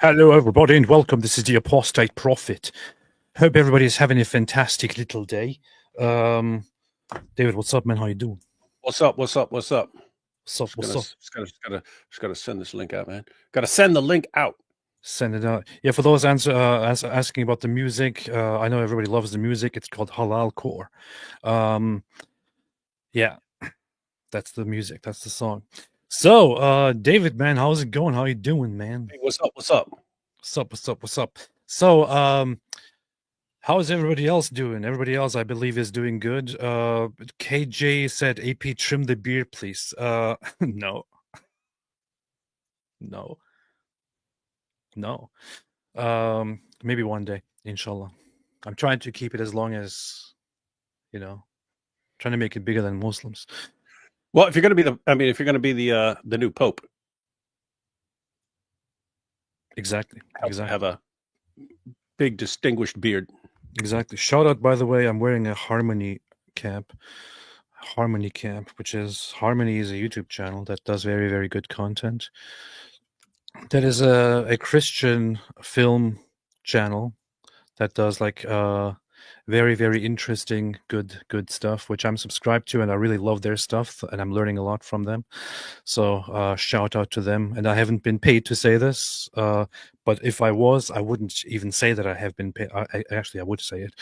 Hello, everybody, and welcome. This is the Apostate Prophet. Hope everybody is having a fantastic little day. David, what's up, man? How you doing? What's up? What's up? What's up? What's up? What's up? Just gotta send this link out, man. Gotta send the link out. Send it out. Yeah, for those asking about the music, I know everybody loves the music. It's called Halal Core. Yeah, that's the music. That's the song. So, David, man, how's it going? How you doing, man? Hey, what's up? What's up? What's up? What's up? What's up? So, how is everybody else doing? Everybody else, I believe, is doing good. KJ said, AP, trim the beard, please. No. No. No. Maybe one day, inshallah. I'm trying to keep it as long as, trying to make it bigger than Muslims. Well, if you're gonna be the new pope, Exactly. have a big distinguished beard. Exactly. Shout out, by the way, I'm wearing a Harmony cap. Harmony Camp, which is Harmony is a YouTube channel that does very, very good content. That is a Christian film channel that does like very, very interesting, good stuff, which I'm subscribed to, and I really love their stuff, and I'm learning a lot from them. So shout out to them. And I haven't been paid to say this, but if I was, I wouldn't even say that I have been paid. Actually, I would say it.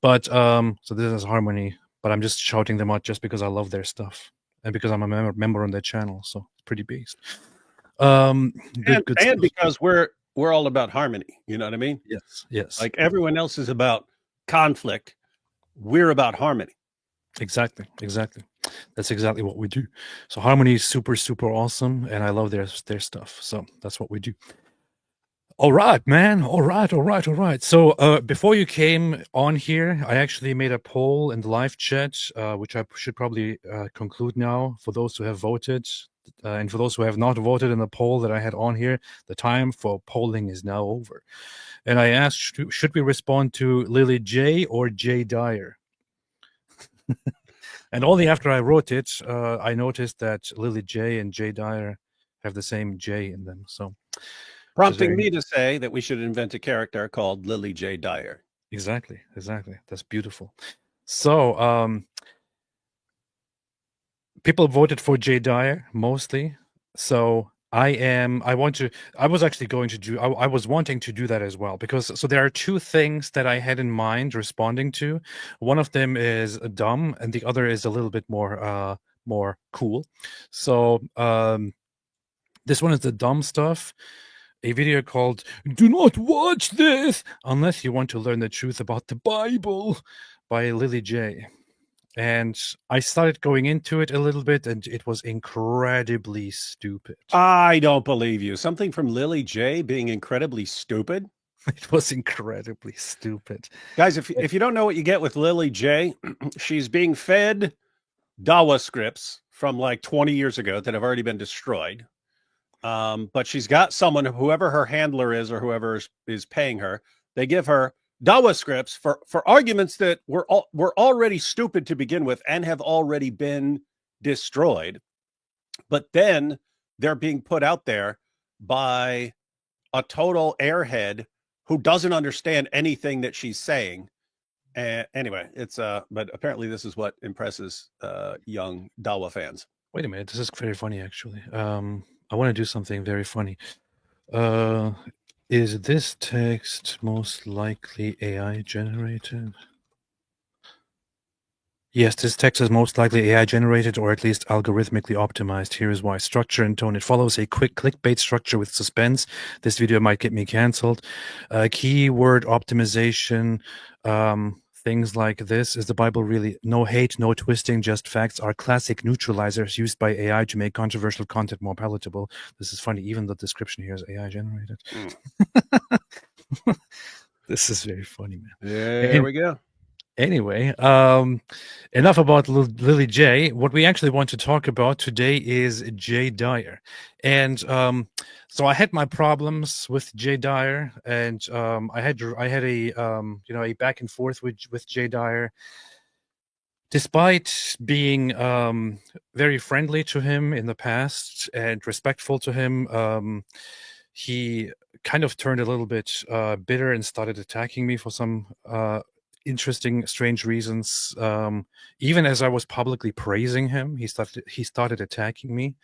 But so this is Harmony, but I'm just shouting them out just because I love their stuff and because I'm a member on their channel. So it's pretty based. Good and stuff. because we're all about harmony. You know what I mean? Yes. Like everyone else is about conflict, we're about harmony. Exactly. That's exactly what we do. So Harmony is super, super awesome, and I love their stuff. So that's what we do. All right, man. All right. So before you came on here, I actually made a poll in the live chat, which I should probably conclude now for those who have voted. And for those who have not voted in the poll that I had on here, the time for polling is now over. And I asked, should we respond to Lily J or J Dyer? And only after I wrote it, I noticed that Lily J and J Dyer have the same J in them. So, prompting me to say that we should invent a character called Lily J. Dyer. Exactly. That's beautiful. So, people voted for J Dyer mostly. So I was actually going to do, I was wanting to do that as well, because so there are two things that I had in mind responding to. One of them is dumb and the other is a little bit more cool. So this one is the dumb stuff. A video called "Do Not Watch This Unless You Want to Learn the Truth About the Bible" by Lily J. And I started going into it a little bit, and it was incredibly stupid. I don't believe you. Something from Lily J being incredibly stupid? It was incredibly stupid. Guys, if you don't know what you get with Lily J, she's being fed DAWA scripts from like 20 years ago that have already been destroyed. But she's got someone, whoever her handler is or whoever is paying her, they give her DAWA scripts for arguments that were already stupid to begin with and have already been destroyed. But then they're being put out there by a total airhead who doesn't understand anything that she's saying. Anyway, it's but apparently this is what impresses young DAWA fans. Wait a minute, this is very funny actually. I want to do something very funny. Is this text most likely AI generated? Yes, this text is most likely AI generated or at least algorithmically optimized. Here is why. Structure and tone. It follows a quick clickbait structure with suspense. This video might get me canceled. Keyword optimization. Things like this. Is the Bible really? No hate, no twisting, just facts are classic neutralizers used by AI to make controversial content more palatable. This is funny. Even the description here is AI generated. This is very funny, man. There we go. Anyway, enough about Lily J. What we actually want to talk about today is J Dyer. And so I had my problems with J Dyer, and I had a a back and forth with J Dyer. Despite being very friendly to him in the past and respectful to him, he kind of turned a little bit bitter and started attacking me for some interesting, strange reasons. Even as I was publicly praising him, he started attacking me.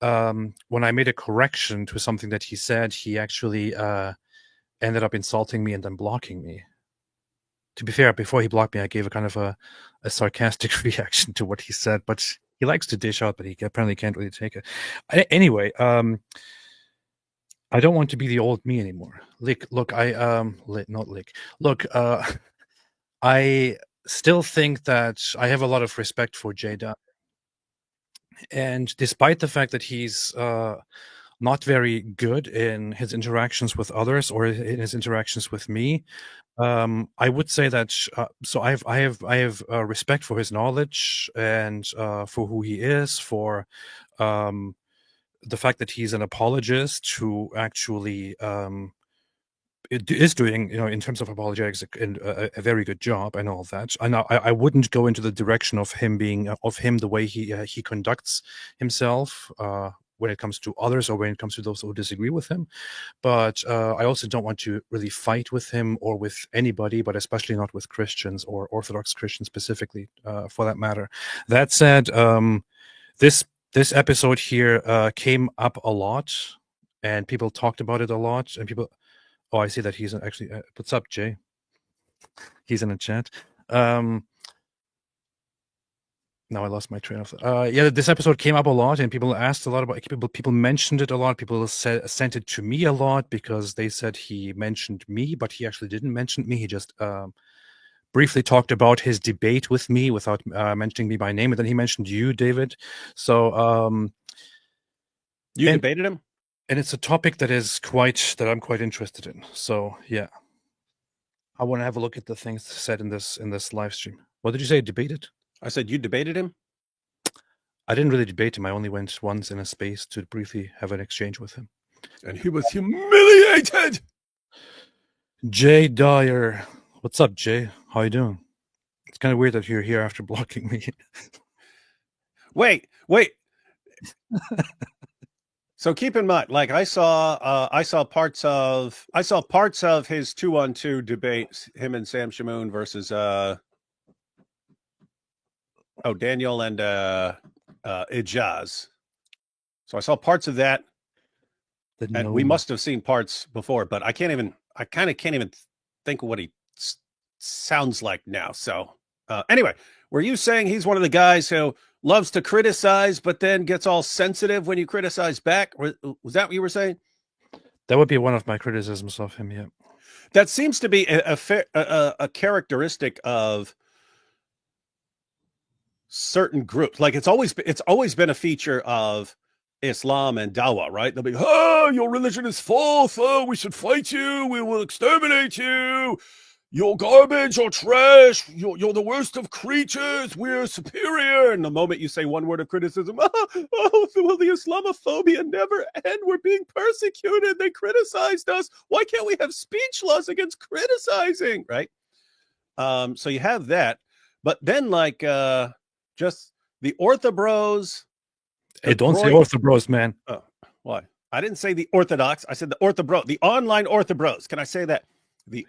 When I made a correction to something that he said, he actually ended up insulting me and then blocking me. To be fair, before he blocked me, I gave a kind of a sarcastic reaction to what he said, but he likes to dish out, but he apparently can't really take it. Anyway, I don't want to be the old me anymore. Look, I still think that I have a lot of respect for J.Dyer. And despite the fact that he's not very good in his interactions with others or in his interactions with me, I would say that so I have respect for his knowledge and for who he is, for the fact that he's an apologist who actually is doing, in terms of apologetics, a very good job and all that. I wouldn't go into the direction of him being the way he conducts himself when it comes to others or when it comes to those who disagree with him. But I also don't want to really fight with him or with anybody, but especially not with Christians or Orthodox Christians specifically, for that matter. That said, this episode here came up a lot, and people talked about it a lot, and people. Oh, I see that he's actually. What's up, Jay? He's in the chat. Now I lost my train of thought. Yeah, this episode came up a lot, and people asked a lot about it. People mentioned it a lot. People sent it to me a lot because they said he mentioned me, but he actually didn't mention me. He just briefly talked about his debate with me without mentioning me by name, and then he mentioned you, David. So you debated him, and it's a topic that I'm quite interested in. So yeah, I want to have a look at the things said in this live stream. What did you say? Debated? I said you debated him. I didn't really debate him. I only went once in a space to briefly have an exchange with him. And he was humiliated. J.Dyer. What's up, Jay? How you doing? It's kind of weird that you're here after blocking me. Wait. So keep in mind, like I saw parts of his 2-on-2 debate, him and Sam Shamoon versus Daniel and Ijaz. So I saw parts of that, and we must have seen parts before, but I kind of can't even think of what he sounds like now. So anyway, were you saying he's one of the guys who loves to criticize, but then gets all sensitive when you criticize back? Was that what you were saying? That would be one of my criticisms of him, yeah. That seems to be a characteristic of certain groups. Like it's always been a feature of Islam and Dawa, right? They'll be, oh, your religion is false. Oh, we should fight you. We will exterminate you. You're garbage, you're trash, you're the worst of creatures, we're superior. And the moment you say one word of criticism, will the Islamophobia never end? We're being persecuted. They criticized us. Why can't we have speech laws against criticizing, right? So you have that. But then like just the Orthobros. Hey, don't say Orthobros, man. Oh, why? I didn't say the Orthodox. I said the Orthobros, the online Orthobros. Can I say that? The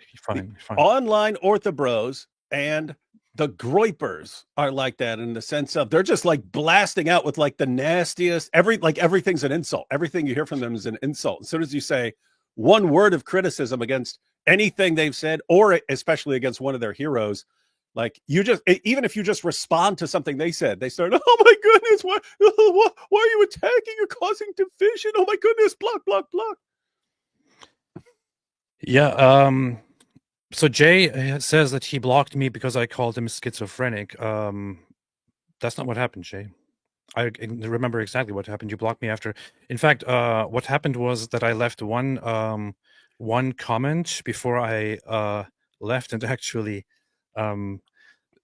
online Orthobros and the Groypers are like that in the sense of they're just like blasting out with like the nastiest, everything's an insult. Everything you hear from them is an insult. As soon as you say one word of criticism against anything they've said, or especially against one of their heroes, like even if you just respond to something they said, they start, oh my goodness, why are you attacking? You're causing division. Oh my goodness, block. Yeah, so Jay says that he blocked me because I called him schizophrenic. That's not what happened, Jay. I remember exactly what happened. You blocked me after. In fact, what happened was that I left one comment before I left and actually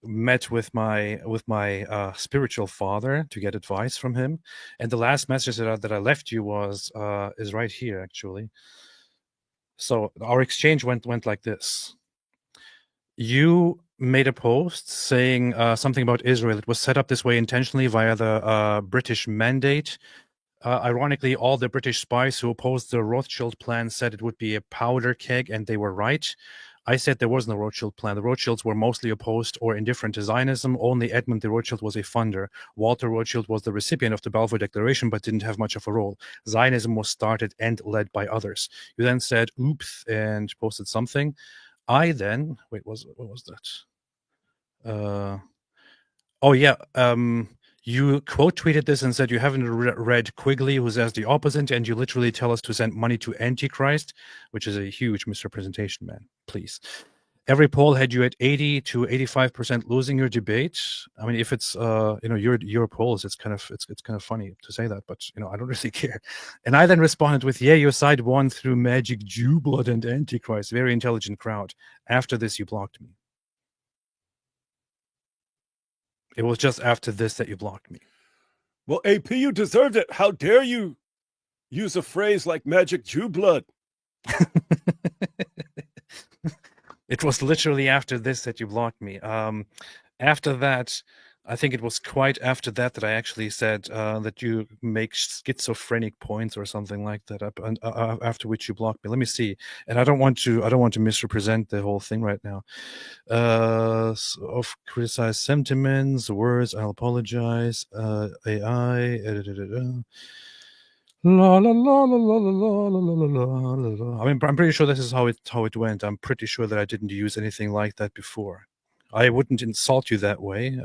met with my spiritual father to get advice from him. And the last message that I left you is right here, actually. So our exchange went like this. You made a post saying something about Israel. It was set up this way intentionally via the British mandate Ironically, all the British spies who opposed the Rothschild plan said it would be a powder keg, and they were right. I said there was no Rothschild plan. The Rothschilds were mostly opposed or indifferent to Zionism. Only Edmund de Rothschild was a funder. Walter Rothschild was the recipient of the Balfour Declaration, but didn't have much of a role. Zionism was started and led by others. You then said, oops, and posted something. I then, wait, what was that? Oh, yeah. You quote tweeted this and said you haven't read Quigley, who says the opposite, and you literally tell us to send money to Antichrist, which is a huge misrepresentation, man. Please. Every poll had you at 80 to 85% losing your debate. I mean, if it's your polls, it's kind of funny to say that, but I don't really care. And I then responded with, yeah, your side won through magic, Jew blood, and Antichrist. Very intelligent crowd. After this, you blocked me. It was just after this that you blocked me. Well, AP, you deserved it. How dare you use a phrase like magic Jew blood? It was literally after this that you blocked me. After that, I think it was quite after that that I actually said that you make schizophrenic points or something like that. After which you blocked me. Let me see. And I don't want to misrepresent the whole thing right now. Of criticized sentiments, words. I'll apologize. AI. La la la la la la la la la la. I mean, I'm pretty sure this is how it went. I'm pretty sure that I didn't use anything like that before. I wouldn't insult you that way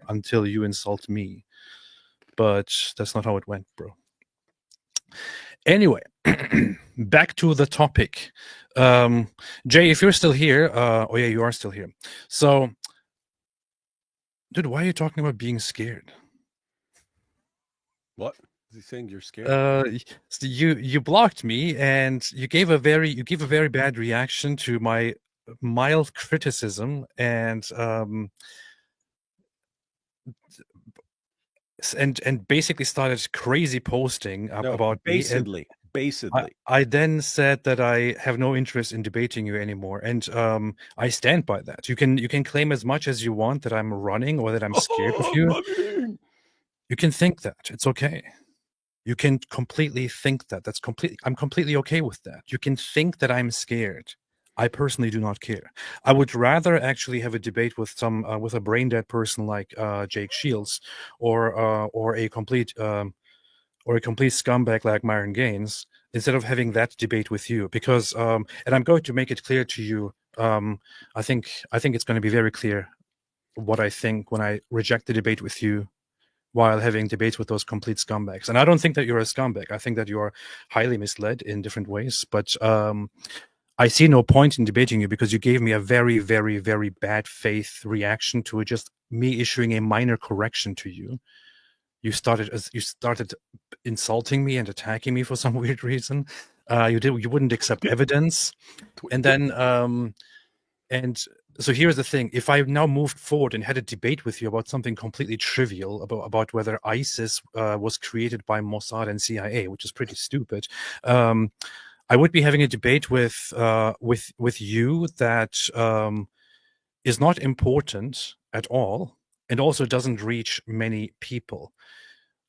until you insult me. But that's not how it went, bro. Anyway, back to the topic. Jay, if you're still here, oh yeah, you are still here. So, dude, why are you talking about being scared? What? Is he saying you're scared? You blocked me, and you gave a very bad reaction to my mild criticism, and basically started crazy posting about basically, me. Basically, I then said that I have no interest in debating you anymore, and I stand by that. You can claim as much as you want that I'm running or that I'm scared of you. Running. You can think that. It's okay. You can completely think that. I'm completely okay with that. You can think that I'm scared. I personally do not care. I would rather actually have a debate with with a brain dead person like Jake Shields, or a complete scumbag like Myron Gaines, instead of having that debate with you. Because and I'm going to make it clear to you. I think it's going to be very clear what I think when I reject the debate with you, while having debates with those complete scumbags. And I don't think that you're a scumbag. I think that you are highly misled in different ways. But I see no point in debating you, because you gave me a very, very, very bad faith reaction to just me issuing a minor correction to you. You started insulting me and attacking me for some weird reason. You wouldn't accept evidence, and then and so here's the thing. If I now moved forward and had a debate with you about something completely trivial, about whether ISIS was created by Mossad and CIA, which is pretty stupid, I would be having a debate with you that is not important at all, and also doesn't reach many people.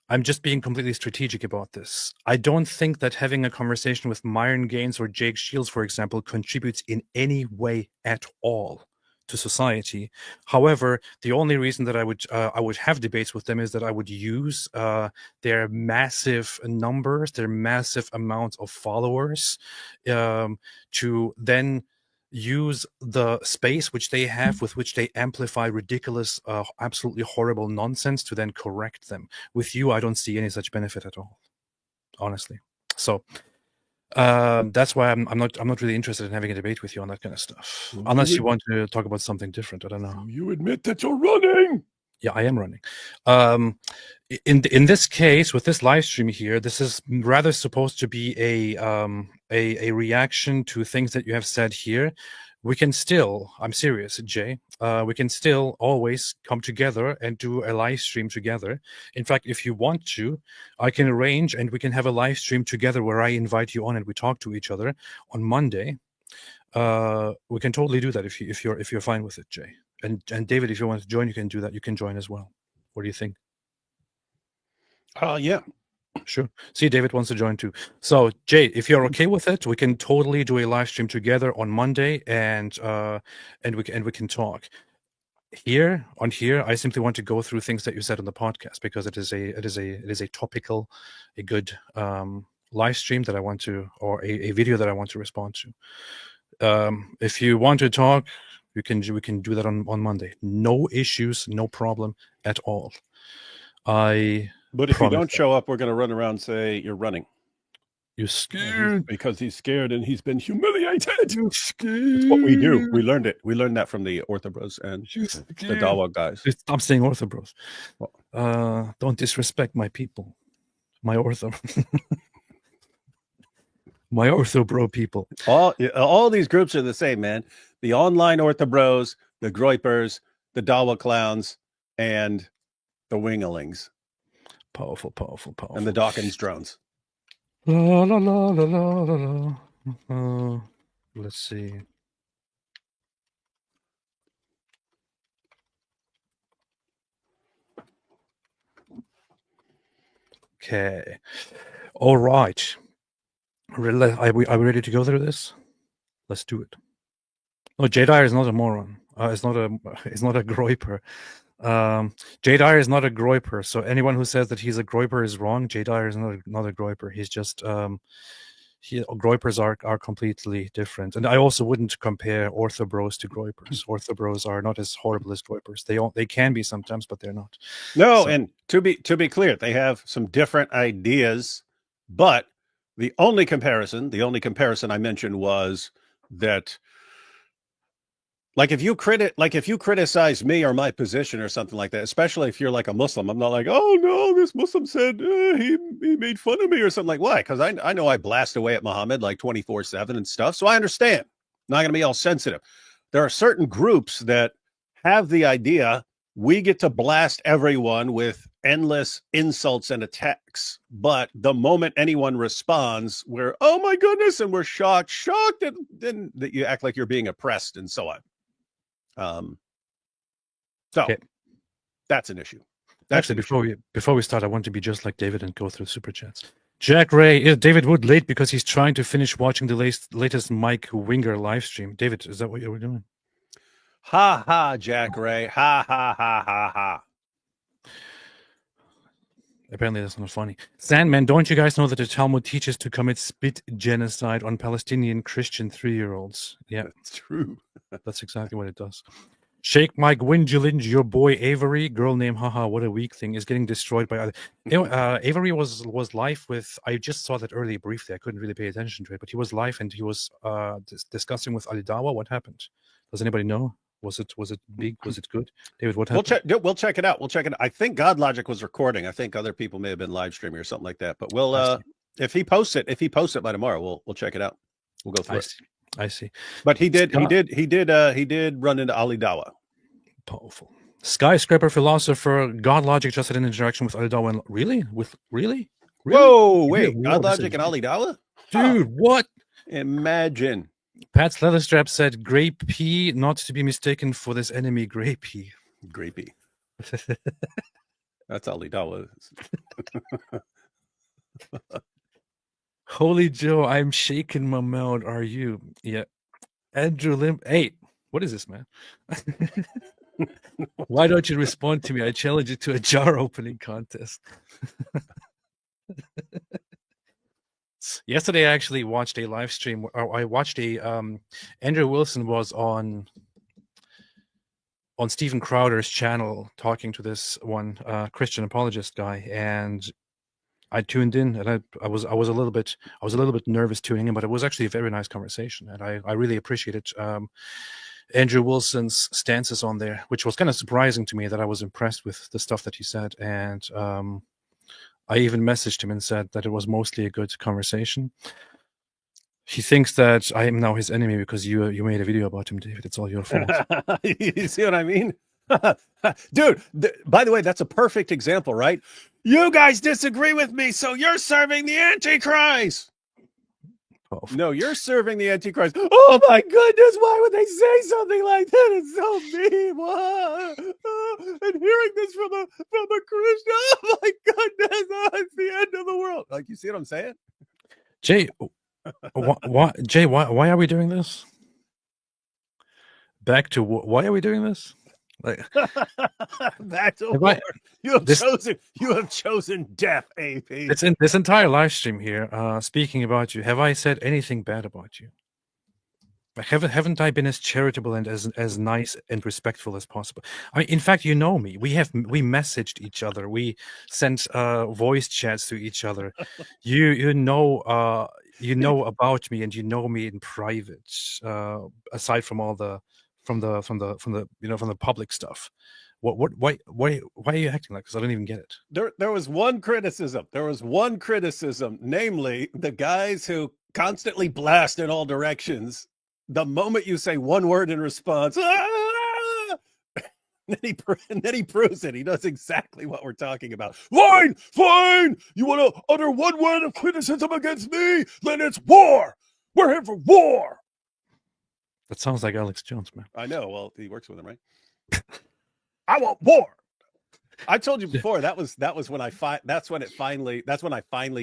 I'm just being completely strategic about this. I don't think that having a conversation with Myron Gaines or Jake Shields, for example, contributes in any way at all to society. However, the only reason that I would have debates with them is that I would use their massive numbers, their massive amounts of followers, to then use the space which they have, with which they amplify ridiculous, absolutely horrible nonsense, to then correct them. With you, I don't see any such benefit at all, honestly. So that's why I'm not really interested in having a debate with you on that kind of stuff, unless you want to talk about something different. I don't know. You admit that you're running. Yeah, I am running. In this case, with this live stream here, this is rather supposed to be a reaction to things that you have said here. We can still, I'm serious, Jay, we can still always come together and do a live stream together. In fact, if you want to, I can arrange and we can have a live stream together where I invite you on and we talk to each other on Monday. We can totally do that if you're fine with it, Jay. And David, if you want to join, you can do that. You can join as well. What do you think? Yeah. Sure. See, David wants to join too. So, Jay, if you're okay with it, we can totally do a live stream together on Monday, and we can talk. Here, I simply want to go through things that you said on the podcast because it is a topical, a good live stream that I want to, or a video that I want to respond to. If you want to talk, we can do that on Monday. No issues, no problem at all. But if you don't show up, we're going to run around and say you're running. You're scared because he's scared and he's been humiliated. You're scared. That's what we do. We learned it. We learned that from the Orthobros and the Dawa guys. Stop saying Orthobros. Don't disrespect my people, my Ortho, my Orthobro people. All these groups are the same, man. The online Orthobros, the Groypers, the Dawa clowns, and the Wingalings. Powerful. And the Dawkins drones. La la la la la la. Let's see. Okay. All right. Are we ready to go through this? Let's do it. No, DYER is not a moron. It's not a Groyper. DYER is not a Groyper. So anyone who says that he's a Groyper is wrong. DYER is not a Groyper. He's just Groypers are completely different. And I also wouldn't compare Orthobros to Groypers. Orthobros are not as horrible as Groypers. They can be sometimes, but they're not. No, so, and to be clear, they have some different ideas, but the only comparison I mentioned was that, like if you criticize me or my position or something like that, especially if you're like a Muslim, I'm not like, oh no, this Muslim said he made fun of me or something. Like, why? Because I know I blast away at Muhammad like 24/7 and stuff, so I understand. I'm not going to be all sensitive. There are certain groups that have the idea we get to blast everyone with endless insults and attacks, but the moment anyone responds, we're, oh my goodness, and we're shocked, and then that you act like you're being oppressed and so on. Okay. That's an issue. Actually, before we start, I want to be just like David and go through super chats. Jack Ray, David Wood late because he's trying to finish watching the latest Mike Winger live stream. David, is that what you were doing? Ha ha, Jack Ray. Ha ha ha ha ha. Apparently that's not funny. Sandman, don't you guys know that the Talmud teaches to commit spit genocide on Palestinian Christian 3-year-olds? Yeah, that's true. That's exactly what it does. Shake Mike Wingelinge, your boy Avery, girl name, haha, what a weak thing, is getting destroyed by other. Avery was live with, I just saw that earlier briefly, I couldn't really pay attention to it, but he was live and he was discussing with Ali Dawa. What happened? Does anybody know? Was it big? Was it good? David, what happened? We'll check it out. I think God Logic was recording. I think other people may have been live streaming or something like that. But we'll if he posts it by tomorrow, we'll check it out. We'll go through it. I see. But he did run into Ali Dawa. Powerful. Skyscraper philosopher, God Logic just had an interaction with Ali Dawa. Really? Whoa, wait, God Logic and Ali Dawa? Dude, what? Imagine. Pat's Leatherstrap said, Grape P, not to be mistaken for this enemy, Grape P. That's Ali Dawa. Holy Joe, I'm shaking my mouth. Are you? Yeah. Andrew Lim. Hey, what is this, man? Why don't you respond to me? I challenge you to a jar opening contest. Yesterday, I actually watched a live stream. I watched Andrew Wilson was on Stephen Crowder's channel talking to this one Christian apologist guy, and I tuned in, and I was a little bit nervous tuning in, but it was actually a very nice conversation, and I really appreciated Andrew Wilson's stances on there, which was kind of surprising to me that I was impressed with the stuff that he said, and I even messaged him and said that it was mostly a good conversation. He thinks that I am now his enemy because you made a video about him, David. It's all your fault. You see what I mean? Dude, by the way, that's a perfect example, right? You guys disagree with me, so you're serving the Antichrist. Powerful. No, you're serving the Antichrist. Oh my goodness, why would they say something like that? It's so mean. And hearing this from a Christian, oh my goodness, it's the end of the world. Like, you see what I'm saying? Jay, why are we doing this? Back to why are we doing this? Like, back to war. You have chosen death, AP. It's in this entire live stream here, speaking about you. Have I said anything bad about you? Like, haven't I been as charitable and as nice and respectful as possible? I mean, in fact, you know me. We messaged each other. We sent voice chats to each other. You know about me, and you know me in private. Aside from all the from the public stuff. Why are you acting like this? I don't even get it. There was one criticism. Namely the guys who constantly blast in all directions. The moment you say one word in response, then he proves it. He knows exactly what we're talking about. Fine. You want to utter one word of criticism against me? Then it's war. We're here for war. That sounds like Alex Jones, man. I know. Well, he works with him, right? I want war. I told you before that's when I finally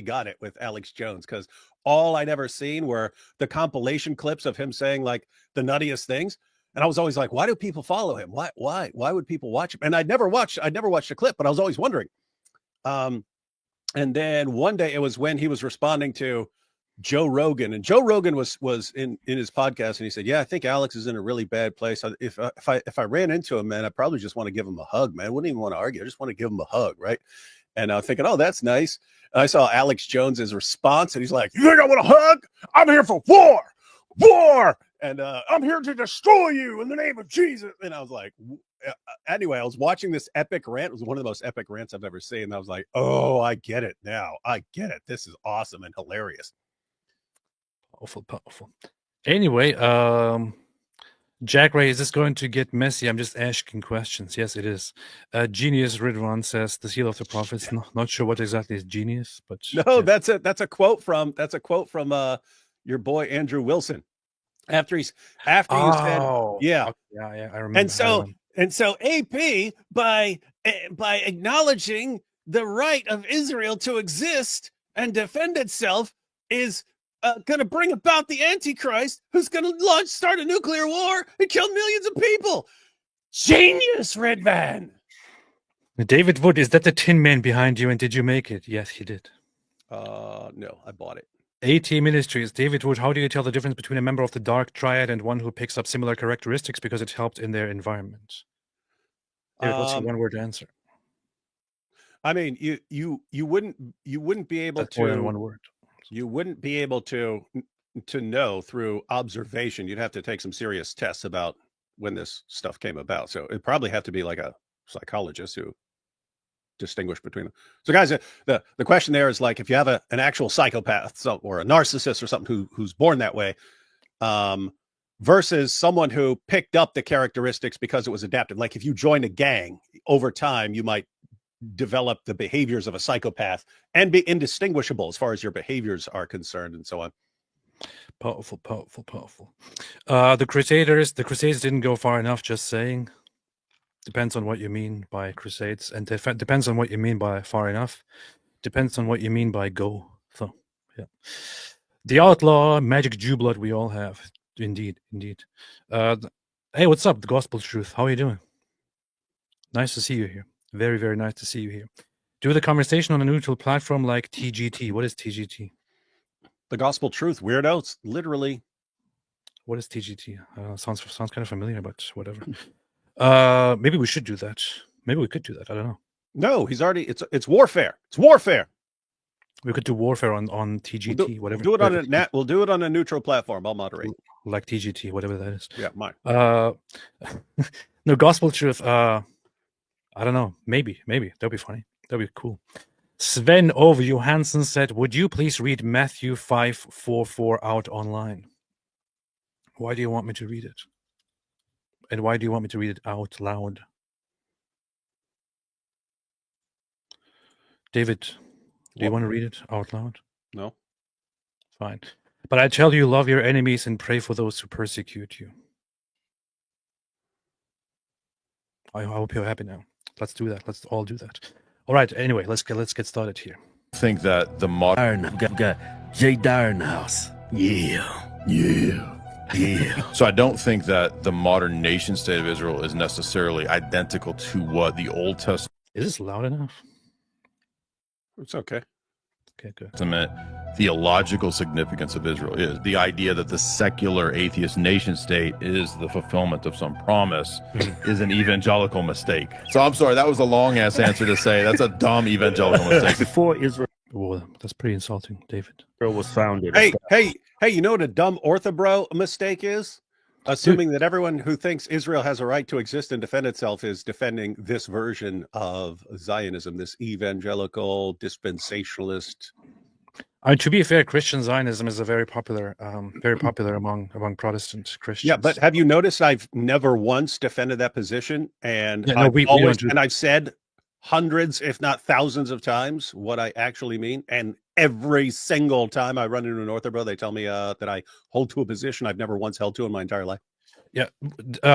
got it with Alex Jones, because all I'd ever seen were the compilation clips of him saying like the nuttiest things, and I was always like, why do people follow him? Why would people watch him? And I'd never watched a clip, but I was always wondering. And then one day it was when he was responding to Joe Rogan, and Joe Rogan was in his podcast, and he said, yeah, I think Alex is in a really bad place. If I ran into him, man, I probably just want to give him a hug, man. I wouldn't even want to argue. I just want to give him a hug, right? And I was thinking, oh, that's nice. And I saw Alex Jones's response, and he's like, you think I want a hug? I'm here for war, and I'm here to destroy you in the name of Jesus. And I was like, anyway, I was watching this epic rant. It was one of the most epic rants I've ever seen. And I was like, oh, I get it now. I get it. This is awesome and hilarious. Powerful. Anyway, Jack Ray, is this going to get messy? I'm just asking questions. Yes, it is. Genius Ridwan says the seal of the prophets. Yeah. Not sure what exactly is genius, but no, yeah. That's a quote from your boy Andrew Wilson. After you said, yeah, okay, yeah, I remember. And so AP by acknowledging the right of Israel to exist and defend itself is going to bring about the Antichrist, who's going to start a nuclear war and kill millions of people. Genius, Red Van. David Wood, is that the Tin Man behind you? And did you make it? Yes, he did. No, I bought it. AT Ministries, David Wood, how do you tell the difference between a member of the Dark Triad and one who picks up similar characteristics because it helped in their environment? David, what's your one-word answer? I mean, you wouldn't be able That's more than one word. You wouldn't be able to know through observation. You'd have to take some serious tests about when this stuff came about. So it'd probably have to be like a psychologist who distinguish between them. So guys, the question there is like, if you have an actual psychopath or a narcissist or something who's born that way, versus someone who picked up the characteristics because it was adapted. Like if you join a gang over time, you might develop the behaviors of a psychopath and be indistinguishable as far as your behaviors are concerned and so on. Powerful. The Crusades didn't go far enough, just saying. Depends on what you mean by crusades, and depends on what you mean by far enough. Depends on what you mean by go. So, yeah. The outlaw, magic Jew blood we all have. Indeed. Hey, what's up? The Gospel Truth. How are you doing? Nice to see you here. Very, very nice to see you here. Do the conversation on a neutral platform like TGT. What is TGT? The Gospel Truth, weirdos. Literally. What is TGT? Sounds kind of familiar, but whatever. Maybe we should do that. Maybe we could do that. I don't know. No, he's already. It's warfare. It's warfare. We could do warfare on TGT. Whatever. Do it on a We'll do it on a neutral platform. I'll moderate. Like TGT, whatever that is. Yeah, mine. No, Gospel Truth. I don't know. Maybe. That'd be funny. That'd be cool. Sven Ove Johansson said, would you please read Matthew 5:4 out online? Why do you want me to read it? And why do you want me to read it out loud? David, do you want to read it out loud? No. Fine. But I tell you, love your enemies and pray for those who persecute you. I hope you're happy now. Let's do that. Let's all do that. All right. Anyway, let's get started here. I think that the modern got Jay Dyer in the house. Yeah. so I don't think that the modern nation state of Israel is necessarily identical to what the Old Testament Is this loud enough? It's okay. Okay, good. theological significance of Israel is. The idea that the secular atheist nation state is the fulfillment of some promise is an evangelical mistake. So I'm sorry, that was a long ass answer to say that's a dumb evangelical mistake. Before Israel Well, that's pretty insulting, David. was founded. Hey, you know what a dumb orthobro mistake is? Assuming that everyone who thinks Israel has a right to exist and defend itself is defending this version of Zionism, this evangelical dispensationalist. To be fair, Christian Zionism is a very popular among Protestant Christians. Yeah, but have you noticed I've never once defended that position? And Yeah, no, I've said hundreds, if not thousands of times what I actually mean. And every single time I run into an orthobro, they tell me that I hold to a position I've never once held to in my entire life. Yeah,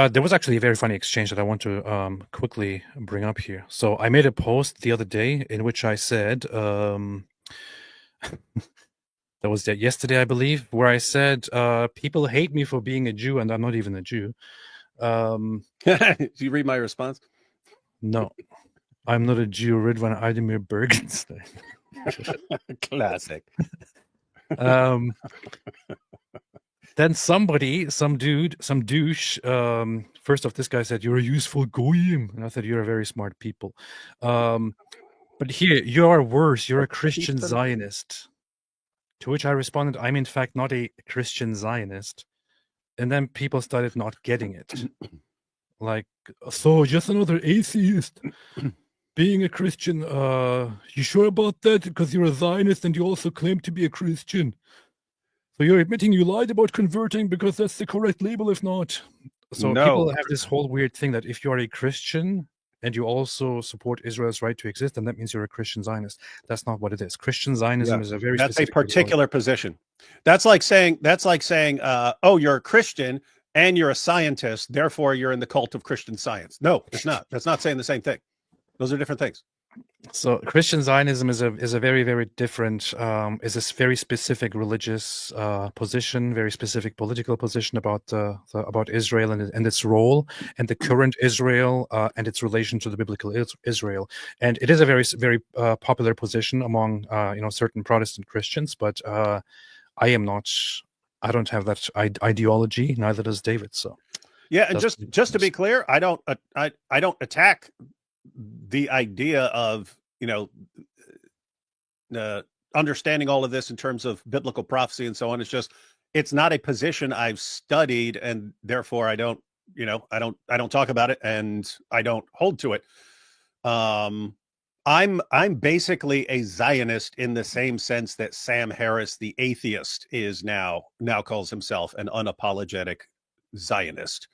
there was actually a very funny exchange that I want to quickly bring up here. So I made a post the other day in which I said, that was yesterday, I believe, where I said, people hate me for being a Jew, and I'm not even a Jew. Did you read my response? No, I'm not a Jew. Ridwan Ademir Bergenstein. Classic. Then some douche, first off, this guy said, "You're a useful goyim," and I said, "You're a very smart people." But here, you are worse. You're a Christian Zionist. To which I responded, "I'm in fact not a Christian Zionist." And then people started not getting it. Like, so just another atheist being a Christian. You sure about that? Because you're a Zionist and you also claim to be a Christian. So you're admitting you lied about converting because that's the correct label, if not. So people have this whole weird thing that if you are a Christian and you also support Israel's right to exist, then that means you're a Christian Zionist. That's not what it is. Christian Zionism is a very a particular position. That's like saying, oh, you're a Christian and you're a scientist, therefore you're in the cult of Christian Science. No, it's not. That's not saying the same thing. Those are different things. So Christian Zionism is a very, very different, is a very specific religious position, very specific political position about about Israel and its role and the current Israel and its relation to the biblical Israel. And it is a very, very popular position among certain Protestant Christians. But I don't have that ideology. Neither does David. So yeah, and just to be clear, I don't attack the idea of understanding all of this in terms of biblical prophecy and so on. It's not a position I've studied, and therefore I don't talk about it and I don't hold to it. I'm basically a Zionist in the same sense that Sam Harris, the atheist, is now calls himself an unapologetic Zionist.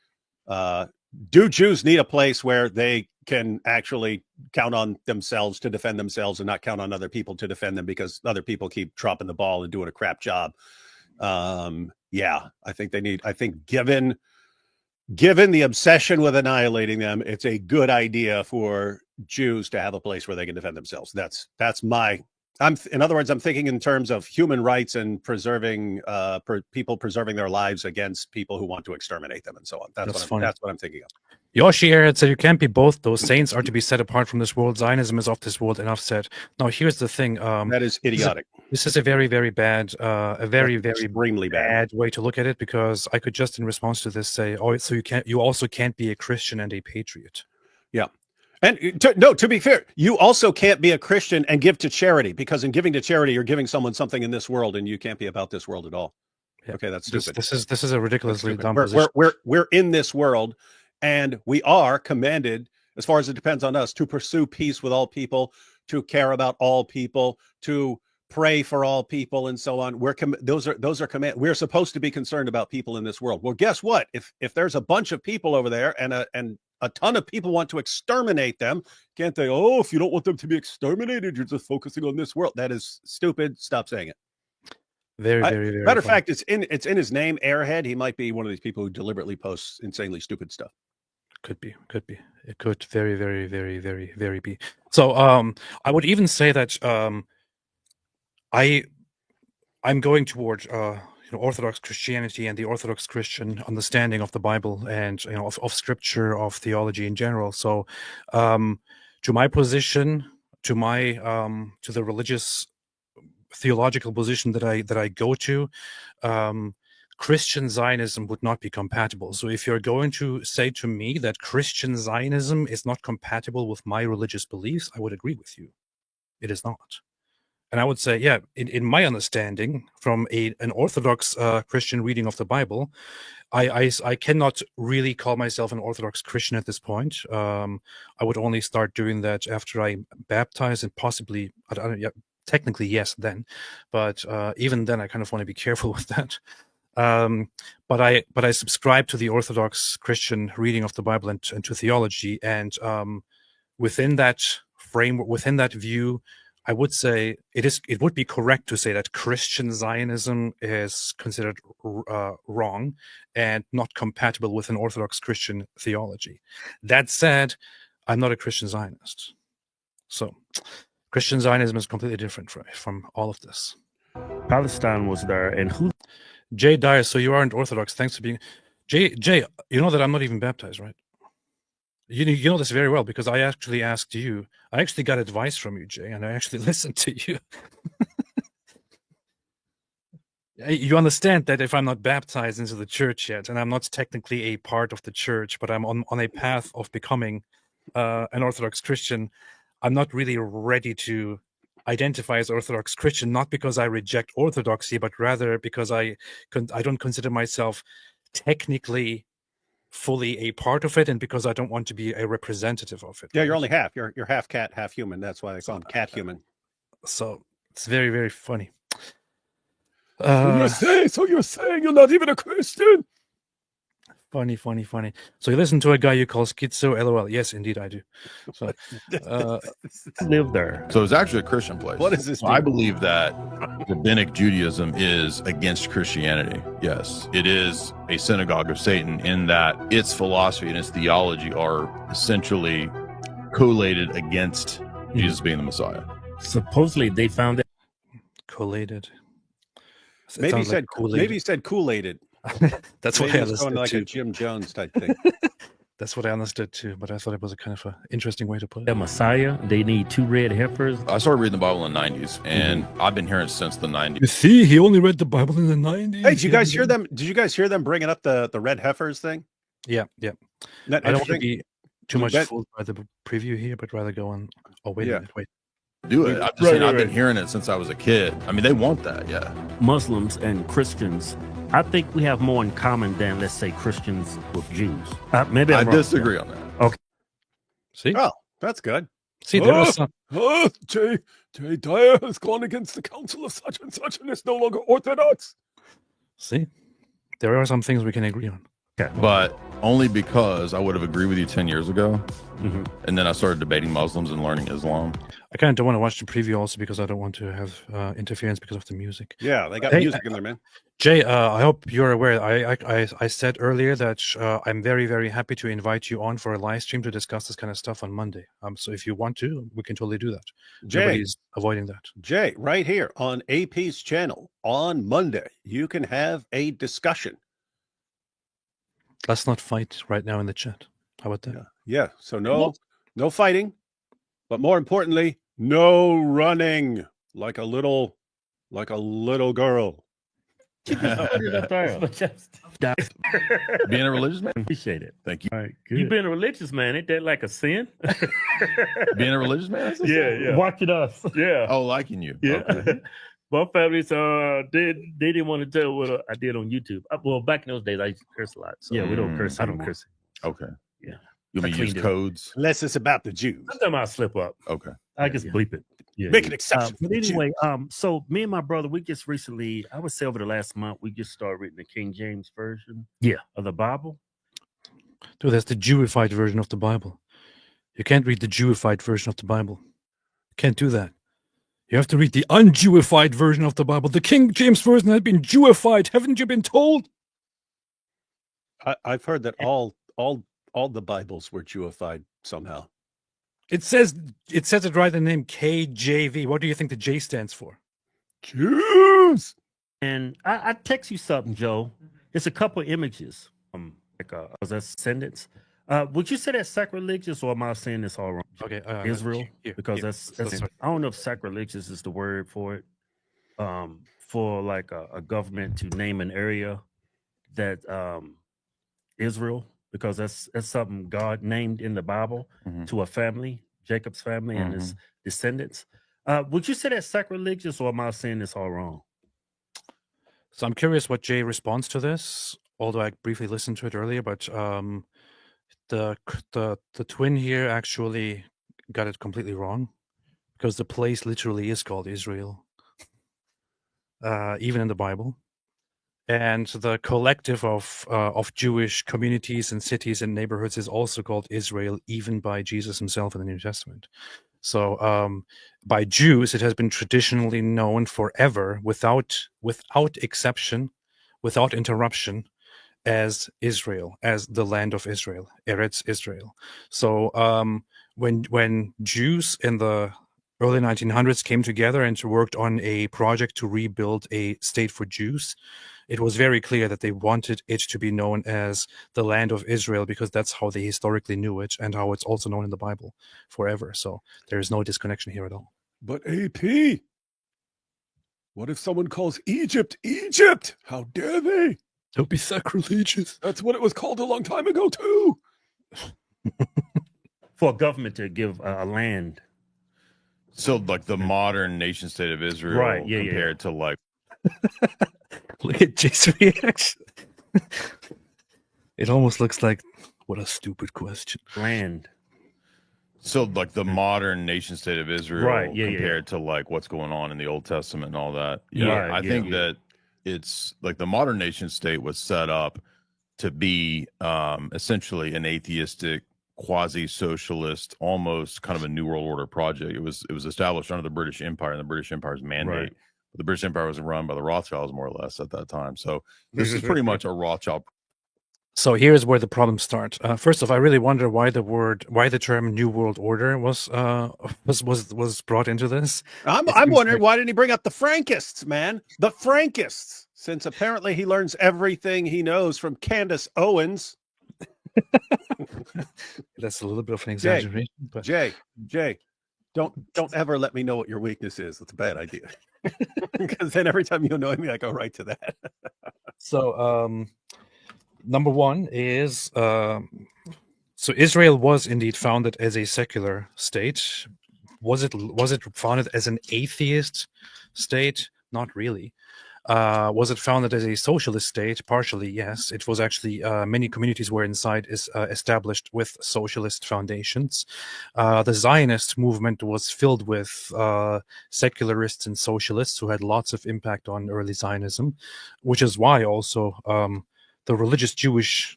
Do Jews need a place where they can actually count on themselves to defend themselves and not count on other people to defend them because other people keep dropping the ball and doing a crap job? Yeah, I think they need. I think given the obsession with annihilating them, it's a good idea for Jews to have a place where they can defend themselves. That's my. In other words, I'm thinking in terms of human rights and preserving people preserving their lives against people who want to exterminate them and so on. That's what I'm thinking of. Yoshi had said you can't be both. Those saints are to be set apart from this world. Zionism is of this world. Enough said. Now here's the thing. That is idiotic. This is a very, very bad, very extremely bad way to look at it, because I could just in response to this say, oh, so you also can't be a Christian and a patriot. Yeah. And to be fair, you also can't be a Christian and give to charity, because in giving to charity, you're giving someone something in this world, and you can't be about this world at all. Yeah. Okay, that's stupid. This is a ridiculously dumb position. We're in this world, and we are commanded, as far as it depends on us, to pursue peace with all people, to care about all people, to pray for all people, and so on. Those are command. We're supposed to be concerned about people in this world. Well, guess what? If there's a bunch of people over there and a ton of people want to exterminate them, can't they? Oh, if you don't want them to be exterminated, you're just focusing on this world. That is stupid. Stop saying it. Very, very, very. Matter of funny. fact, it's in his name, Airhead. He might be one of these people who deliberately posts insanely stupid stuff. Could be. It could very, very, very, very, very be. So, I would even say that I'm going toward Orthodox Christianity and the Orthodox Christian understanding of the Bible and of Scripture, of theology in general. So, to my position, to the religious theological position that I go to, Christian Zionism would not be compatible. So if you're going to say to me that Christian Zionism is not compatible with my religious beliefs, I would agree with you. It is not. And I would say, yeah, in my understanding, from an Orthodox Christian reading of the Bible, I cannot really call myself an Orthodox Christian at this point. I would only start doing that after I'm baptized, and possibly, technically yes, then. But even then, I kind of want to be careful with that. But I subscribe to the Orthodox Christian reading of the Bible and to theology, and within that framework, within that view, I would say it would be correct to say that Christian Zionism is considered wrong and not compatible with an Orthodox Christian theology. That said, I'm not a Christian Zionist, so Christian Zionism is completely different from all of this. Palestine was there, and who? Jay Dyer, so you aren't Orthodox. Thanks for being Jay. You know that I'm not even baptized, right? You know this very well because I actually asked you. I actually got advice from you, Jay, and I actually listened to you. You understand that if I'm not baptized into the church yet, and I'm not technically a part of the church, but I'm on a path of becoming an Orthodox Christian, I'm not really ready to identify as Orthodox Christian, not because I reject orthodoxy, but rather because I don't consider myself technically fully a part of it, and because I don't want to be a representative of it. Yeah, you're only half. You're half cat, half human. That's why they call him cat human. So it's very, very funny. So you're saying you're not even a Christian? Funny. So you listen to a guy you call schizo, LOL. Yes, indeed, I do. So live there? So it's actually a Christian place. What is this? I believe that Rabbinic Judaism is against Christianity. Yes, it is a synagogue of Satan in that its philosophy and its theology are essentially collated against Jesus being the Messiah. Supposedly, they found it. Collated. Maybe he said Kool-Aided. That's what I understood like too. a Jim Jones type thing. That's what I understood too, but I thought it was a kind of an interesting way to put The it. Messiah. They need 2 red heifers. I started reading the Bible in the 90s, and I've been hearing it since the 90s. You see, he only read the Bible in the 90s. Hey, did you guys hear them? Did you guys hear them bringing up the red heifers thing? Yeah. That I don't want to interesting? be too much Bet- fooled by the preview here, but rather go on. Oh, wait a minute. Wait. Do it. I'm just saying, I've been hearing it since I was a kid. I mean, they want that, yeah. Muslims and Christians. I think we have more in common than, let's say, Christians with Jews. Maybe I I'm wrong. disagree on that. See? Oh, that's good. See, there was some. Jay Dyer has gone against the council of such and is no longer Orthodox. See? There are some things we can agree on. But only because I would have agreed with you 10 years ago. Mhm. And then I started debating Muslims and learning Islam. I kind of don't want to watch the preview also because I don't want to have interference because of the music. Yeah, they got Hey, music in there, man. Jay, I hope you're aware. I said earlier that I'm very, very happy to invite you on for a live stream to discuss this kind of stuff on Monday. So if you want to, we can totally do that. Jay, Nobody's avoiding that. Jay, right here on AP's channel on Monday, you can have a discussion. Let's not fight right now in the chat. How about that? Yeah. So no fighting, but more importantly, no running like a little girl. Being a religious man? Appreciate it. Thank you. All right, good. You being a religious man, ain't that like a sin? Being a religious man? Yeah. Watching us. Yeah. Oh, liking you. Yeah. Okay. My family, they didn't want to tell what I did on YouTube. Well, back in those days, I used to curse a lot. So Yeah, we don't curse. I don't curse. Okay. Yeah. You mean I use cleaned it. codes? Unless it's about the Jews. Sometimes I slip up. Okay. I just bleep it. Yeah. Make an exception. But for the anyway, Jews. so me and my brother, we just recently, I would say over the last month, we just started reading the King James version of the Bible. Dude, that's the Jewified version of the Bible. You can't read the Jewified version of the Bible. You can't do that. You have to read the un-Jewified version of the Bible. The King James version has been Jewified. Haven't you been told? I've heard that all the Bibles were Jewified somehow. It says it right in the name KJV. What do you think the J stands for? Jews. And I text you something, Joe. It's a couple images. Like ascendants. Would you say that's sacrilegious, or am I saying this all wrong? Okay, Israel, here, because here. that's I don't know if sacrilegious is the word for it. For like a government to name an area that Israel, because that's something God named in the Bible to a family, Jacob's family and his descendants. Would you say that's sacrilegious, or am I saying this all wrong? So I'm curious what Jay responds to this, although I briefly listened to it earlier, but the twin here actually got it completely wrong, because the place literally is called Israel, even in the Bible. And the collective of Jewish communities and cities and neighborhoods is also called Israel, even by Jesus himself in the New Testament. So by Jews, it has been traditionally known forever, without exception, without interruption, as Israel, as the land of Israel, Eretz Israel. So when Jews in the early 1900s came together and worked on a project to rebuild a state for Jews, it was very clear that they wanted it to be known as the land of Israel, because that's how they historically knew it and how it's also known in the Bible forever. So there is no disconnection here at all. But AP, what if someone calls Egypt Egypt? How dare they? Don't be sacrilegious. That's what it was called a long time ago too. For a government to give a land. So like the modern nation state of Israel, Right, yeah, compared to like Look at Jay's reaction. It almost looks like, what a stupid question. Land. So like the modern nation state of Israel, Right, compared to like what's going on in the Old Testament and all that. Yeah, I think that it's like the modern nation state was set up to be essentially an atheistic, quasi-socialist, almost kind of a New World Order project. It was established under the British Empire and the British Empire's mandate. Right. The British Empire was run by the Rothschilds more or less at that time. So this is pretty much a Rothschild. So here's where the problems start. First off, I really wonder why the term New World Order was brought into this. I'm wondering, why didn't he bring up the Frankists, man? The Frankists, since apparently he learns everything he knows from Candace Owens. That's a little bit of an exaggeration. But Jay, don't ever let me know what your weakness is. It's a bad idea. Because then every time you annoy me, I go right to that. So number one is so Israel was indeed founded as a secular state. Was it founded as an atheist state? Not really. Was it founded as a socialist state? Partially, yes. It was actually many communities were inside is established with socialist foundations. The Zionist movement was filled with secularists and socialists who had lots of impact on early Zionism, which is why also the religious Jewish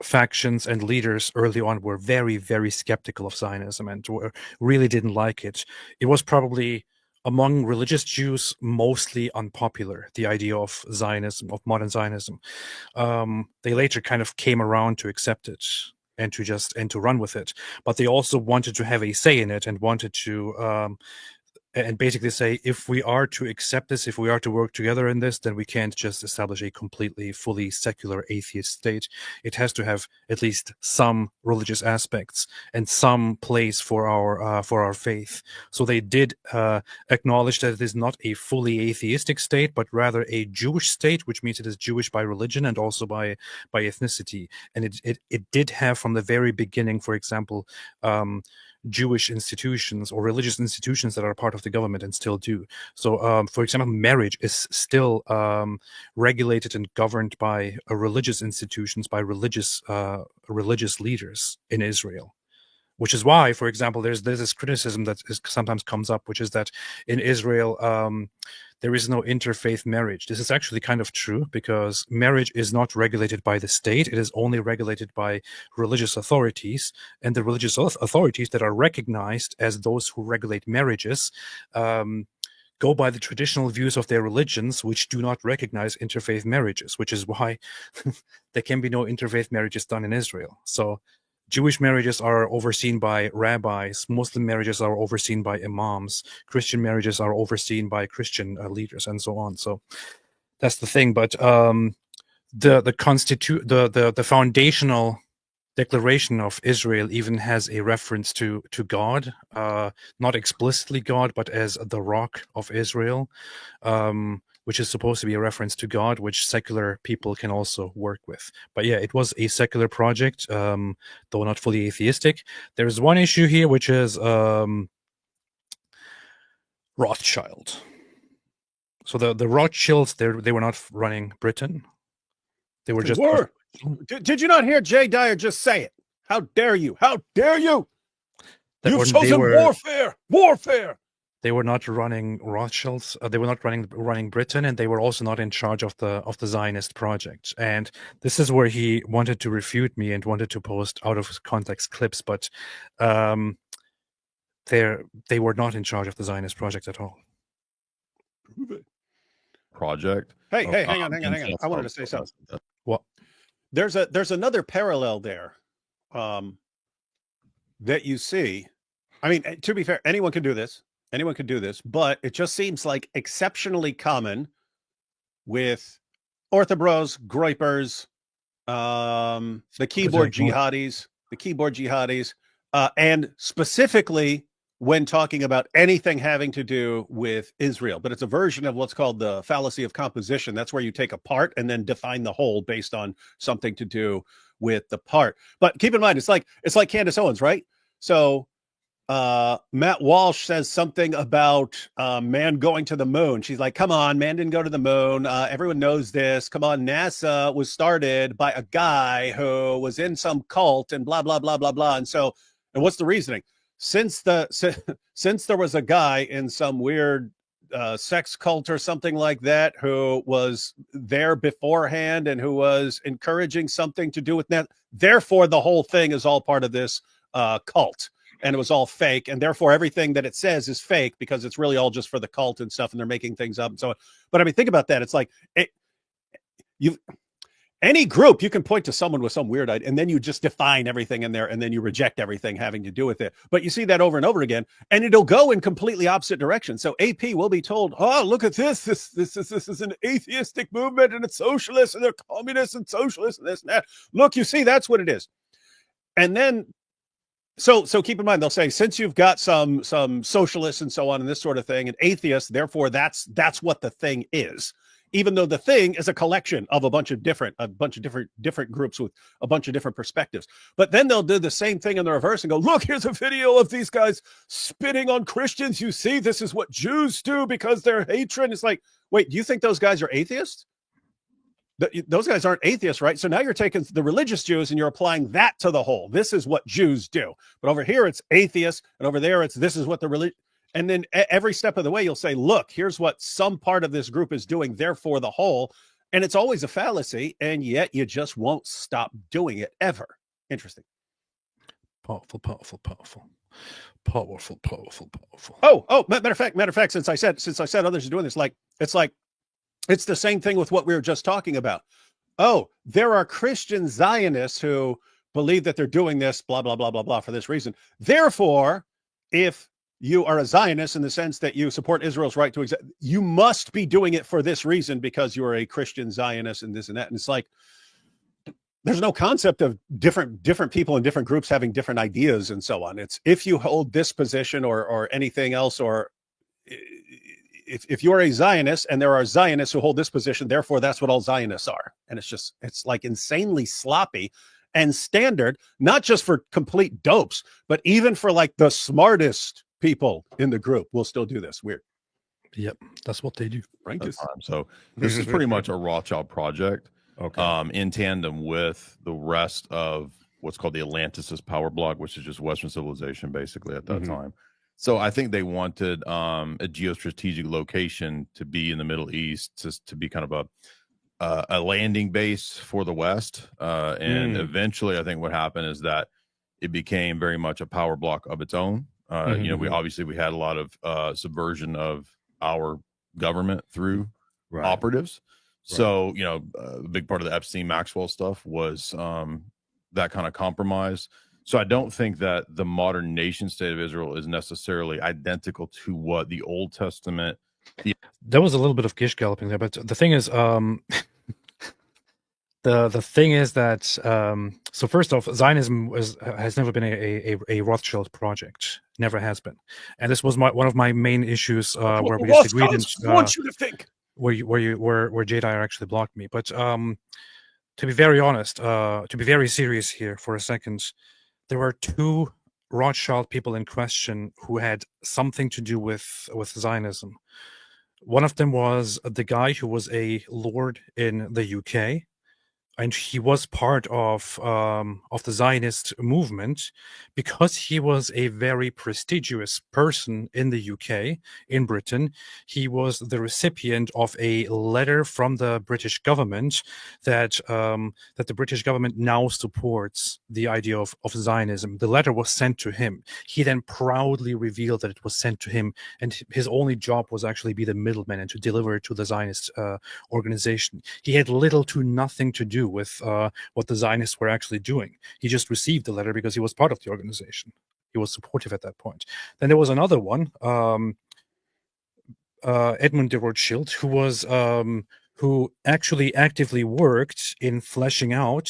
factions and leaders early on were very, very skeptical of Zionism and really didn't like it. It was probably among religious Jews mostly unpopular, the idea of Zionism, of modern Zionism. They later kind of came around to accept it and to run with it, but they also wanted to have a say in it and wanted to and basically say, if we are to accept this, if we are to work together in this, then we can't just establish a completely, fully secular atheist state. It has to have at least some religious aspects and some place for our faith. So they did acknowledge that it is not a fully atheistic state, but rather a Jewish state, which means it is Jewish by religion and also by ethnicity. And it did have from the very beginning, for example, Jewish institutions or religious institutions that are part of the government and still do. So, for example, marriage is still regulated and governed by religious institutions, by religious leaders in Israel. Which is why, for example, there's this criticism that sometimes comes up, which is that in Israel there is no interfaith marriage. This is actually kind of true, because marriage is not regulated by the state. It is only regulated by religious authorities, and the religious authorities that are recognized as those who regulate marriages go by the traditional views of their religions, which do not recognize interfaith marriages, which is why there can be no interfaith marriages done in Israel. So Jewish marriages are overseen by rabbis, Muslim marriages are overseen by imams, Christian marriages are overseen by Christian leaders, and so on. So that's the thing. But the foundational Declaration of Israel even has a reference to God, not explicitly God, but as the Rock of Israel, which is supposed to be a reference to God, which secular people can also work with. But yeah, it was a secular project, though not fully atheistic. There's one issue here, which is Rothschild. So the Rothschilds, they were not running Britain. They were just... Did you not hear Jay Dyer just say it? How dare you? How dare you? You've chosen warfare. Warfare. They were not running Rothschilds. They were not running Britain, and they were also not in charge of the Zionist project. And this is where he wanted to refute me and wanted to post out of context clips, but they were not in charge of the Zionist project at all. Prove it. Project. Hey, hang on. I wanted to say something. What? There's another parallel there that you see. I mean, to be fair, anyone can do this, but it just seems like exceptionally common with orthobros, groypers, the keyboard jihadis, and specifically when talking about anything having to do with Israel. But it's a version of what's called the fallacy of composition. That's where you take a part and then define the whole based on something to do with the part. But keep in mind, it's like Candace Owens, right? So Matt Walsh says something about man going to the moon. She's like, come on, man didn't go to the moon. Everyone knows this. Come on, NASA was started by a guy who was in some cult and blah, blah, blah, blah, blah. And what's the reasoning? Since there was a guy in some weird sex cult or something like that who was there beforehand and who was encouraging something to do with that, therefore the whole thing is all part of this cult, and it was all fake, and therefore everything that it says is fake because it's really all just for the cult and stuff, and they're making things up and so on. But I mean, think about that. It's like any group, you can point to someone with some weird idea, and then you just define everything in there, and then you reject everything having to do with it. But you see that over and over again, and it'll go in completely opposite direction. So AP will be told, oh, look at this. This is an atheistic movement, and it's socialist, and they're communists and socialists, and this and that. Look, you see, that's what it is. And then, so keep in mind, they'll say, since you've got some socialists and so on and this sort of thing, and atheists, therefore that's what the thing is. Even though the thing is a collection of a bunch of different groups with a bunch of different perspectives. But then they'll do the same thing in the reverse and go, look, here's a video of these guys spitting on Christians. You see, this is what Jews do because they're hatred. It's like, wait, do you think those guys are atheists? Those guys aren't atheists, right? So now you're taking the religious Jews and you're applying that to the whole. This is what Jews do. But over here, it's atheists. And over there, this is what the religion. And then every step of the way, you'll say, look, here's what some part of this group is doing, therefore the whole. And it's always a fallacy, and yet you just won't stop doing it ever. Interesting. Powerful. Oh, matter of fact, since I said others are doing this, it's the same thing with what we were just talking about. Oh, there are Christian Zionists who believe that they're doing this, blah, blah, blah, blah, blah, for this reason. Therefore, if you are a Zionist in the sense that you support Israel's right to exist, you must be doing it for this reason because you are a Christian Zionist and this and that. And it's like, there's no concept of different people in different groups having different ideas and so on. It's if you hold this position or anything else, or if you're a Zionist and there are Zionists who hold this position, therefore that's what all Zionists are. And it's like insanely sloppy and standard, not just for complete dopes, but even for like the smartest people in the group will still do this. Weird. Yep, that's what they do. Right. So this is pretty much a Rothschild project, in tandem with the rest of what's called the Atlanticist power bloc, which is just Western civilization basically at that time. So I think they wanted a geostrategic location to be in the Middle East, to be kind of a landing base for the West. And eventually I think what happened is that it became very much a power bloc of its own. We had a lot of subversion of our government through Right. operatives. So, you know, a big part of the Epstein Maxwell stuff was that kind of compromise. So I don't think that the modern nation state of Israel is necessarily identical to what the Old Testament. There was a little bit of gish galloping there, but the thing is, the thing is that so first off, Zionism has never been a Rothschild project, never has been, and this was one of my main issues where we disagreed. Want you to think. Where J.Dyer actually blocked me, but to be very honest, to be very serious here for a second, there were two Rothschild people in question who had something to do with Zionism. One of them was the guy who was a lord in the UK, and he was part of the Zionist movement because he was a very prestigious person in the UK, in Britain. He was the recipient of a letter from the British government that the British government now supports the idea of Zionism. The letter was sent to him. He then proudly revealed that it was sent to him, and his only job was actually be the middleman and to deliver it to the Zionist organization. He had little to nothing to do with what the Zionists were actually doing. He just received the letter because he was part of the organization. He was supportive at that point. Then there was another one, Edmund de Rothschild, who was who actually actively worked in fleshing out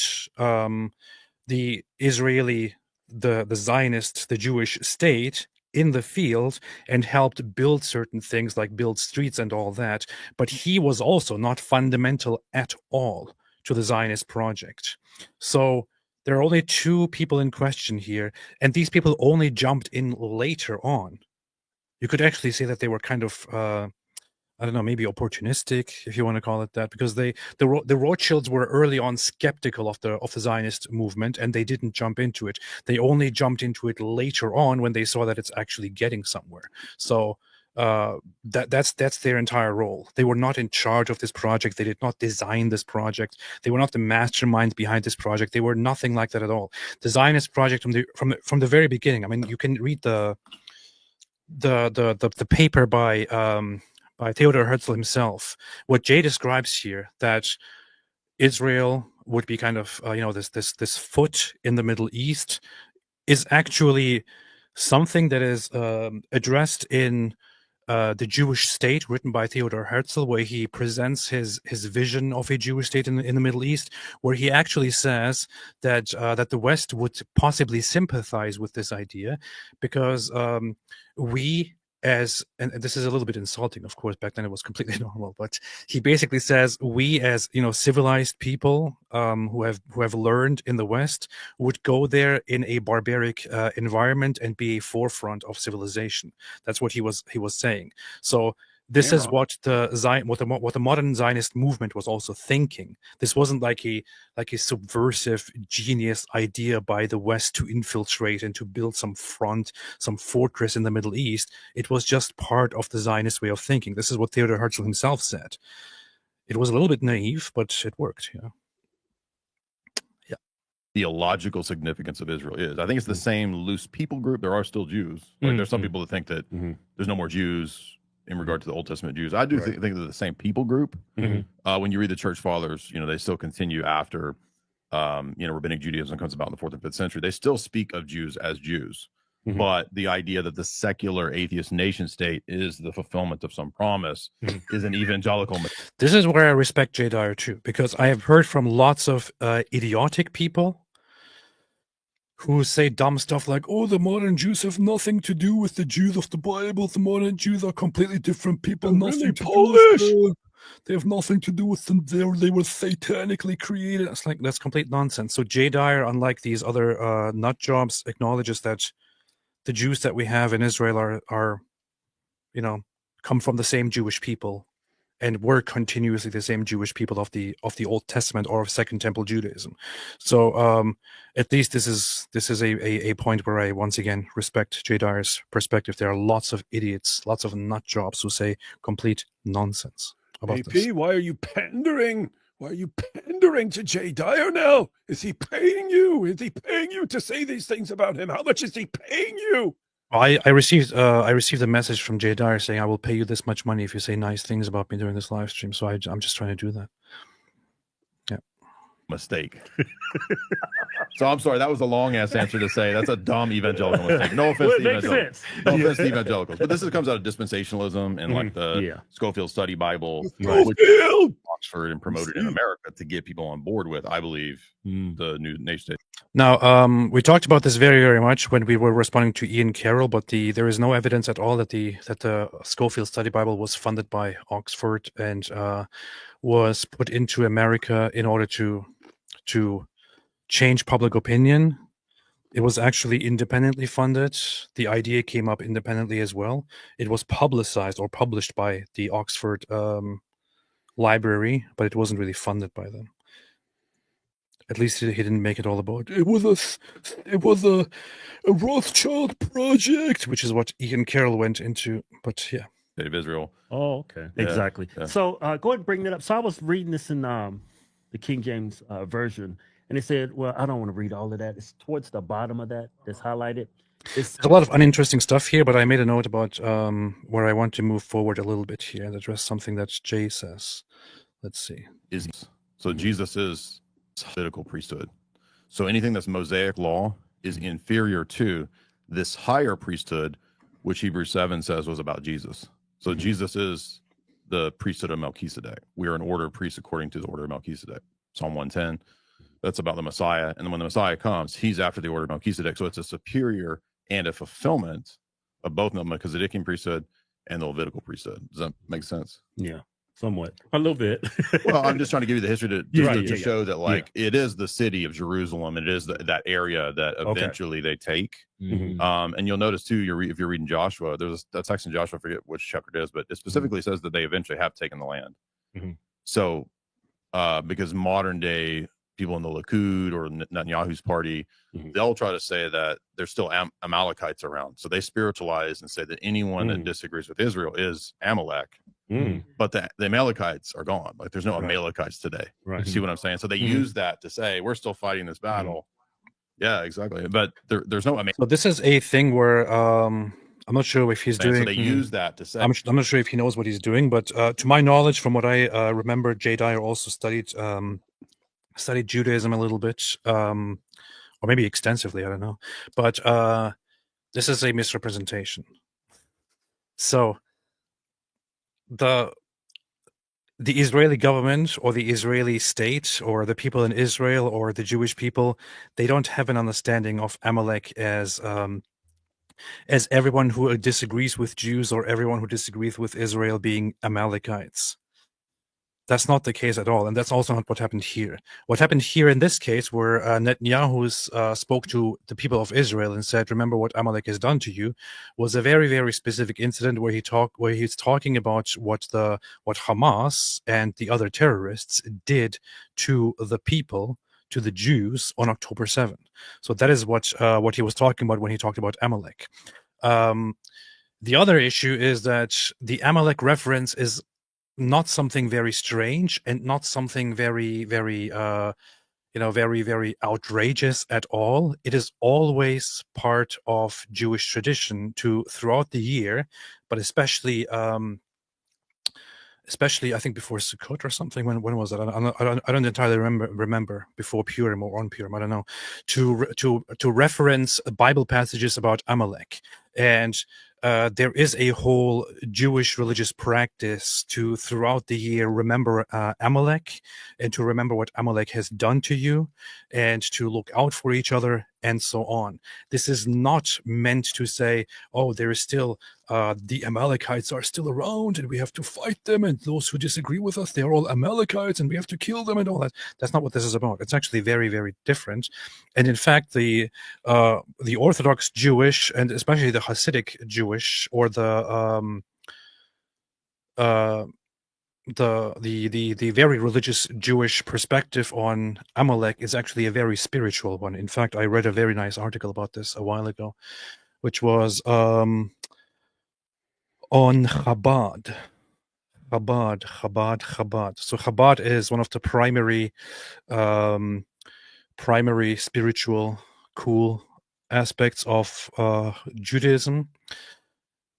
the Israeli, the Zionist, the Jewish state in the field, and helped build certain things like build streets and all that. But he was also not fundamental at all to the Zionist project. So there are only two people in question here, and these people only jumped in later on. You could actually say that they were kind of I don't know, maybe opportunistic, if you want to call it that, because the Rothschilds were early on skeptical of the Zionist movement, and they didn't jump into it. They only jumped into it later on when they saw that it's actually getting somewhere. So that's their entire role. They were not in charge of this project. They did not design this project. They were not the mastermind behind this project. They were nothing like that at all. The Zionist project from the very beginning. I mean, you can read the paper by Theodor Herzl himself. What Jay describes here, that Israel would be kind of this foot in the Middle East, is actually something that is addressed in the Jewish State, written by Theodor Herzl, where he presents his vision of a Jewish state in the Middle East, where he actually says that the West would possibly sympathize with this idea because we, and this is a little bit insulting, of course, back then it was completely normal, but he basically says we as civilized people who have learned in the West would go there in a barbaric environment and be a forefront of civilization. That's what he was saying. So this is what the modern Zionist movement was also thinking. This wasn't like a subversive genius idea by the West to infiltrate and to build some front, some fortress in the Middle East. It was just part of the Zionist way of thinking. This is what Theodor Herzl himself said. It was a little bit naive, but it worked. Yeah. Theological significance of Israel is. I think it's the same loose people group. There are still Jews. Like there's some people that think that there's no more Jews in regard to the Old Testament Jews. I do think they're the same people group. When you read the church fathers, they still continue after, rabbinic Judaism comes about in the 4th and 5th century. They still speak of Jews as Jews. But the idea that the secular atheist nation state is the fulfillment of some promise is an evangelical. This is where I respect J. Dyer too, because I have heard from lots of idiotic people who say dumb stuff like, oh, the modern Jews have nothing to do with the Jews of the Bible. The modern Jews are completely different people. They're nothing really to Polish. Do with they have nothing to do with them. They were satanically created. It's like, that's complete nonsense. So J. Dyer, unlike these other nut jobs, acknowledges that the Jews that we have in Israel are come from the same Jewish people, and were continuously the same Jewish people of the Old Testament or of Second Temple Judaism. So at least this is a point where I once again respect J. Dyer's perspective. There are lots of idiots, lots of nut jobs who say complete nonsense about this. AP, why are you pandering? Why are you pandering to J. Dyer now? Is he paying you? Is he paying you to say these things about him? How much is he paying you? I received a message from DYER saying I will pay you this much money if you say nice things about me during this live stream. So I'm just trying to do that. Mistake. So I'm sorry, that was a long ass answer to say that's a dumb evangelical mistake. No offense Well, to it makes evangelicals. sense. No offense to evangelicals, but this comes out of dispensationalism and like the Yeah. Scofield Study Bible, Schofield! which Oxford and promoted in America to get people on board with, I believe, the new nation state. Now, we talked about this very, very much when we were responding to Ian Carroll, but there is no evidence at all that the Scofield Study Bible was funded by Oxford and was put into America in order to change public opinion. It was actually independently funded. The idea came up independently as well. It was publicized or published by the Oxford library, but it wasn't really funded by them. At least he didn't make it all about. It was a Rothschild project, which is what Ian Carroll went into. But yeah, State of Israel. Oh, okay. Yeah, Exactly. yeah. So go ahead and bring that up. So I was reading this in the King James version, and it said, well, I don't want to read all of that. It's towards the bottom of that that's highlighted. It's there's a lot of uninteresting stuff here, but I made a note about where I want to move forward a little bit here and address something that Jay says. Let's see. So Jesus is Levitical priesthood. So anything that's Mosaic law is inferior to this higher priesthood, which Hebrews 7 says was about Jesus. So Jesus is the priesthood of Melchizedek. We are an order of priests according to the order of Melchizedek. Psalm 110. That's about the Messiah. And then when the Messiah comes, he's after the order of Melchizedek. So it's a superior and a fulfillment of both the Melchizedekian priesthood and the Levitical priesthood. Does that make sense? yeah, somewhat, a little bit. Well, I'm just trying to give you the history to Yeah, show that like it is the city of Jerusalem. It is that area that eventually they take. Mhm. And you'll notice too, if you're reading Joshua, there's a text in Joshua, I forget which chapter it is, but it specifically says that they eventually have taken the land. Mhm. So because modern day people in the Likud or Netanyahu's party, they'll try to say that there's still Amalekites around. So they spiritualize and say that anyone that disagrees with Israel is Amalek. But the Amalekites are gone. Like there's no Amalekites today. Right. You see what I'm saying? So they use that to say we're still fighting this battle. Yeah, exactly. But there's no So this is a thing where I'm not sure if he's doing. So they use that to say. I'm not sure if he knows what he's doing, but to my knowledge, from what I remember, DYER also studied Judaism a little bit, or maybe extensively. I don't know, but this is a misrepresentation. So the Israeli government or the Israeli state or the people in Israel or the Jewish people, they don't have an understanding of Amalek as everyone who disagrees with Jews or everyone who disagrees with Israel being Amalekites. That's not the case at all, and that's also not what happened here. What happened here in this case, where Netanyahu spoke to the people of Israel and said, "Remember what Amalek has done to you," was a very, very specific incident where he's talking about what Hamas and the other terrorists did to the people, to the Jews, on October 7th. So that is what he was talking about when he talked about Amalek. The other issue is that the Amalek reference is not something very strange and not something very, very, very, very outrageous at all. It is always part of Jewish tradition throughout the year, but especially I think before Sukkot or something. When was that? I don't entirely remember before Purim or on Purim. I don't know. To reference Bible passages about Amalek, and there is a whole Jewish religious practice to throughout the year remember Amalek and to remember what Amalek has done to you and to look out for each other and so on. This is not meant to say, oh, there is still the Amalekites are still around and we have to fight them, and those who disagree with us, they're all Amalekites and we have to kill them and all that. That's not what this is about. It's actually very, very different. And in fact, the Orthodox Jewish and especially the Hasidic Jewish or the very religious Jewish perspective on Amalek is actually a very spiritual one. In fact, I read a very nice article about this a while ago, which was on Chabad. So Chabad is one of the primary spiritual, cool aspects of Judaism.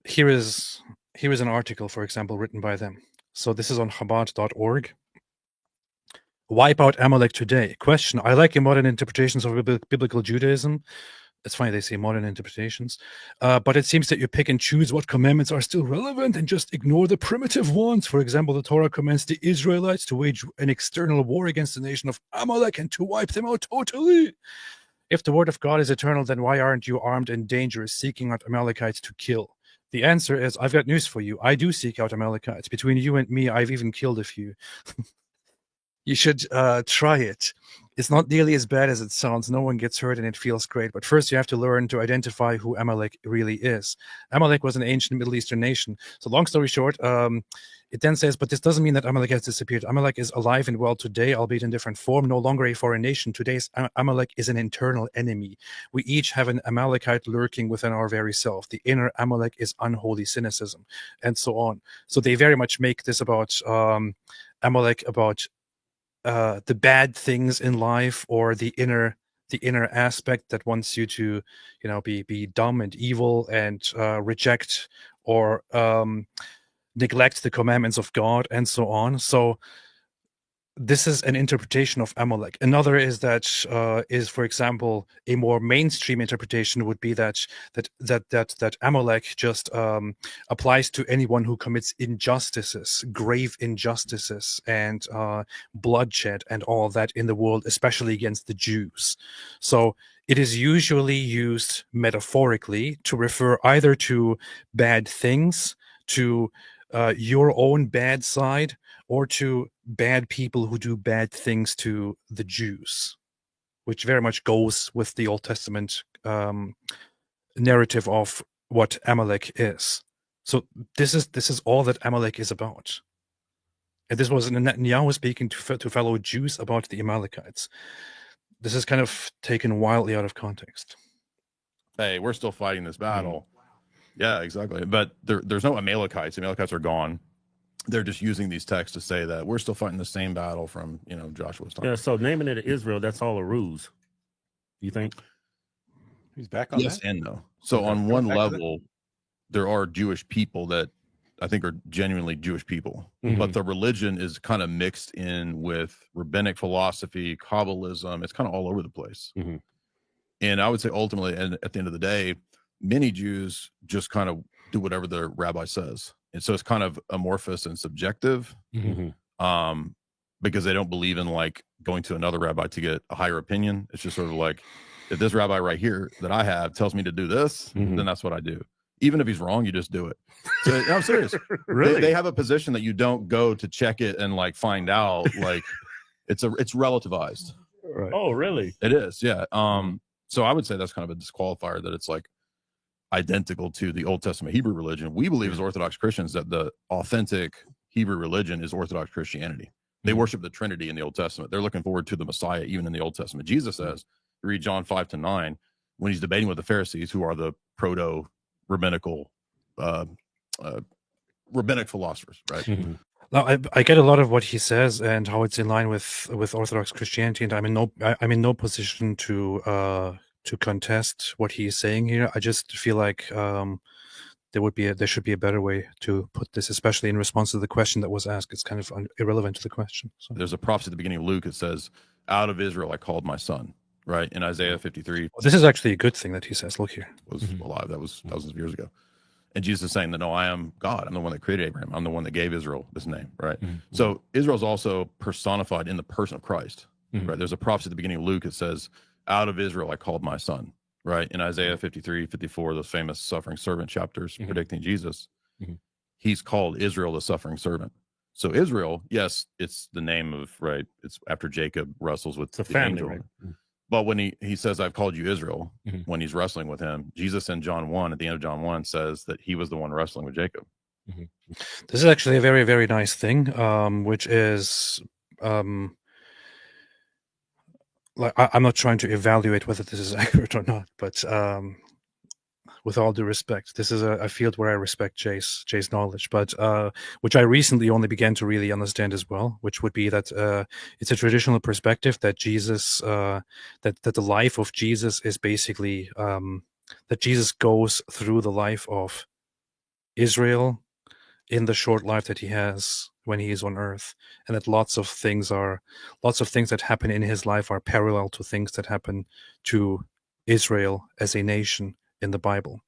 Here is an article, for example, written by them. So this is on Chabad.org. Wipe out Amalek today. Question. I like your modern interpretations of biblical Judaism. It's funny they say modern interpretations, but it seems that you pick and choose what commandments are still relevant and just ignore the primitive ones. For example, the Torah commands the Israelites to wage an external war against the nation of Amalek and to wipe them out totally. If the word of God is eternal, then why aren't you armed and dangerous, seeking out Amalekites to kill? The answer is, I've got news for you. I do seek out Amalekites. Between you and me, I've even killed a few. You should try it. It's not nearly as bad as it sounds. No one gets hurt and it feels great. But first you have to learn to identify who Amalek really is. Amalek was an ancient Middle Eastern nation. So long story short, it then says, but this doesn't mean that Amalek has disappeared. Amalek is alive and well today, albeit in different form, no longer a foreign nation. Today's Amalek is an internal enemy. We each have an Amalekite lurking within our very self. The inner Amalek is unholy cynicism, and so on. So they very much make this about Amalek, about the bad things in life, or the inner aspect that wants you to, be dumb and evil and reject or neglect the commandments of God and so on. So this is an interpretation of Amalek. Another is that for example, a more mainstream interpretation would be that Amalek just applies to anyone who commits injustices, grave injustices, and bloodshed and all that in the world, especially against the Jews. So it is usually used metaphorically to refer either to bad things, to your own bad side, or to bad people who do bad things to the Jews, which very much goes with the Old Testament narrative of what Amalek is. So this is all that Amalek is about. And this was Netanyahu speaking to fellow Jews about the Amalekites. This is kind of taken wildly out of context. Hey, we're still fighting this battle. Yeah, exactly. But there's no Amalekites. Amalekites are gone. They're just using these texts to say that we're still fighting the same battle from, Joshua's time. Yeah, so naming it Israel, that's all a ruse. You think? He's back on Yes that? and no. So Okay, on go one back to level, there are Jewish people that I think are genuinely Jewish people, but the religion is kind of mixed in with rabbinic philosophy, Kabbalism. It's kind of all over the place. And I would say ultimately, and at the end of the day, many Jews just kind of do whatever the rabbi says. And so it's kind of amorphous and subjective, because they don't believe in like going to another rabbi to get a higher opinion. It's just sort of like, if this rabbi right here that I have tells me to do this, then that's what I do. Even if he's wrong, you just do it. So I'm serious. Really? They have a position that you don't go to check it and like find out. Like it's relativized. Right. Oh, really? It is. Yeah. So I would say that's kind of a disqualifier, that it's like identical to the Old Testament Hebrew religion. We believe as Orthodox Christians that the authentic Hebrew religion is Orthodox Christianity. They worship the Trinity in the Old Testament. They're looking forward to the Messiah even in the Old Testament. Jesus says, read John 5-9, when he's debating with the Pharisees, who are the proto-rabbinical rabbinic philosophers, right? Now, I get a lot of what he says and how it's in line with Orthodox Christianity, and I'm in no position to contest what he is saying here. I just feel like there should be a better way to put this, especially in response to the question that was asked. It's kind of irrelevant to the question. So. There's a prophecy at the beginning of Luke. It says, "Out of Israel I called my son." Right, in Isaiah 53. Well, this is actually a good thing that he says. Look here. Was alive. That was thousands of years ago. And Jesus is saying that, no, I am God. I'm the one that created Abraham. I'm the one that gave Israel this name, right? So Israel is also personified in the person of Christ, right? There's a prophecy at the beginning of Luke. It says, "Out of Israel I called my son," right? In Isaiah 53, 54, those famous suffering servant chapters predicting Jesus, he's called Israel the suffering servant. So Israel, yes, it's the name of, right? It's after Jacob wrestles with the family, angel. right? But when he says, "I've called you Israel," when he's wrestling with him, Jesus in John 1, at the end of John 1, says that he was the one wrestling with Jacob. This is actually a very, very nice thing, which is like I'm not trying to evaluate whether this is accurate or not, but with all due respect. This is a field where I respect Jay's knowledge, but which I recently only began to really understand as well, which would be that it's a traditional perspective that Jesus, that the life of Jesus is basically that Jesus goes through the life of Israel in the short life that he has when he is on earth, and that lots of things that happen in his life are parallel to things that happen to Israel as a nation in the Bible.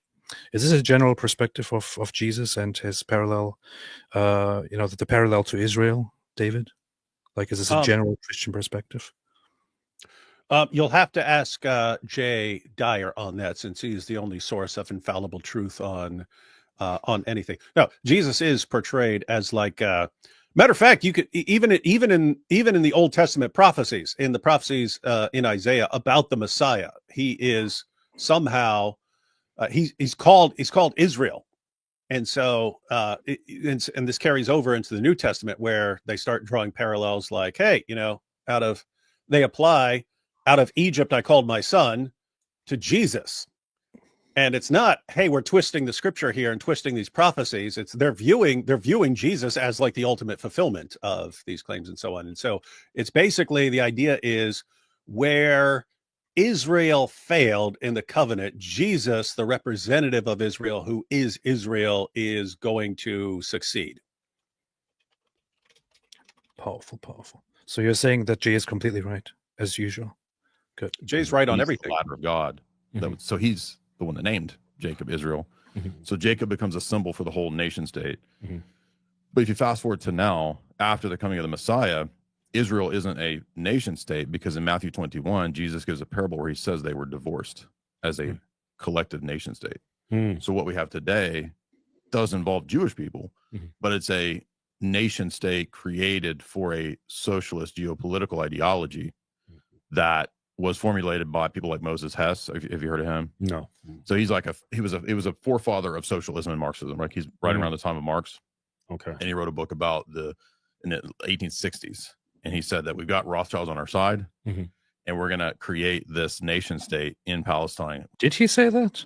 Is this a general perspective of Jesus and his parallel, the parallel to Israel, David? Like, is this a general Christian perspective? You'll have to ask Jay DYER on that, since he is the only source of infallible truth on anything. No, Jesus is portrayed as like. Matter of fact, you could even in the Old Testament prophecies, in the prophecies in Isaiah about the Messiah, he is somehow he's called Israel, and so and this carries over into the New Testament, where they start drawing parallels, like, hey, they apply out of Egypt I called my son to Jesus. And it's not, hey, we're twisting the scripture here and twisting these prophecies. It's they're viewing Jesus as like the ultimate fulfillment of these claims and so on. And so it's basically, the idea is, where Israel failed in the covenant, Jesus, the representative of Israel, who is Israel, is going to succeed. Powerful. So you're saying that Jay is completely right, as usual. Good. Jay's right on everything. The ladder of God. So he's the one that named Jacob Israel. So Jacob becomes a symbol for the whole nation state. But if you fast forward to now, after the coming of the Messiah, Israel isn't a nation state, because in Matthew 21, Jesus gives a parable where he says they were divorced as a collective nation state. So what we have today does involve Jewish people, but it's a nation state created for a socialist geopolitical ideology that was formulated by people like Moses Hess. Have you heard of him? No. So he's like he was a forefather of socialism and Marxism, right? He's right around the time of Marx. Okay. And he wrote a book about in the 1860s. And he said that we've got Rothschilds on our side, and we're going to create this nation state in Palestine. Did he say that?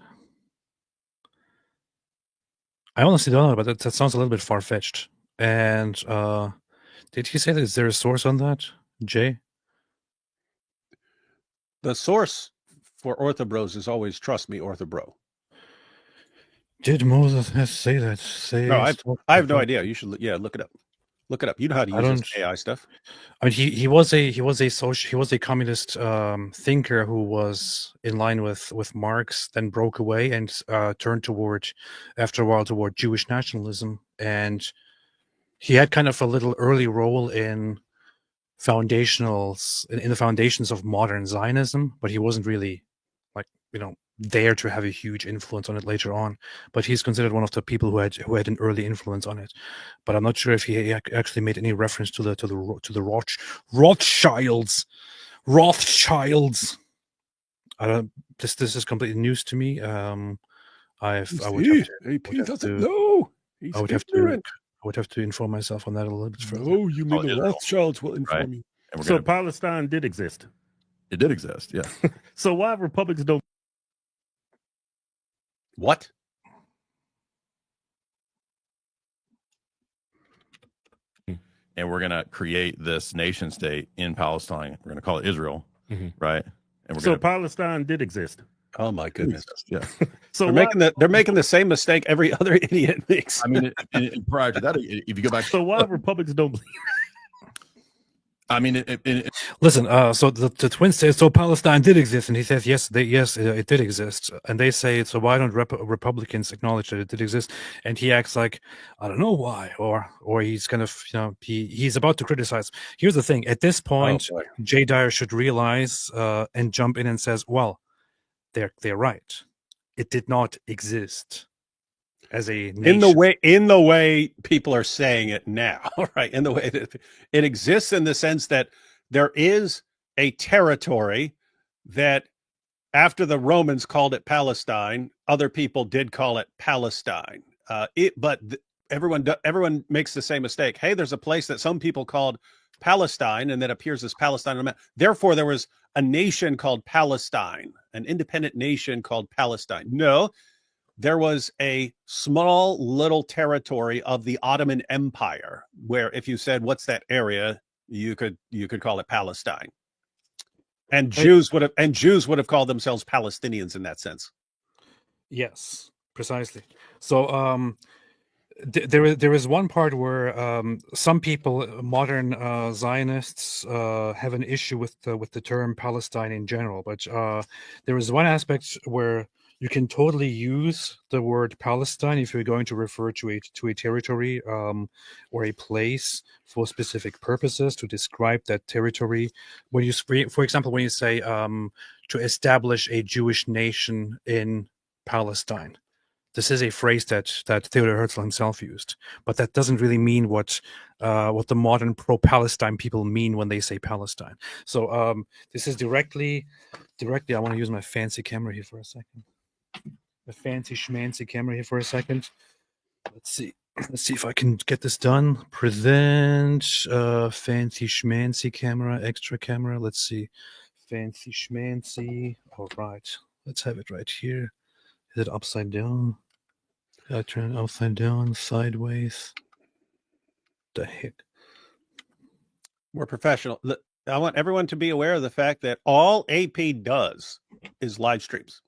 I honestly don't know, but that sounds a little bit far-fetched. And did he say that? Is there a source on that, Jay? The source for Orthobros is always trust me, Orthobro. Did Moses say that? No, I have no idea. You should look it up. Look it up. You know how to use this AI stuff. I mean, he was a communist thinker who was in line with Marx, then broke away and turned after a while toward Jewish nationalism, and he had kind of a little early role in the foundations of modern Zionism, but he wasn't really there to have a huge influence on it later on. But he's considered one of the people who had an early influence on it. But I'm not sure if he actually made any reference to the Rothschilds. I don't. This is completely news to me. I would have to inform myself on that a little bit further. Oh, you mean the Rothschilds will inform you? So Palestine did exist. It did exist, yeah. So why Republicans don't? What? And we're going to create this nation state in Palestine. We're going to call it Israel, right? And Palestine did exist. Oh my goodness! Yeah. So they're making the same mistake every other idiot makes. I mean, prior to that, if you go back, so why Republicans don't believe? I mean, listen. So the twins say, so Palestine did exist, and he says yes, it did exist, and they say, so why don't Republicans acknowledge that it did exist? And he acts like, I don't know why, or he's kind of he's about to criticize. Here's the thing: at this point, Jay DYER should realize and jump in and says, well, they're right. It did not exist as a nation. in the way people are saying it now, right? In the way that it exists, in the sense that there is a territory that, after the Romans called it Palestine, other people did call it Palestine. Everyone makes the same mistake. Hey, there's a place that some people called Palestine, and that appears as Palestine on the map. Therefore, there was a nation called Palestine, an independent nation called Palestine. No. there was a small little territory of the Ottoman Empire where if you said, what's that area, you could call it Palestine. And Jews would have called themselves Palestinians in that sense. Yes, precisely. So there is one part where some people, modern Zionists, have an issue with the term Palestine in general. But there is one aspect where you can totally use the word Palestine if you're going to refer to a territory or a place for specific purposes to describe that territory. When you, for example, when you say to establish a Jewish nation in Palestine. This is a phrase that Theodor Herzl himself used, but that doesn't really mean what the modern pro-Palestine people mean when they say Palestine. So this is directly. I want to use my fancy camera here for a second. The fancy schmancy camera here for a second. Let's see if I can get this done. Present fancy schmancy camera, extra camera. Let's see, fancy schmancy. All right, let's have it right here. Is it upside down? I turn it upside down, sideways. The heck? We're professional. I want everyone to be aware of the fact that all AP does is live streams.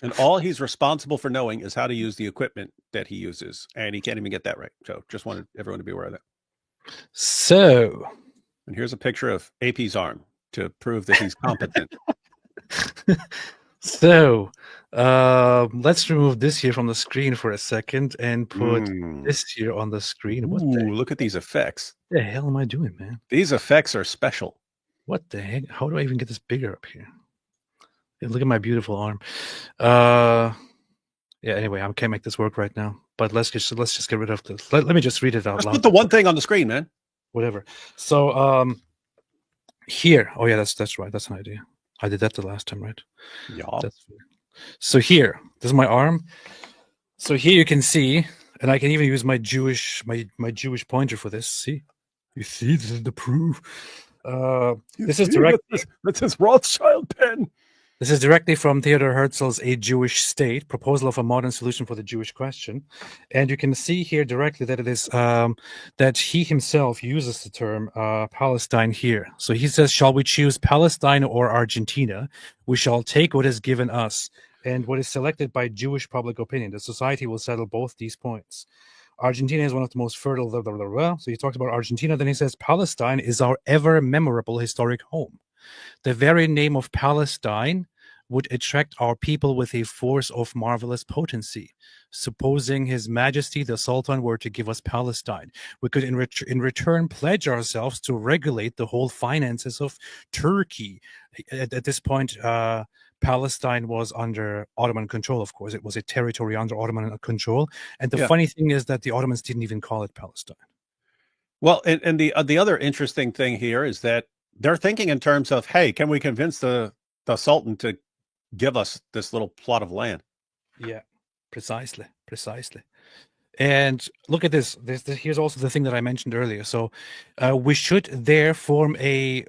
And all he's responsible for knowing is how to use the equipment that he uses. And he can't even get that right. So just wanted everyone to be aware of that. So. And here's a picture of AP's arm to prove that he's competent. So let's remove this here from the screen for a second and put this here on the screen. What look at these effects. What the hell am I doing, man? These effects are special. What the heck? How do I even get this bigger up here? Yeah, look at my beautiful arm. Yeah, anyway, I can't make this work right now. But let's just get rid of this. Let me just read it out loud. Put the one thing on the screen, man. Whatever. So here. Oh yeah, that's right. That's an idea. I did that the last time, right? Yeah. So here, this is my arm. So here you can see, and I can even use my Jewish pointer for this. See, you see, this is the proof. This is directly. That's his Rothschild pen. This is directly from Theodor Herzl's A Jewish State, Proposal of a Modern Solution for the Jewish Question. And you can see here directly that it is that he himself uses the term Palestine here. So he says, shall we choose Palestine or Argentina? We shall take what is given us and what is selected by Jewish public opinion. The society will settle both these points. Argentina is one of the most fertile, blah, blah, blah, blah. So he talks about Argentina. Then he says, Palestine is our ever memorable historic home. The very name of Palestine would attract our people with a force of marvelous potency. Supposing His Majesty the Sultan were to give us Palestine, we could in return pledge ourselves to regulate the whole finances of Turkey. At this point, Palestine was under Ottoman control, of course. It was a territory under Ottoman control. And the funny thing is that the Ottomans didn't even call it Palestine. Well, and the other interesting thing here is that they're thinking in terms of, hey, can we convince the Sultan to give us this little plot of land? Yeah, precisely. And look at this. Here's also the thing that I mentioned earlier. So we should there form a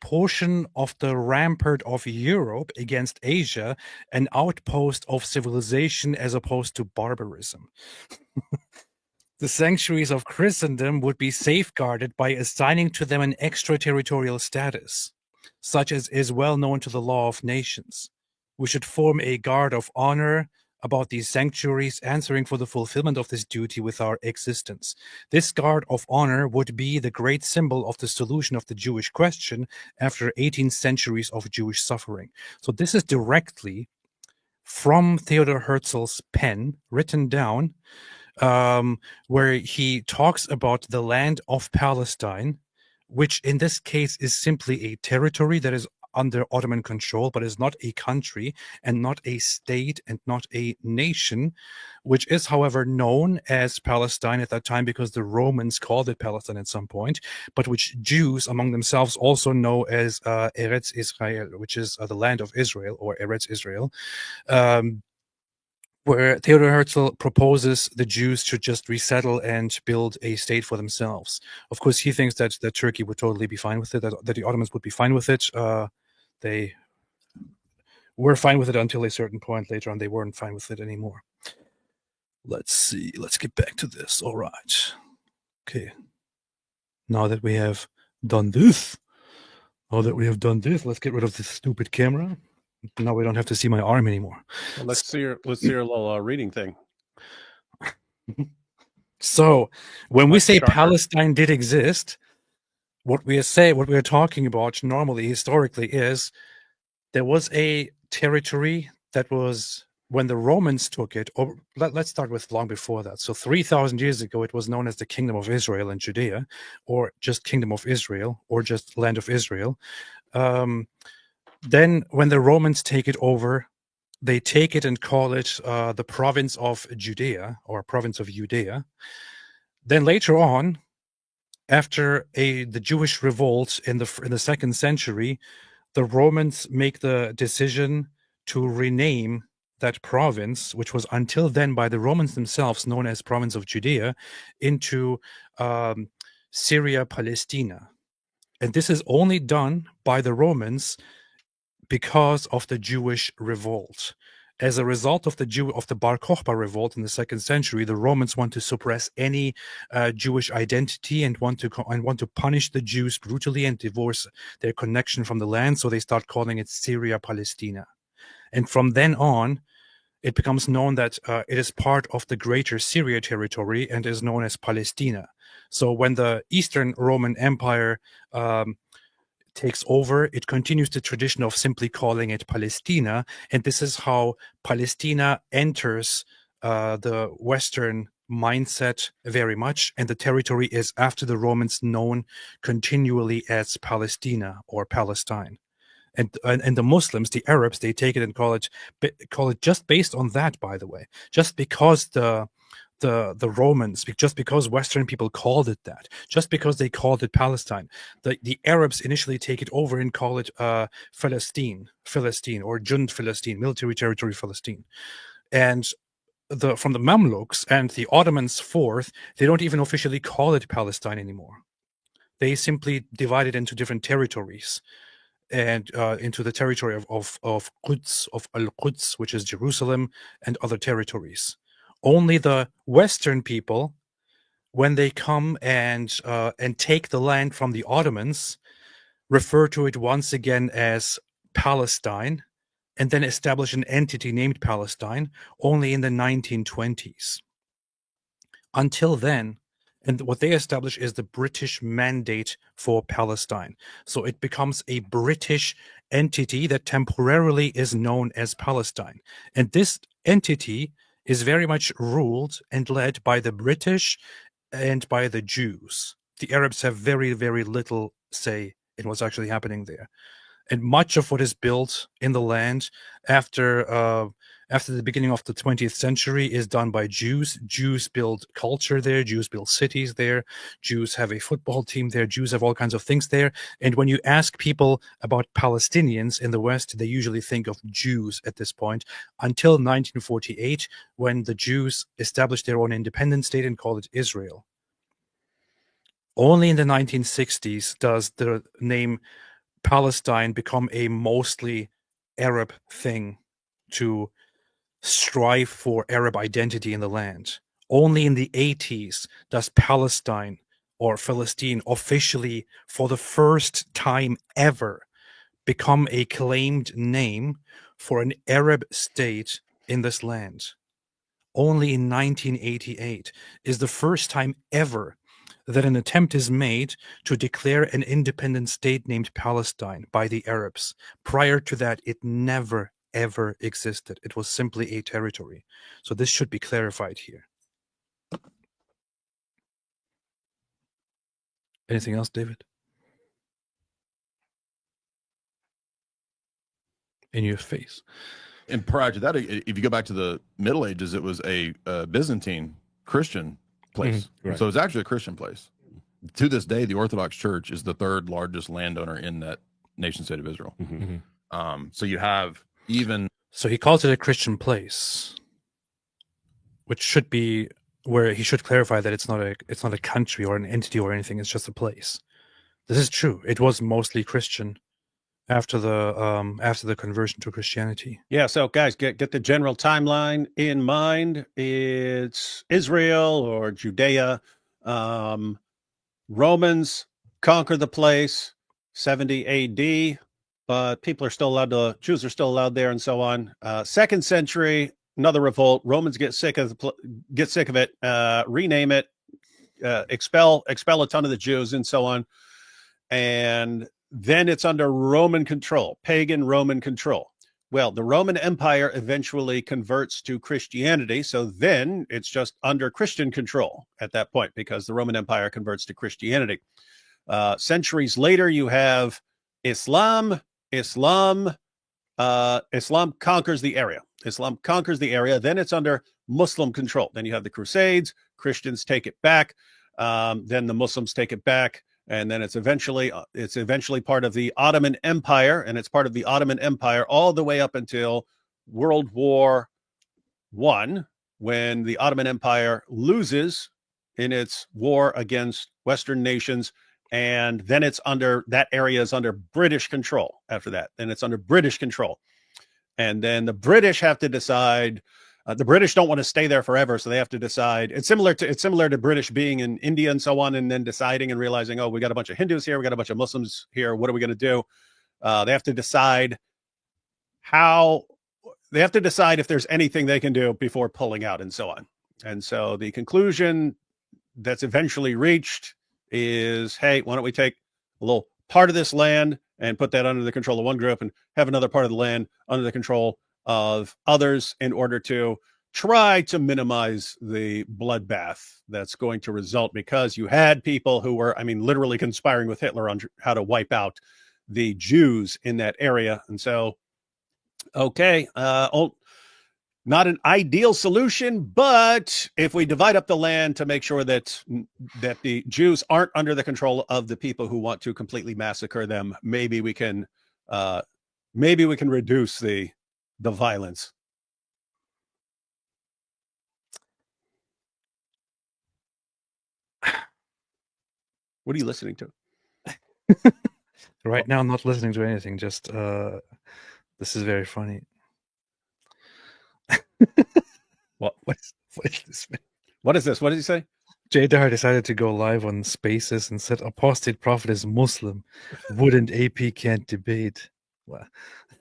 portion of the rampart of Europe against Asia, an outpost of civilization as opposed to barbarism. The sanctuaries of Christendom would be safeguarded by assigning to them an extraterritorial status, such as is well known to the law of nations. We should form a guard of honor about these sanctuaries, answering for the fulfillment of this duty with our existence. This guard of honor would be the great symbol of the solution of the Jewish question after 18 centuries of Jewish suffering. So this is directly from Theodor Herzl's pen, written down, where he talks about the land of Palestine, which in this case is simply a territory that is under Ottoman control, but is not a country and not a state and not a nation, which is, however, known as Palestine at that time because the Romans called it Palestine at some point, but which Jews among themselves also know as Eretz Israel, which is the land of Israel, or Eretz Israel, where Theodor Herzl proposes the Jews should just resettle and build a state for themselves. Of course, he thinks that Turkey would totally be fine with it, that the Ottomans would be fine with it. They were fine with it until a certain point. Later on, they weren't fine with it anymore. Let's see. Let's get back to this. All right. Okay. Now that we have done this, let's get rid of this stupid camera. Now we don't have to see my arm anymore. Well, let's see your little reading thing. So when we Much say sharper. Palestine did exist, what we are talking about normally, historically, is there was a territory that was, when the Romans took it, or let's start with long before that. So 3,000 years ago, it was known as the Kingdom of Israel and Judea, or just Kingdom of Israel, or just Land of Israel. Then when the Romans take it over, they take it and call it the province of Judea, or province of Judea. Then later on, after the Jewish revolt in the 2nd century, the Romans make the decision to rename that province, which was until then by the Romans themselves known as province of Judea, into Syria Palestina. And this is only done by the Romans because of the Jewish revolt. As a result of the Bar Kokhba revolt in the 2nd century, the Romans want to suppress any Jewish identity and want to punish the Jews brutally and divorce their connection from the land. So they start calling it Syria Palestina. And from then on, it becomes known that it is part of the Greater Syria territory and is known as Palestina. So when the Eastern Roman Empire takes over, it continues the tradition of simply calling it Palestina, and this is how Palestina enters the Western mindset very much, and the territory is, after the Romans, known continually as Palestina or Palestine. And the Muslims, the Arabs, they take it and call it just based on that, by the way, just because the Romans, just because Western people called it that, just because they called it Palestine, the Arabs initially take it over and call it Philistine, or Jund Philistine, military territory Philistine. And from the Mamluks and the Ottomans forth, they don't even officially call it Palestine anymore. They simply divide it into different territories, and into the territory of Quds, of Al-Quds, which is Jerusalem, and other territories. Only the Western people, when they come and take the land from the Ottomans, refer to it once again as Palestine, and then establish an entity named Palestine only in the 1920s. Until then, and what they establish is the British mandate for Palestine. So it becomes a British entity that temporarily is known as Palestine. And this entity is very much ruled and led by the British and by the Jews. The Arabs have very, very little say in what's actually happening there. And much of what is built in the land after the beginning of the 20th century is done by Jews. Jews build culture there. Jews build cities there. Jews have a football team there. Jews have all kinds of things there. And when you ask people about Palestinians in the West, they usually think of Jews at this point, until 1948, when the Jews established their own independent state and called it Israel. Only in the 1960s does the name Palestine become a mostly Arab thing to strive for Arab identity in the land. Only in the 80s does Palestine or Philistine officially, for the first time ever, become a claimed name for an Arab state in this land. Only in 1988 is the first time ever that an attempt is made to declare an independent state named Palestine by the Arabs. Prior to that, it never, ever existed. It was simply a territory. So this should be clarified here. Anything else, David? In your face. And prior to that, if you go back to the Middle Ages, it was a Byzantine Christian place. Right. So it's actually a Christian place. To this day, the Orthodox Church is the third largest landowner in that nation state of Israel. So you have even... So he calls it a Christian place, which should be where he should clarify that it's not a country or an entity or anything. It's just a place. This is true. It was mostly Christian after the conversion to Christianity. Yeah, so guys, get the general timeline in mind. It's Israel or Judea. Romans conquer the place 70 AD, but Jews are still allowed there, and so on. 2nd century, another revolt. Romans get sick of it, rename it, expel a ton of the Jews, and so on. And then it's under Roman control, pagan Roman control. Well, the Roman Empire eventually converts to Christianity. So then it's just under Christian control at that point, because the Roman Empire converts to Christianity. Centuries later, you have Islam. Islam conquers the area. Then it's under Muslim control. Then you have the Crusades. Christians take it back. Then the Muslims take it back. And then it's eventually part of the Ottoman Empire, and it's part of the Ottoman Empire all the way up until World War I, when the Ottoman Empire loses in its war against Western nations, and then that area is under British control after that. Then it's under British control. And then the British have to decide. The British don't want to stay there forever, so they have to decide. It's similar to British being in India and so on, and then deciding and realizing, oh, we got a bunch of Hindus here, we got a bunch of Muslims here. What are we going to do? They have to decide if there's anything they can do before pulling out, and so on. And so the conclusion that's eventually reached is, hey, why don't we take a little part of this land and put that under the control of one group, and have another part of the land under the control of others, in order to try to minimize the bloodbath that's going to result, because you had people who were, literally conspiring with Hitler on how to wipe out the Jews in that area. And so, okay, not an ideal solution, but if we divide up the land to make sure that the Jews aren't under the control of the people who want to completely massacre them, maybe we can reduce the violence. What are you listening to? Right now, I'm not listening to anything. Just this is very funny. What is this, man? What is this? What did he say? DYER decided to go live on Spaces and said, "Apostate Prophet is Muslim. Wouldn't AP can't debate." Well,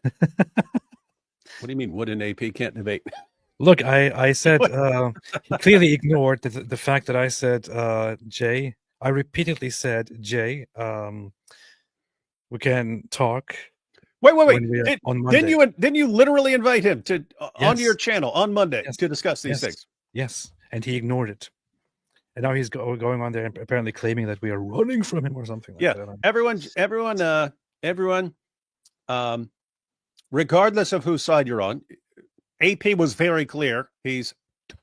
what do you mean? Wouldn't AP can't debate? Look, I said he clearly ignored the fact that I said Jay. I repeatedly said, Jay, we can talk. Wait. Didn't you literally invite him to onto your channel on Monday to discuss these things? Yes, and he ignored it. And now he's going on there and apparently claiming that we are running from him or something like that. Everyone, regardless of whose side you're on, AP was very clear. He's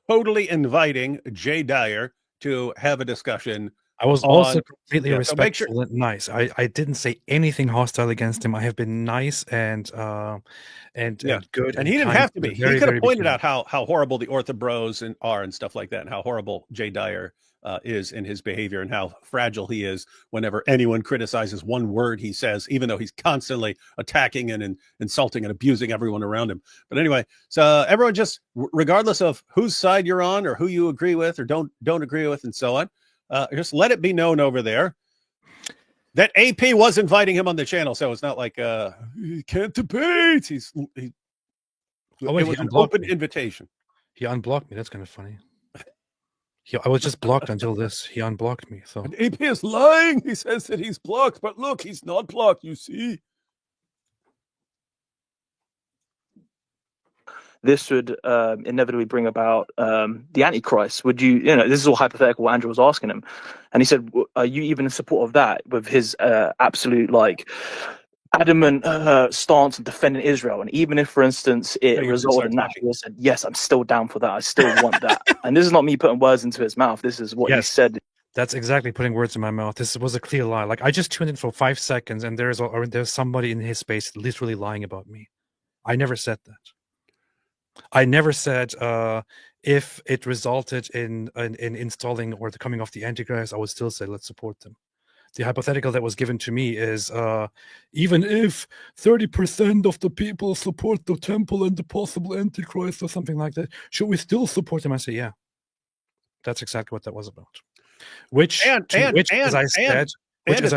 totally inviting DYER to have a discussion. I was also completely respectful and nice. I didn't say anything hostile against him. I have been nice and good. And he didn't have to be. He could have pointed out how horrible the Ortho Bros are and stuff like that, and how horrible DYER is in his behavior, and how fragile he is whenever anyone criticizes one word he says, even though he's constantly attacking and insulting and abusing everyone around him. But anyway, so everyone, just regardless of whose side you're on or who you agree with or don't agree with and so on, just let it be known over there that AP was inviting him on the channel. So it's not like he can't debate. It was an open invitation. He unblocked me. That's kind of funny. I was just blocked until this. He unblocked me. So and AP is lying. He says that he's blocked, but look, he's not blocked. You see. This would inevitably bring about the Antichrist. Would you this is all hypothetical, what Andrew was asking him. And he said, are you even in support of that, with his absolute, adamant stance on defending Israel? And even if, for instance, it resulted in that, he said, yes, I'm still down for that. I still want that. And this is not me putting words into his mouth. This is what he said. That's exactly putting words in my mouth. This was a clear lie. Like, I just tuned in for 5 seconds, and there's somebody in his space literally lying about me. I never said that. I never said if it resulted in installing or the coming of the Antichrist, I would still say let's support them. The hypothetical that was given to me is even if 30% of the people support the temple and the possible Antichrist or something like that, should we still support them? I say, yeah. That's exactly what that was about. Which, as I said, it's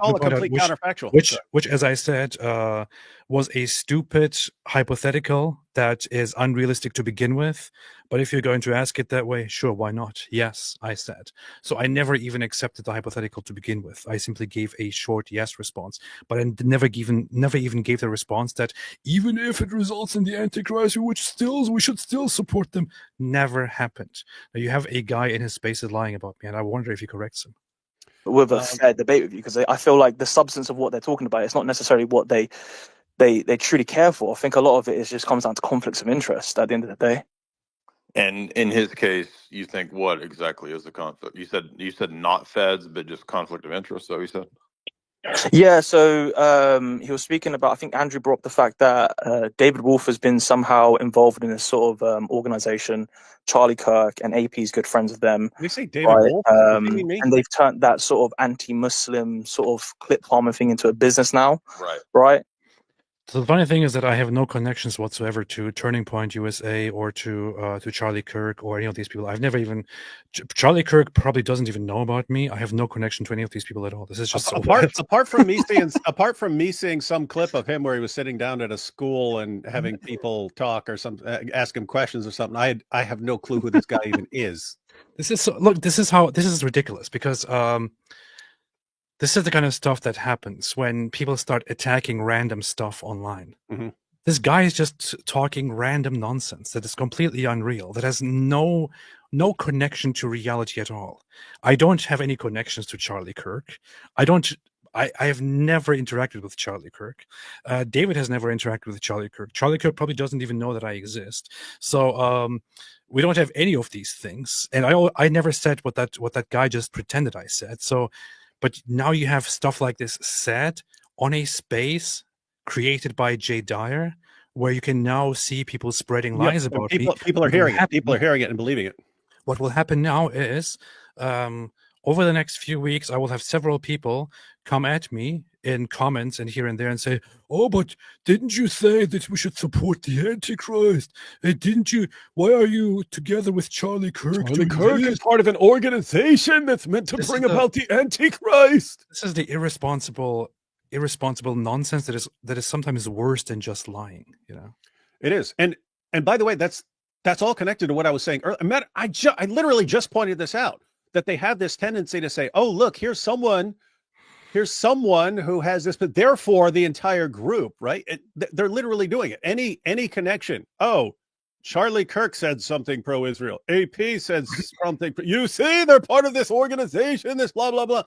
all a complete counterfactual. Which, as I said, was a stupid hypothetical that is unrealistic to begin with. But if you're going to ask it that way, sure, why not? Yes, I said. So I never even accepted the hypothetical to begin with. I simply gave a short yes response, but I never even gave the response that even if it results in the Antichrist, we should still support them. Never happened. Now you have a guy in his spaces lying about me, and I wonder if he corrects him. With a fair debate with you, because I feel like the substance of what they're talking about, it's not necessarily what they truly care for. I think a lot of it just comes down to conflicts of interest at the end of the day. And in his case, you think what exactly is the conflict? You said not feds, but just conflict of interest. So he said. Yeah, so he was speaking about, I think Andrew brought up the fact that David Wolf has been somehow involved in this sort of organization. Charlie Kirk and AP's good friends with them. They say David Wolf, and they've turned that sort of anti-Muslim sort of clip farming thing into a business now. Right. So the funny thing is that I have no connections whatsoever to Turning Point USA or to Charlie Kirk or any of these people. I've never even. Charlie Kirk probably doesn't even know about me. I have no connection to any of these people at all. This is just apart from me seeing some clip of him where he was sitting down at a school and having people talk or something, ask him questions or something. I have no clue who this guy even is. This is ridiculous because this is the kind of stuff that happens when people start attacking random stuff online. Mm-hmm. This guy is just talking random nonsense that is completely unreal, that has no connection to reality at all. I don't have any connections to Charlie Kirk. I have never interacted with Charlie Kirk. David has never interacted with Charlie Kirk. Charlie Kirk probably doesn't even know that I exist. So we don't have any of these things. And I never said what that guy just pretended I said. So. But now you have stuff like this said on a space created by DYER, where you can now see people spreading lies about me. People are hearing it. People are hearing it and believing it. What will happen now is, over the next few weeks, I will have several people come at me in comments and here and there and say, "Oh, but didn't you say that we should support the Antichrist? Didn't you? Why are you together with Charlie Kirk? Charlie Kirk is part of an organization that's meant to bring about the Antichrist." This is the irresponsible nonsense that is sometimes worse than just lying. You know, it is. And by the way, that's all connected to what I was saying earlier. Matt, I literally just pointed this out, that they have this tendency to say, "Oh, look, here's someone who has this," but therefore the entire group, right? They're literally doing it. Any connection. Oh, Charlie Kirk said something pro-Israel. AP said something. You see, they're part of this organization, this blah, blah, blah.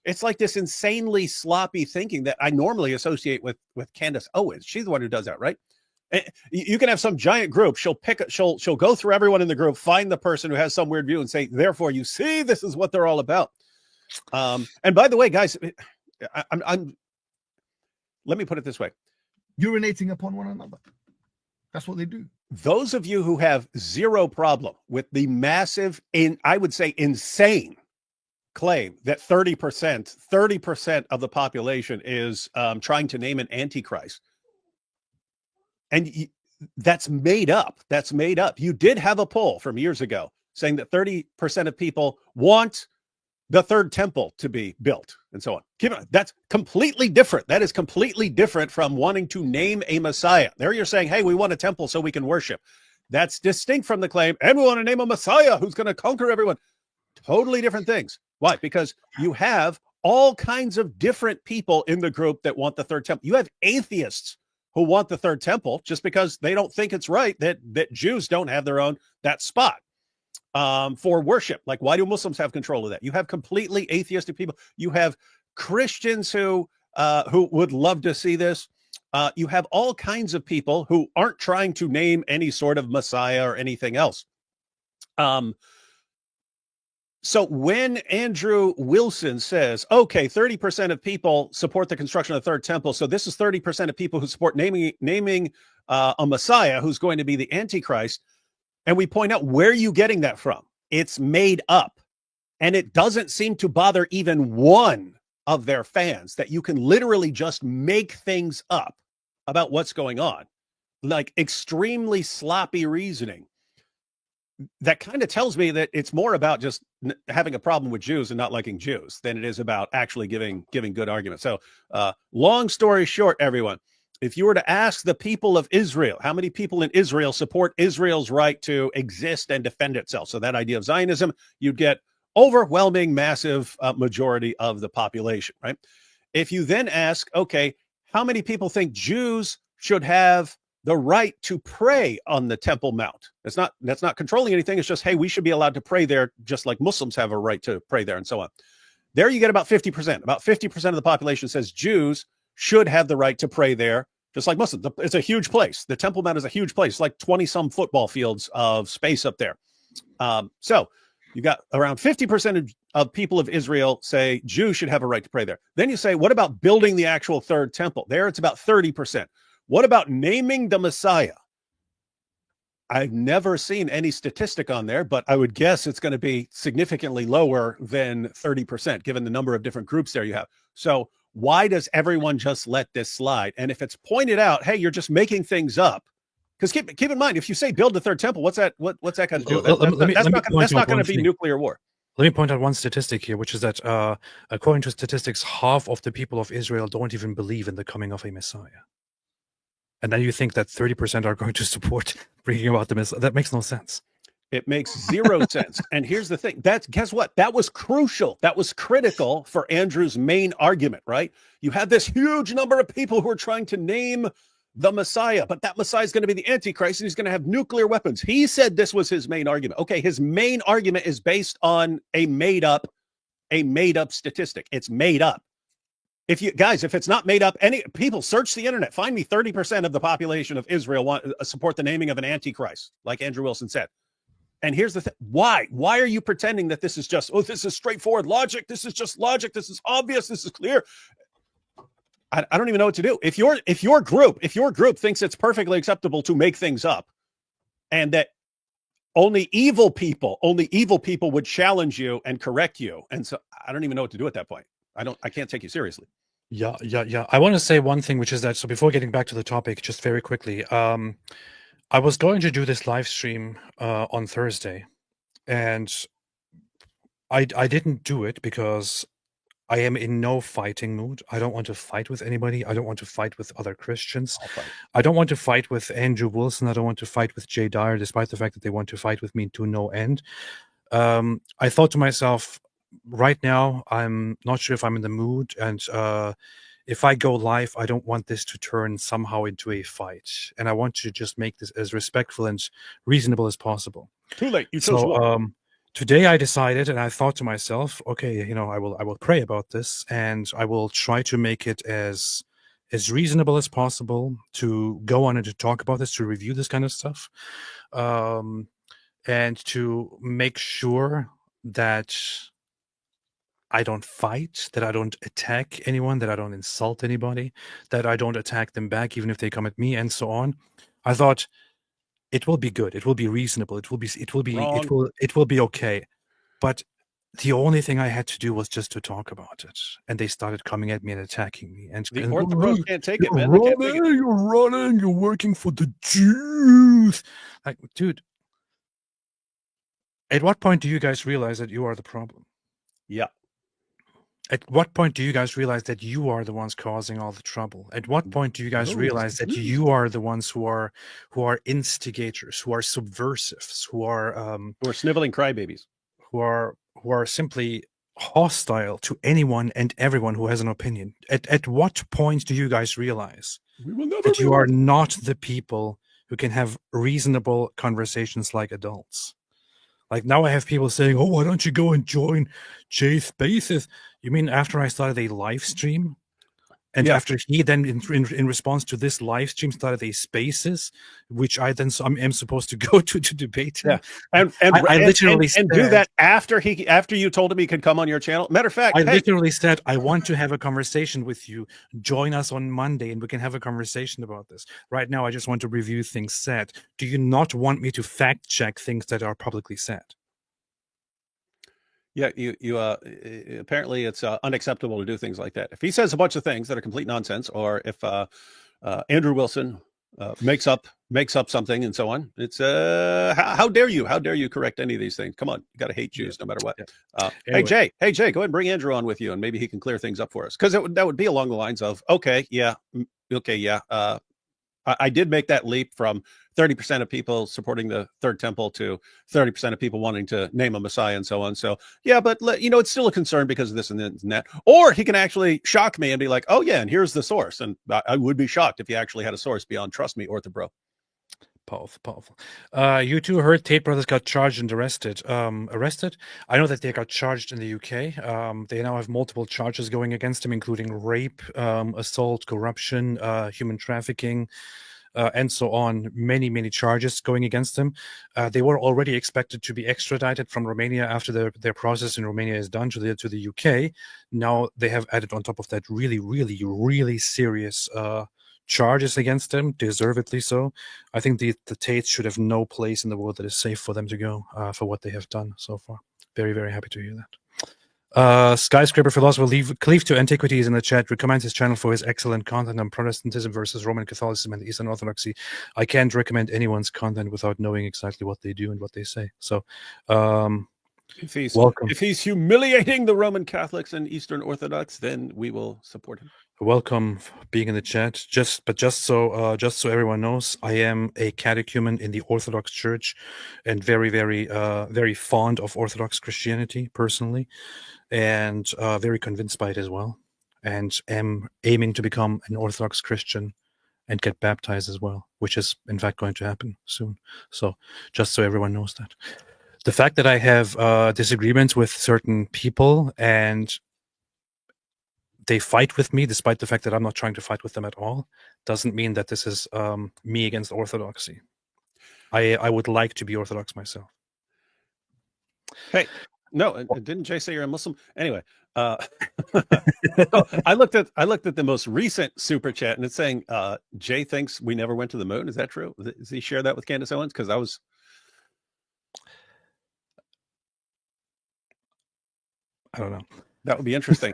It's like this insanely sloppy thinking that I normally associate with Candace Owens. She's the one who does that, right? You can have some giant group. She'll go through everyone in the group, find the person who has some weird view and say, therefore, you see, this is what they're all about. And by the way, guys, let me put it this way. Urinating upon one another. That's what they do. Those of you who have zero problem with the massive, I would say insane claim that 30% of the population is trying to name an antichrist. And that's made up. That's made up. You did have a poll from years ago saying that 30% of people want the third temple to be built and so on. That's completely different. That is completely different from wanting to name a Messiah. There you're saying, hey, we want a temple so we can worship. That's distinct from the claim, and we want to name a Messiah who's going to conquer everyone. Totally different things. Why? Because you have all kinds of different people in the group that want the third temple. You have atheists who want the third temple just because they don't think it's right that Jews don't have that spot for worship. Like, why do Muslims have control of that? You have completely atheistic people. You have Christians who would love to see this. You have all kinds of people who aren't trying to name any sort of Messiah or anything else. So when Andrew Wilson says, okay, 30% of people support the construction of the third temple, so this is 30% of people who support naming a Messiah who's going to be the Antichrist, and we point out, where are you getting that from? It's made up, and it doesn't seem to bother even one of their fans that you can literally just make things up about what's going on, like extremely sloppy reasoning, that kind of tells me that it's more about just having a problem with Jews and not liking Jews than it is about actually giving good arguments. So long story short, everyone, if you were to ask the people of Israel, how many people in Israel support Israel's right to exist and defend itself? So that idea of Zionism, you'd get overwhelming, massive majority of the population, right? If you then ask, okay, how many people think Jews should have the right to pray on the Temple Mount? That's not controlling anything. It's just, hey, we should be allowed to pray there, just like Muslims have a right to pray there, and so on. There you get about 50%. About 50% of the population says Jews should have the right to pray there, just like Muslims. It's a huge place. The Temple Mount is a huge place, like 20-some football fields of space up there. So you got around 50% of people of Israel say Jews should have a right to pray there. Then you say, what about building the actual third temple? There it's about 30%. What about naming the Messiah? I've never seen any statistic on there, but I would guess it's going to be significantly lower than 30%, given the number of different groups there you have. So why does everyone just let this slide? And if it's pointed out, hey, you're just making things up, because keep in mind, if you say build the third temple, what's that going to do? That's not going to be nuclear war. Let me point out one statistic here, which is that according to statistics, half of the people of Israel don't even believe in the coming of a Messiah. And then you think that 30% are going to support bringing about the Messiah. That makes no sense. It makes zero sense. And here's the thing. Guess what? That was crucial. That was critical for Andrew's main argument, right? You had this huge number of people who are trying to name the Messiah, but that Messiah is going to be the Antichrist and he's going to have nuclear weapons. He said this was his main argument. Okay, his main argument is based on a made up statistic. It's made up. If it's not made up, any people search the internet, find me 30% of the population of Israel support the naming of an Antichrist, like Andrew Wilson said. And here's the thing. Why are you pretending that this is just, this is straightforward logic. This is just logic. This is obvious. This is clear. I don't even know what to do. If your group thinks it's perfectly acceptable to make things up, and that only evil people would challenge you and correct you, and so I don't even know what to do at that point. I can't take you seriously. Yeah. I want to say one thing, which is that, so before getting back to the topic, just very quickly, I was going to do this live stream on Thursday, and I didn't do it because I am in no fighting mood. I don't want to fight with anybody. I don't want to fight with other Christians. I don't want to fight with Andrew Wilson. I don't want to fight with DYER, despite the fact that they want to fight with me to no end. I thought to myself, right now, I'm not sure if I'm in the mood, and if I go live, I don't want this to turn somehow into a fight, and I want to just make this as respectful and reasonable as possible. Too late. You chose one. Today I decided, and I thought to myself, okay, I will pray about this, and I will try to make it as reasonable as possible, to go on and to talk about this, to review this kind of stuff, and to make sure that I don't fight, that I don't attack anyone, that I don't insult anybody, that I don't attack them back, even if they come at me, and so on. I thought it will be good. It will be reasonable. It will be okay. But the only thing I had to do was just to talk about it, and they started coming at me and attacking me. And the Orthodox can't take it, man. You're running. You're working for the Jews. Like, dude, at what point do you guys realize that you are the problem? Yeah. At what point do you guys realize that you are the ones causing all the trouble? At what point do you guys realize that you are the ones who are instigators, who are subversives, who are sniveling crybabies, who are simply hostile to anyone and everyone who has an opinion? At what point do you guys realize that you are not the people who can have reasonable conversations like adults? Like, now I have people saying, "Oh, why don't you go and join Jay Spaces?" You mean after I started a live stream? And after he then, in response to this live stream, started a Spaces, which I then am supposed to go to debate him. Yeah, and I literally said, do that after you told him he could come on your channel. Matter of fact, I literally said, "I want to have a conversation with you. Join us on Monday, and we can have a conversation about this. Right now, I just want to review things said. Do you not want me to fact check things that are publicly said?" Yeah, you apparently it's unacceptable to do things like that. If he says a bunch of things that are complete nonsense, or if Andrew Wilson makes up something and so on, it's how dare you correct any of these things? Come on, you got to hate Jews no matter what. Yeah. Anyway. Hey Jay, go ahead and bring Andrew on with you, and maybe he can clear things up for us, because that would be along the lines of okay, yeah. I did make that leap from 30% of people supporting the Third Temple to 30% of people wanting to name a Messiah and so on. So yeah, but it's still a concern because of this and that. Or he can actually shock me and be like, oh yeah, and here's the source. And I would be shocked if he actually had a source beyond trust me, Orthobro. Powerful. You two heard Tate brothers got charged and arrested. I know that they got charged in the UK. They now have multiple charges going against them, including rape, assault, corruption, human trafficking, and so on. Many charges going against them. They were already expected to be extradited from Romania after their process in Romania is done to the UK. Now they have added on top of that really serious charges against them, deservedly so. I think the Tates should have no place in the world that is safe for them to go for what they have done so far. Very happy to hear that. Skyscraper Philosopher cleave to Antiquities in the chat recommends his channel for his excellent content on Protestantism versus Roman Catholicism and Eastern Orthodoxy. I can't recommend anyone's content without knowing exactly what they do and what they say. So welcome. If he's humiliating the Roman Catholics and Eastern Orthodox, then we will support him. Welcome being in the chat. Just so everyone knows, I am a catechumen in the Orthodox Church, and very fond of Orthodox Christianity personally, and very convinced by it as well, and am aiming to become an Orthodox Christian and get baptized as well, which is in fact going to happen soon. So just so everyone knows that. The fact that I have disagreements with certain people and they fight with me, despite the fact that I'm not trying to fight with them at all, doesn't mean that this is me against orthodoxy. I would like to be Orthodox myself. Hey, no, didn't Jay say you're a Muslim? Anyway, I looked at the most recent super chat, and it's saying Jay thinks we never went to the moon. Is that true? Does he share that with Candace Owens? Because I don't know. That would be interesting.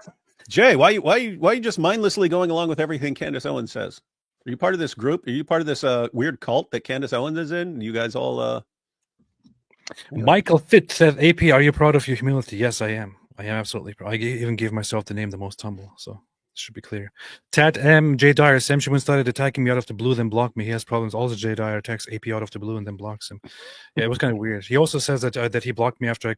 Jay, why you just mindlessly going along with everything Candace Owens says? Are you part of this group? Are you part of this weird cult that Candace Owens is in? You guys all Michael Fitt said, AP, are you proud of your humility? Yes, I am. I am absolutely proud. I even give myself the name the most humble, so it should be clear. Tat M. J. Dyer, Sam Shimon started attacking me out of the blue, then blocked me. He has problems. Also, J. Dyer attacks AP out of the blue and then blocks him. Yeah, it was kind of weird. He also says that he blocked me after I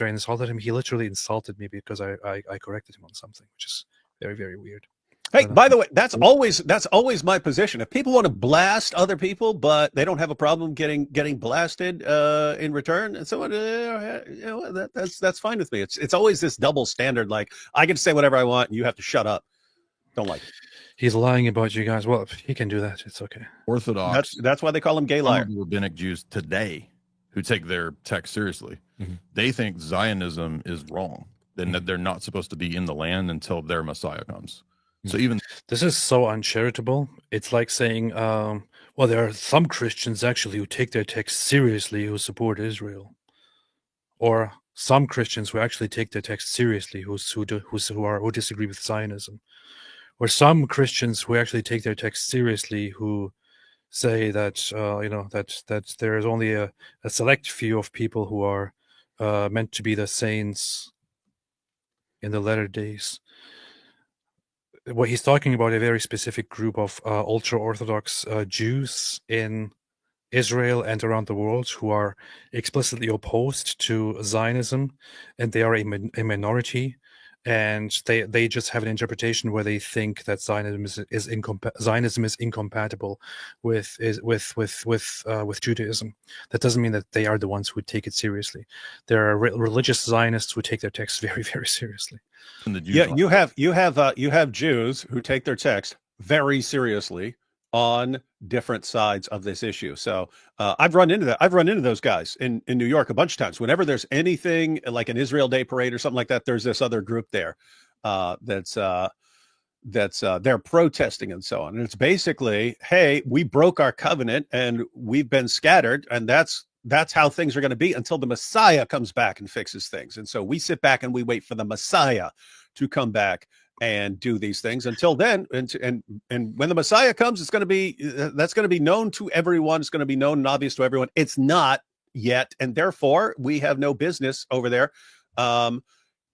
insulted him. He literally insulted me because I corrected him on something, which is very weird. Hey, by the way, that's always my position. If people want to blast other people, but they don't have a problem getting blasted in return, and so on, that's fine with me. It's always this double standard. Like I can say whatever I want, and you have to shut up. Don't like it. He's lying about you guys. Well, he can do that. It's okay. Orthodox. That's why they call him gay liar. Rabbinic Jews today who take their text seriously, they think Zionism is wrong. Then that they're not supposed to be in the land until their Messiah comes. So even this is so uncharitable. It's like saying, well, there are some Christians actually who take their text seriously who support Israel, or some Christians who actually take their text seriously who disagree with Zionism, or some Christians who actually take their text seriously who say that that there is only a select few of people who are meant to be the saints in the latter days. What he's talking about, a very specific group of ultra-Orthodox Jews in Israel and around the world who are explicitly opposed to Zionism, and they are a minority, and they just have an interpretation where they think that Zionism is incompatible with Judaism. That doesn't mean that they are the ones who take it seriously. There are religious Zionists who take their text very seriously. You have Jews who take their text very seriously on different sides of this issue. So I've run into that. I've run into those guys in New York a bunch of times. Whenever there's anything like an Israel Day parade or something like that, there's this other group there that's they're protesting and so on. And it's basically, hey, we broke our covenant and we've been scattered, and that's that's how things are going to be until the Messiah comes back and fixes things. And so we sit back and we wait for the Messiah to come back and do these things. Until then, and when the Messiah comes, it's going to be that's going to be known to everyone. It's going to be known and obvious to everyone. It's not yet, and therefore we have no business over there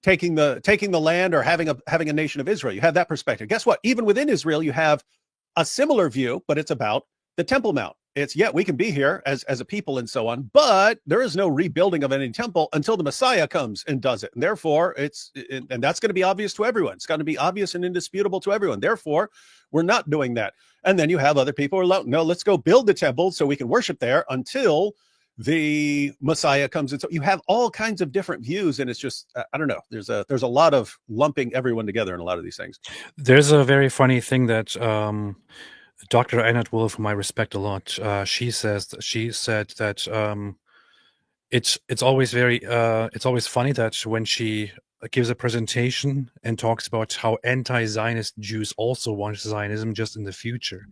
taking the land or having a nation of Israel. You have that perspective. Guess what? Even within Israel, you have a similar view, but it's about the Temple Mount. It's, yeah, we can be here as a people and so on, but there is no rebuilding of any temple until the Messiah comes and does it. And therefore, and that's going to be obvious to everyone. It's going to be obvious and indisputable to everyone. Therefore, we're not doing that. And then you have other people who are like, no, let's go build the temple so we can worship there until the Messiah comes in. So you have all kinds of different views, and it's just, I don't know. There's a lot of lumping everyone together in a lot of these things. There's a very funny thing that Dr. Annette Wolf, whom I respect a lot, she said that it's always funny that when she gives a presentation and talks about how anti-Zionist Jews also want Zionism just in the future,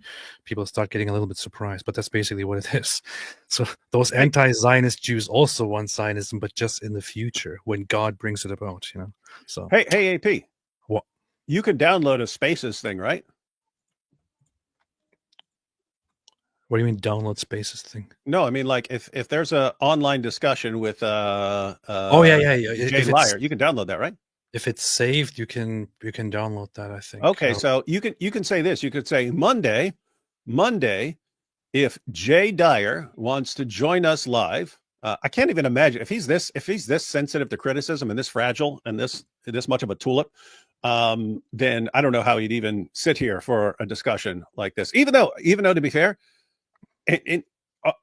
people start getting a little bit surprised, but that's basically what it is. So those anti-Zionist Jews also want Zionism, but just in the future when God brings it about, you know. So hey AP, what? You can download a Spaces thing, right? What do you mean download Spaces thing? No, I mean, like if there's a online discussion with yeah. Jay DYER, you can download that, right? If it's saved, you can download that, I think. Okay, so you can say this. You could say Monday, if Jay DYER wants to join us live. I can't even imagine if he's this sensitive to criticism and this fragile and this much of a tulip. Then I don't know how he'd even sit here for a discussion like this. Even though to be fair,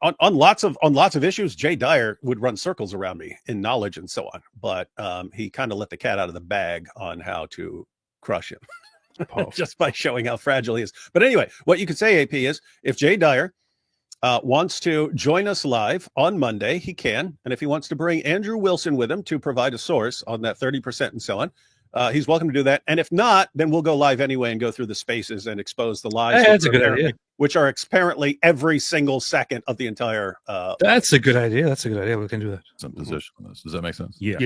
on lots of issues, Jay DYER would run circles around me in knowledge and so on. But he kind of let the cat out of the bag on how to crush him just by showing how fragile he is. But anyway, what you could say, AP, is if Jay DYER wants to join us live on Monday, he can. And if he wants to bring Andrew Wilson with him to provide a source on that 30% and so on, he's welcome to do that. And if not, then we'll go live anyway and go through the Spaces and expose the lies. Hey, that's a good idea. Which are apparently every single second of the entire. That's a good idea. We can do that. Some position on this. Does that make sense? Yeah.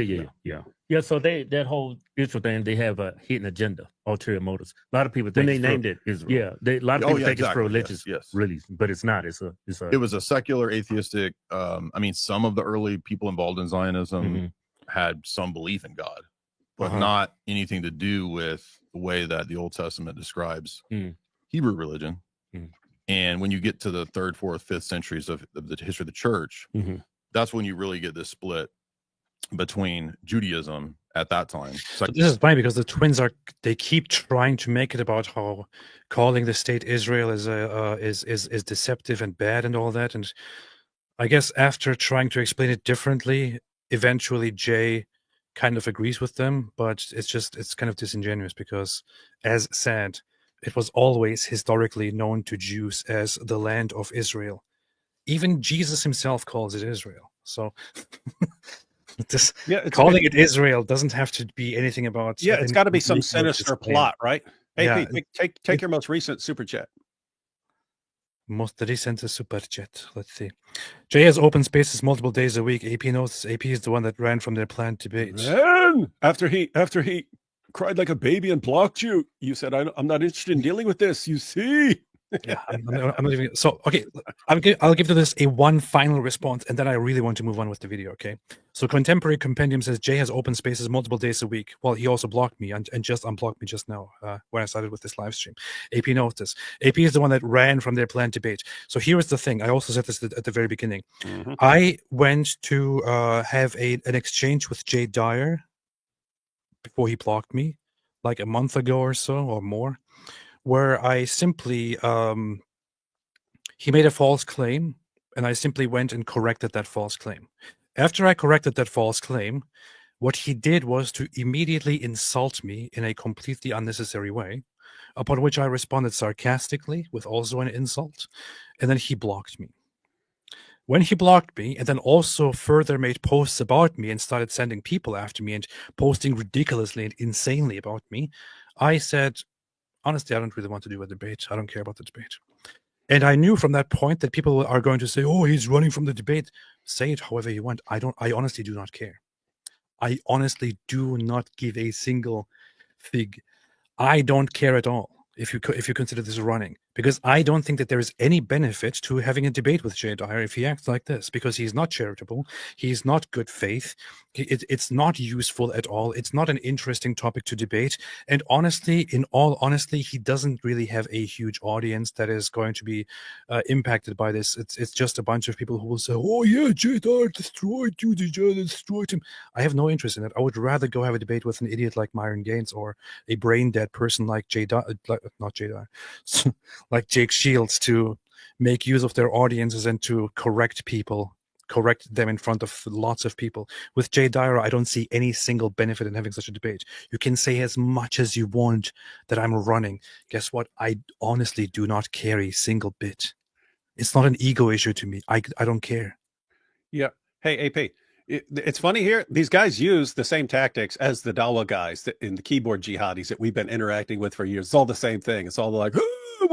So that whole Israel thing, they have a hidden agenda, ulterior motives. A lot of people think When they named it Israel. Yeah, a lot of people think it's exactly. for religious reasons, but it's not. It's a. It was a secular, atheistic. I mean, some of the early people involved in Zionism had some belief in God, but not anything to do with the way that the Old Testament describes Hebrew religion. And when you get to the 3rd, 4th, 5th centuries of the history of the church, that's when you really get this split between Judaism at that time. So this is funny because the twins they keep trying to make it about how calling the state Israel is deceptive and bad and all that. And I guess after trying to explain it differently, eventually Jay kind of agrees with them, but it's kind of disingenuous because, as said, it was always historically known to Jews as the land of Israel. Even Jesus himself calls it Israel. So calling it Israel doesn't have to be anything about. Yeah, it's got to be some sinister plot, right? Hey, Yeah. Pete, take your most recent super chat. Most recent super chat. Let's see. Jay has open Spaces multiple days a week. AP knows. AP is the one that ran from their planned debate. Man, after he cried like a baby and blocked you, you said, I'm not interested in dealing with this. You see? Yeah, I'm not even. So, okay, I'll give to this one final response, and then I really want to move on with the video, okay? So, Contemporary Compendium says Jay has open Spaces multiple days a week. Well, he also blocked me and just unblocked me just now when I started with this live stream. AP knows this. AP is the one that ran from their planned debate. So, here is the thing. I also said this at the very beginning. I went to have an exchange with Jay DYER before he blocked me, like a month ago or so or more, where I simply, he made a false claim, and I simply went and corrected that false claim. After I corrected that false claim, what he did was to immediately insult me in a completely unnecessary way, upon which I responded sarcastically with also an insult, and then he blocked me. When he blocked me and then also further made posts about me and started sending people after me and posting ridiculously and insanely about me, I said, honestly, I don't really want to do a debate. I don't care about the debate. And I knew from that point that people are going to say, "Oh, he's running from the debate." Say it however you want. I honestly do not care. I honestly do not give a single fig. I don't care at all if you consider this running, because I don't think that there is any benefit to having a debate with Jay Dyer if he acts like this, because he's not charitable, he's not good faith, it's not useful at all, it's not an interesting topic to debate, and honestly, in all honesty, he doesn't really have a huge audience that is going to be impacted by this. It's just a bunch of people who will say, "Oh yeah, Jay Dyer destroyed you, Jay destroyed him." I have no interest in it. I would rather go have a debate with an idiot like Myron Gaines or a brain dead person like not Jay Dyer, like Jake Shields, to make use of their audiences and to correct them in front of lots of people. With Jay Dyer, I don't see any single benefit in having such a debate. You can say as much as you want that I'm running. Guess what? I honestly do not care a single bit. It's not an ego issue to me. I don't care. Yeah. Hey, AP. It's funny here. These guys use the same tactics as the Dawa guys in the keyboard jihadis that we've been interacting with for years. It's all the same thing. It's all like, oh,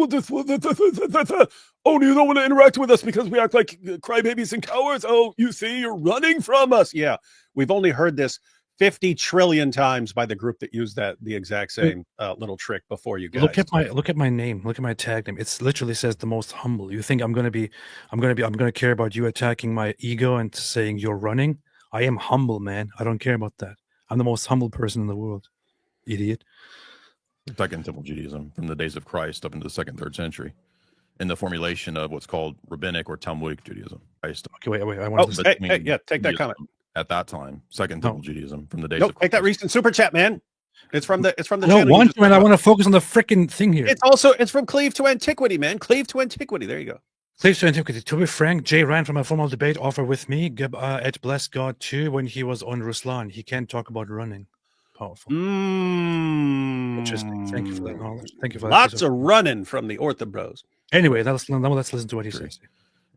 you don't want to interact with us because we act like crybabies and cowards. Oh, you see, you're running from us. Yeah, we've only heard this 50 trillion times by the group that used the exact same little trick before you guys. Look at my name. Look at my tag name. It literally says the most humble. You think I'm gonna care about you attacking my ego and saying you're running? I am humble, man. I don't care about that. I'm the most humble person in the world. Idiot. Second Temple Judaism from the days of Christ up into the 2nd, 3rd century, in the formulation of what's called Rabbinic or Talmudic Judaism. Okay, wait. I want to. Take that comment. At that time, Second Temple Judaism from the days. Take that recent super chat, man. It's from the. No, one man. I want to focus on the freaking thing here. It's from Cleave to Antiquity, man. Cleave to Antiquity. There you go. Cleave to Antiquity. To be frank, Jay ran from a formal debate offer with me at Bless God 2 when he was on Ruslan. He can't talk about running. Powerful. Interesting. Thank you for that knowledge. Thank you for that. Lots of running from the Ortho Bros. Anyway, let's listen to what he says.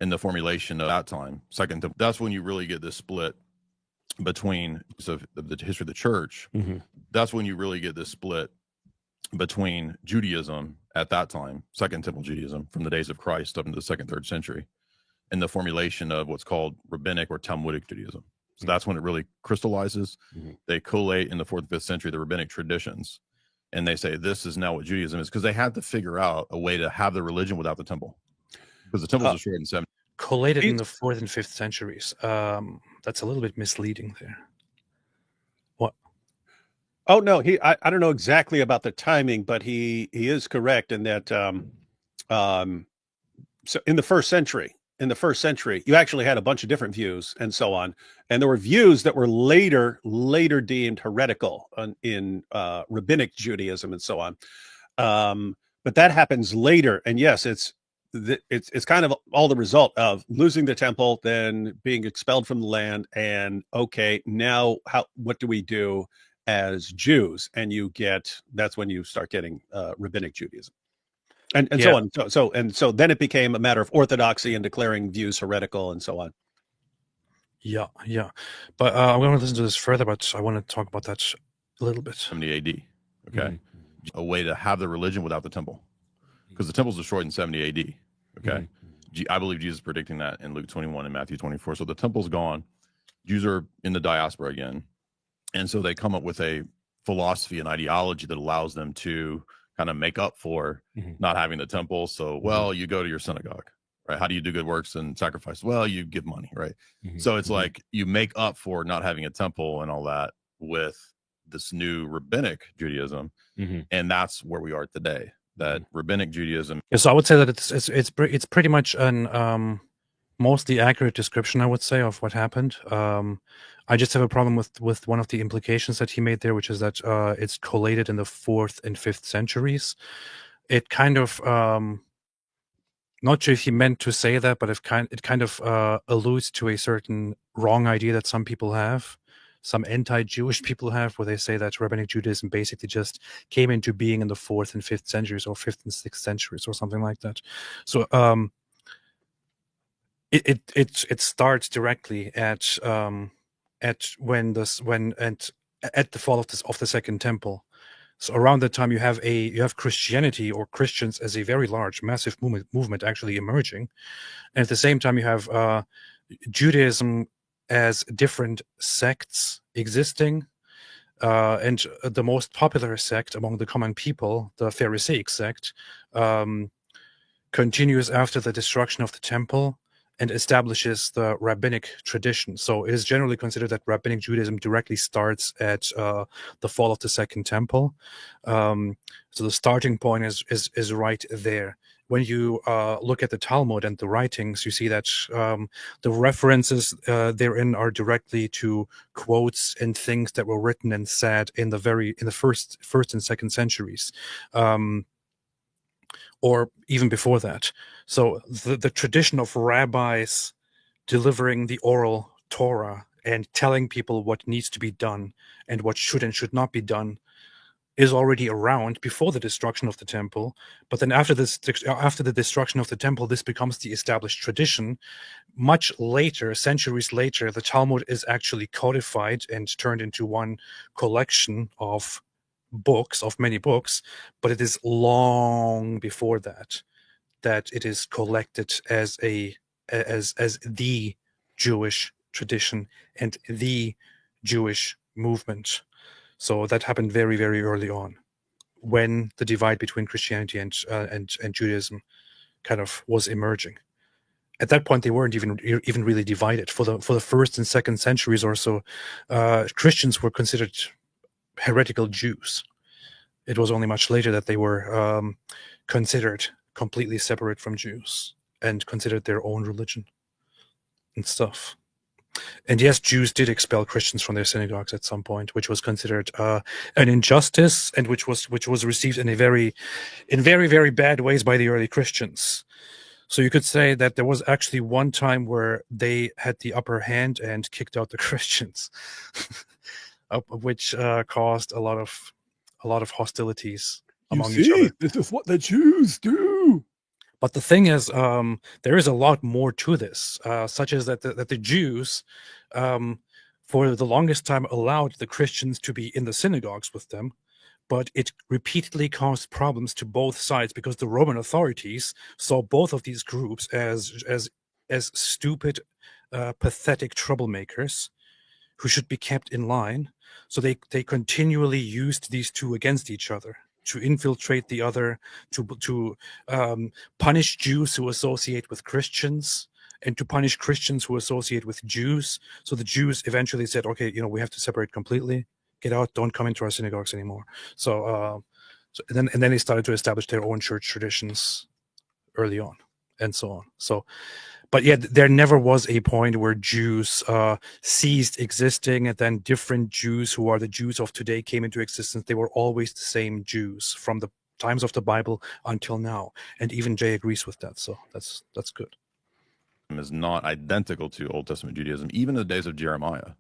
In the formulation of that time, Second Temple, that's when you really get this split between the history of the church. Mm-hmm. That's when you really get this split between Judaism at that time, Second Temple Judaism from the days of Christ up into the 2nd, 3rd century, and the formulation of what's called Rabbinic or Talmudic Judaism. So that's when it really crystallizes. Mm-hmm. They collate in the 4th and 5th century the rabbinic traditions, and they say this is now what Judaism is, because they had to figure out a way to have the religion without the temple, because the temple was destroyed in 70. Collated in the 4th and 5th centuries. That's a little bit misleading there. What? Oh no, I don't know exactly about the timing, but he is correct in that. So in the first century, you actually had a bunch of different views and so on, and there were views that were later deemed heretical in rabbinic Judaism and so on. But that happens later, and yes, it's kind of all the result of losing the temple, then being expelled from the land, and okay, now what do we do as Jews? And that's when you start getting rabbinic Judaism. And so on. So then it became a matter of orthodoxy and declaring views heretical and so on. Yeah. But I'm going to listen to this further, but I want to talk about that a little bit. 70 AD. Okay. A way to have the religion without the temple, because the temple's destroyed in 70 AD. Okay. I believe Jesus is predicting that in Luke 21 and Matthew 24. So the temple's gone. Jews are in the diaspora again. And so they come up with a philosophy and ideology that allows them to kind of make up for not having the temple. So, well, you go to your synagogue, right? How do you do good works and sacrifice? Well, you give money, right? So it's like you make up for not having a temple and all that with this new rabbinic Judaism. And that's where we are today, that rabbinic Judaism. Yeah, so I would say that it's pretty much an mostly accurate description, I would say, of what happened. I just have a problem with one of the implications that he made there, which is that it's collated in the 4th and 5th centuries. It kind of, not sure if he meant to say that, but it kind of alludes to a certain wrong idea that some people have, some anti-Jewish people have, where they say that rabbinic Judaism basically just came into being in the 4th and 5th centuries, or 5th and 6th centuries, or something like that. So it starts directly at the fall of the Second Temple. So around that time, you have Christianity or Christians as a very large, massive movement actually emerging, and at the same time, you have Judaism as different sects existing. And the most popular sect among the common people, the Pharisaic sect, continues after the destruction of the temple and establishes the rabbinic tradition. So it is generally considered that rabbinic Judaism directly starts at the fall of the Second Temple. So the starting point is right there. When you look at the Talmud and the writings, you see that the references therein are directly to quotes and things that were written and said in the first and second centuries, or even before that. So the tradition of rabbis delivering the oral Torah and telling people what needs to be done and what should and should not be done is already around before the destruction of the temple. But then after the destruction of the temple, this becomes the established tradition. Much later, centuries later, the Talmud is actually codified and turned into one collection of many books, but it is long before that it is collected as the Jewish tradition and the Jewish movement. So that happened very, very early on, when the divide between Christianity and Judaism kind of was emerging. At that point, they weren't even really divided. For the first and second centuries or so, Christians were considered heretical Jews. It was only much later that they were considered completely separate from Jews and considered their own religion and stuff. And yes, Jews did expel Christians from their synagogues at some point, which was considered an injustice, and which was received in very, very bad ways by the early Christians. So you could say that there was actually one time where they had the upper hand and kicked out the Christians, which caused a lot of hostilities among each other. This is what the Jews do. But the thing is, there is a lot more to this, such as that the Jews, for the longest time, allowed the Christians to be in the synagogues with them, but it repeatedly caused problems to both sides because the Roman authorities saw both of these groups as stupid, pathetic troublemakers who should be kept in line. So they continually used these two against each other, to infiltrate the other, to punish Jews who associate with Christians, and to punish Christians who associate with Jews. So the Jews eventually said, okay, we have to separate completely. Get out, don't come into our synagogues anymore. So, and then they started to establish their own church traditions early on, and so on. So, but yet there never was a point where Jews ceased existing, and then different Jews who are the Jews of today came into existence. They were always the same Jews from the times of the Bible until now, and even Jay agrees with that. So that's good. Is not identical to Old Testament Judaism, even in the days of Jeremiah.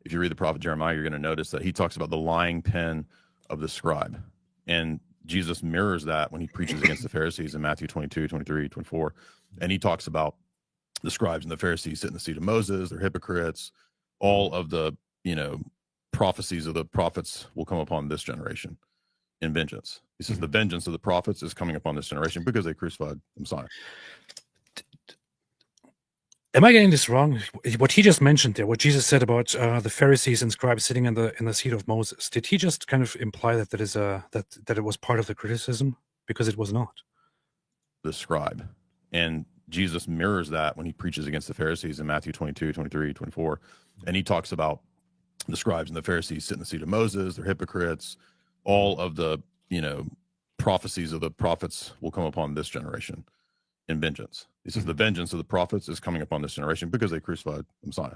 If you read the prophet Jeremiah, you're going to notice that he talks about the lying pen of the scribe, and Jesus mirrors that when he preaches against the Pharisees in Matthew 22, 23, 24, and he talks about the scribes and the Pharisees sit in the seat of Moses, they're hypocrites. All of the, prophecies of the prophets will come upon this generation in vengeance. He says the vengeance of the prophets is coming upon this generation because they crucified the Messiah. Am I getting this wrong? What he just mentioned there, what Jesus said about the Pharisees and scribes sitting in the seat of Moses, did he just kind of imply that that it was part of the criticism? Because it was not. The scribe. And Jesus mirrors that when he preaches against the Pharisees in Matthew 22, 23, 24. And he talks about the scribes and the Pharisees sit in the seat of Moses, they're hypocrites. All of the, prophecies of the prophets will come upon this generation in vengeance. He says the vengeance of the prophets is coming upon this generation because they crucified the Messiah.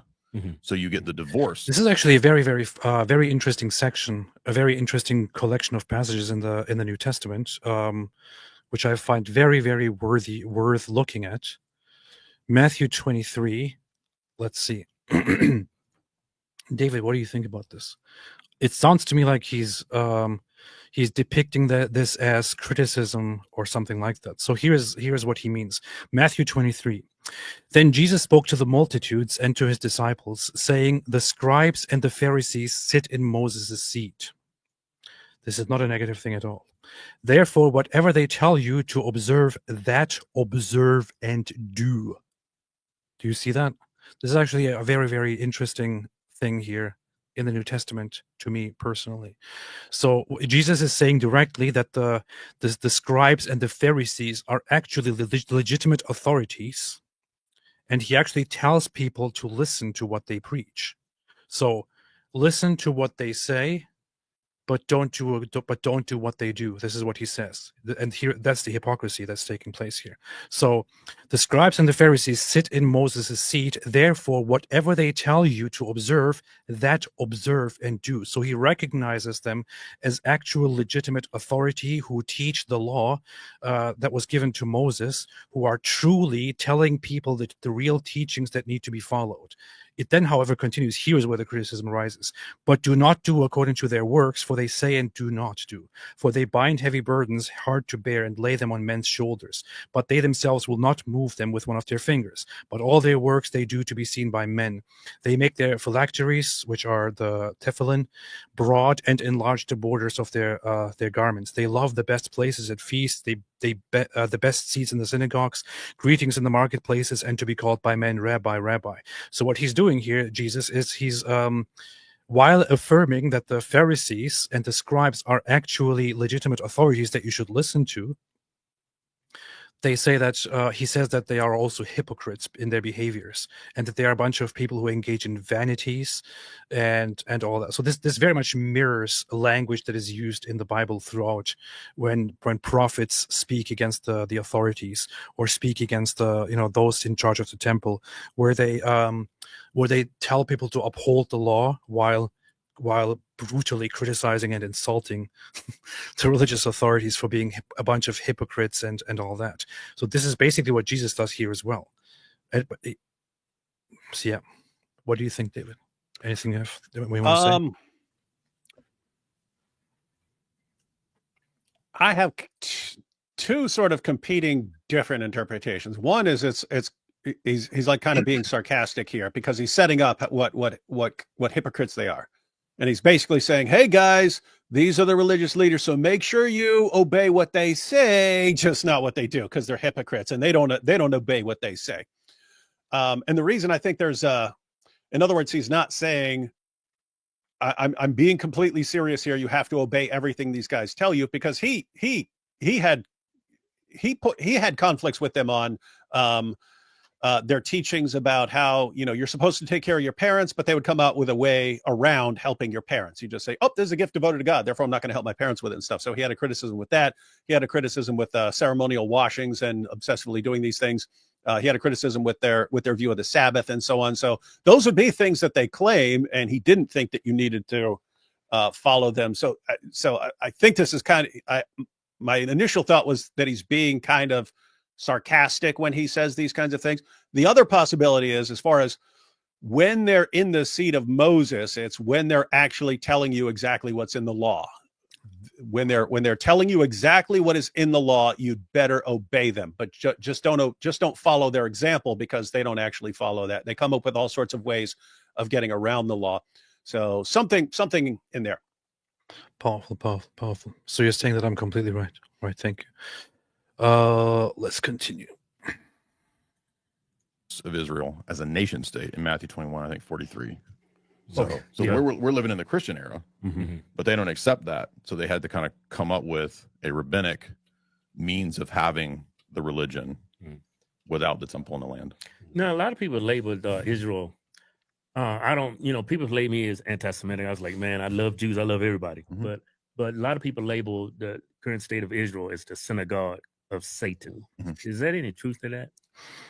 So you get the divorce. This is actually a very, very, very interesting section, a very interesting collection of passages in the New Testament, which I find very, very worth looking at. Matthew 23. Let's see. David, what do you think about this? It sounds to me like he's depicting this as criticism or something like that. So here's what he means. Matthew 23. Then Jesus spoke to the multitudes and to his disciples, saying, the scribes and the Pharisees sit in Moses' seat. This is not a negative thing at all. Therefore, whatever they tell you to observe, that observe and do. Do you see that? This is actually a very, very interesting thing here in the New Testament to me personally. So Jesus is saying directly that the scribes and the Pharisees are actually legitimate authorities, and he actually tells people to listen to what they preach. So listen to what they say, but don't do what they do. This is what he says. And here, that's the hypocrisy that's taking place here. So the scribes and the Pharisees sit in Moses' seat. Therefore, whatever they tell you to observe, that observe and do. So he recognizes them as actual legitimate authority who teach the law that was given to Moses, who are truly telling people that the real teachings that need to be followed. It then, however, continues. Here is where the criticism arises. But do not do according to their works, for they say and do not do. For they bind heavy burdens, hard to bear, and lay them on men's shoulders. But they themselves will not move them with one of their fingers. But all their works they do to be seen by men. They make their phylacteries, which are the tefillin, broad and enlarge the borders of their garments. They love the best places at feasts. The best seats in the synagogues, greetings in the marketplaces, and to be called by men, Rabbi, Rabbi. So what he's doing here, Jesus, is he's while affirming that the Pharisees and the scribes are actually legitimate authorities that you should listen to, they say that he says that they are also hypocrites in their behaviors, and that they are a bunch of people who engage in vanities and all that. So this very much mirrors a language that is used in the Bible throughout when prophets speak against the authorities or speak against those in charge of the temple, where they tell people to uphold the law while brutally criticizing and insulting the religious authorities for being a bunch of hypocrites and all that. So this is basically what Jesus does here as well. So yeah, what do you think, David? Anything we want to say? I have two sort of competing different interpretations. One is he's like kind of being sarcastic here because he's setting up what hypocrites they are. And he's basically saying, hey, guys, these are the religious leaders, so make sure you obey what they say, just not what they do, because they're hypocrites and they don't obey what they say. And the reason I think there's in other words, he's not saying, I'm being completely serious here. You have to obey everything these guys tell you, because he had conflicts with them on their teachings about how, you're supposed to take care of your parents, but they would come out with a way around helping your parents. You just say, oh, there's a gift devoted to God, therefore I'm not going to help my parents with it and stuff. So he had a criticism with that. He had a criticism with ceremonial washings and obsessively doing these things. He had a criticism with their view of the Sabbath and so on. So those would be things that they claim, and he didn't think that you needed to follow them. So I think this is kind of, my initial thought was that he's being kind of sarcastic when he says these kinds of things. The other possibility is, as far as when they're in the seat of Moses, it's when they're actually telling you exactly what's in the law. When they're telling you exactly what is in the law, you'd better obey them, but just don't follow their example, because they don't actually follow that. They come up with all sorts of ways of getting around the law. So something in there. Powerful. So you're saying that I'm completely right. Right, thank you. Let's continue. Of Israel as a nation state in Matthew 21, I think 43. So, Okay. so Yeah. we're living in the Christian era, but they don't accept that. So they had to kind of come up with a rabbinic means of having the religion without the temple in the land. Now, a lot of people labeled Israel. I don't, people label me as anti-Semitic. I was like, man, I love Jews. I love everybody. But a lot of people label the current state of Israel as the synagogue of Satan. Is there any truth to that?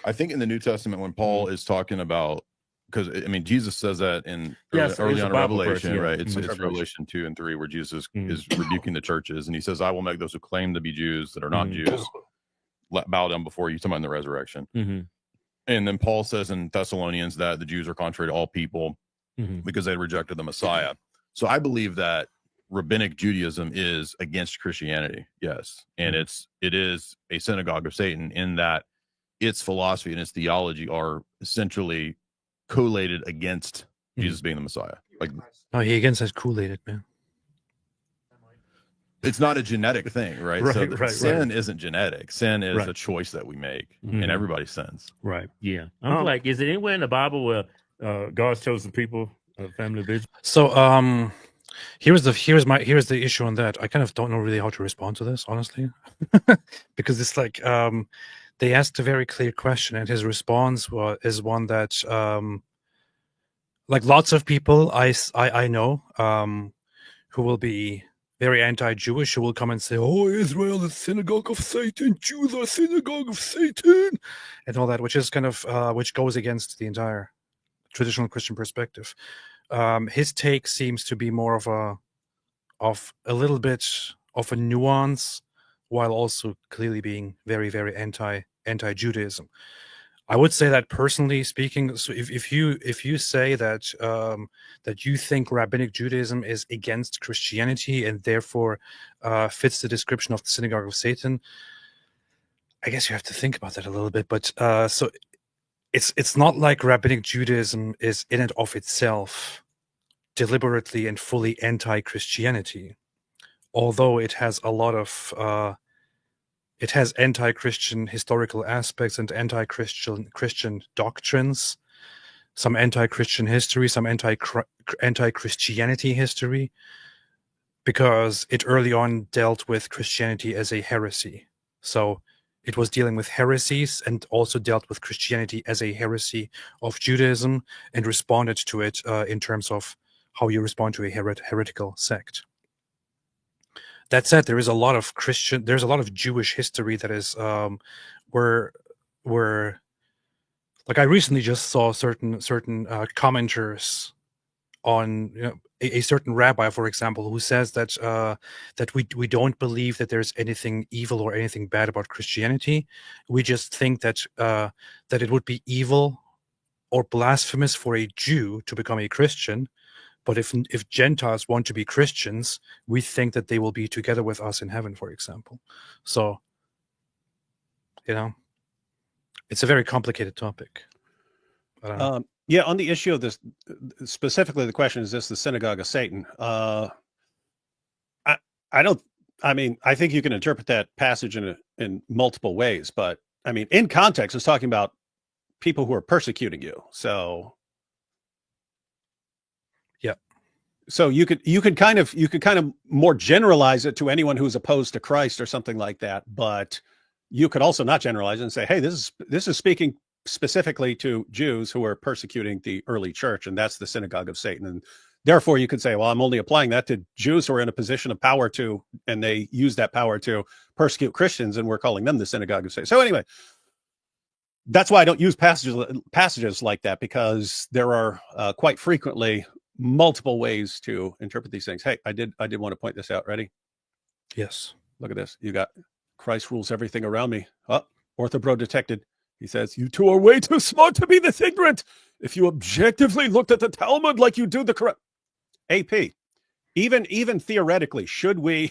I think in the New Testament, when Paul is talking about, because Jesus says that in early on in Revelation, verse, right? It's Revelation 2 and 3, where Jesus is rebuking the churches, and he says, I will make those who claim to be Jews that are not Jews bow down before you. Talking about in the resurrection. And then Paul says in Thessalonians that the Jews are contrary to all people because they rejected the Messiah. So I believe that rabbinic Judaism is against Christianity, yes, and it is a synagogue of Satan, in that its philosophy and its theology are essentially collated against Jesus being the Messiah. Like, no, he again says collated, man. It's not a genetic thing, right? So Right. sin isn't genetic. Sin is Right. a choice that we make, Mhm. and everybody sins. Right. Yeah. I'm like, is it anywhere in the Bible where God's chosen people, family of Israel? So here's the issue on that. I kind of don't know really how to respond to this, honestly, because it's like they asked a very clear question, and his response is one that like lots of people I know who will be very anti-Jewish, who will come and say, "Oh, Israel is synagogue of Satan, Jews are synagogue of Satan," and all that, which is kind of which goes against the entire traditional Christian perspective. His take seems to be more of a little bit of a nuance, while also clearly being very, very anti-Judaism. I would say that personally speaking, so if you say that that you think rabbinic Judaism is against Christianity and therefore fits the description of the synagogue of Satan, I guess you have to think about that a little bit. But so it's not like rabbinic Judaism is in and of itself deliberately and fully anti-Christianity, although it has a lot of it has anti-Christian historical aspects and Christian doctrines, some anti-Christian history, some anti-Christianity history, because it early on dealt with Christianity as a heresy. So it was dealing with heresies and also dealt with Christianity as a heresy of Judaism and responded to it in terms of how you respond to a heretical sect. That said, there's a lot of Jewish history that is where like I recently just saw certain commenters on a certain rabbi, for example, who says that that we don't believe that there's anything evil or anything bad about Christianity. We just think that that it would be evil or blasphemous for a Jew to become a Christian. But if Gentiles want to be Christians, we think that they will be together with us in heaven, for example. So, it's a very complicated topic. Yeah, on the issue of this, specifically the question, is this the synagogue of Satan? I think you can interpret that passage in multiple ways, but I mean, in context, it's talking about people who are persecuting you. So so you could kind of more generalize it to anyone who's opposed to Christ or something like that, but you could also not generalize it and say, hey, this is speaking specifically to Jews who are persecuting the early church, and that's the synagogue of Satan. And therefore you could say, well, I'm only applying that to Jews who are in a position of power and they use that power to persecute Christians, and we're calling them the synagogue of Satan. So anyway, that's why I don't use passages like that, because there are quite frequently multiple ways to interpret these things. Hey, I did want to point this out. Ready? Yes. Look at this. You got Christ rules everything around me. Oh, Orthobro detected. He says, you two are way too smart to be this ignorant. If you objectively looked at the Talmud like you do the correct AP, even theoretically, should we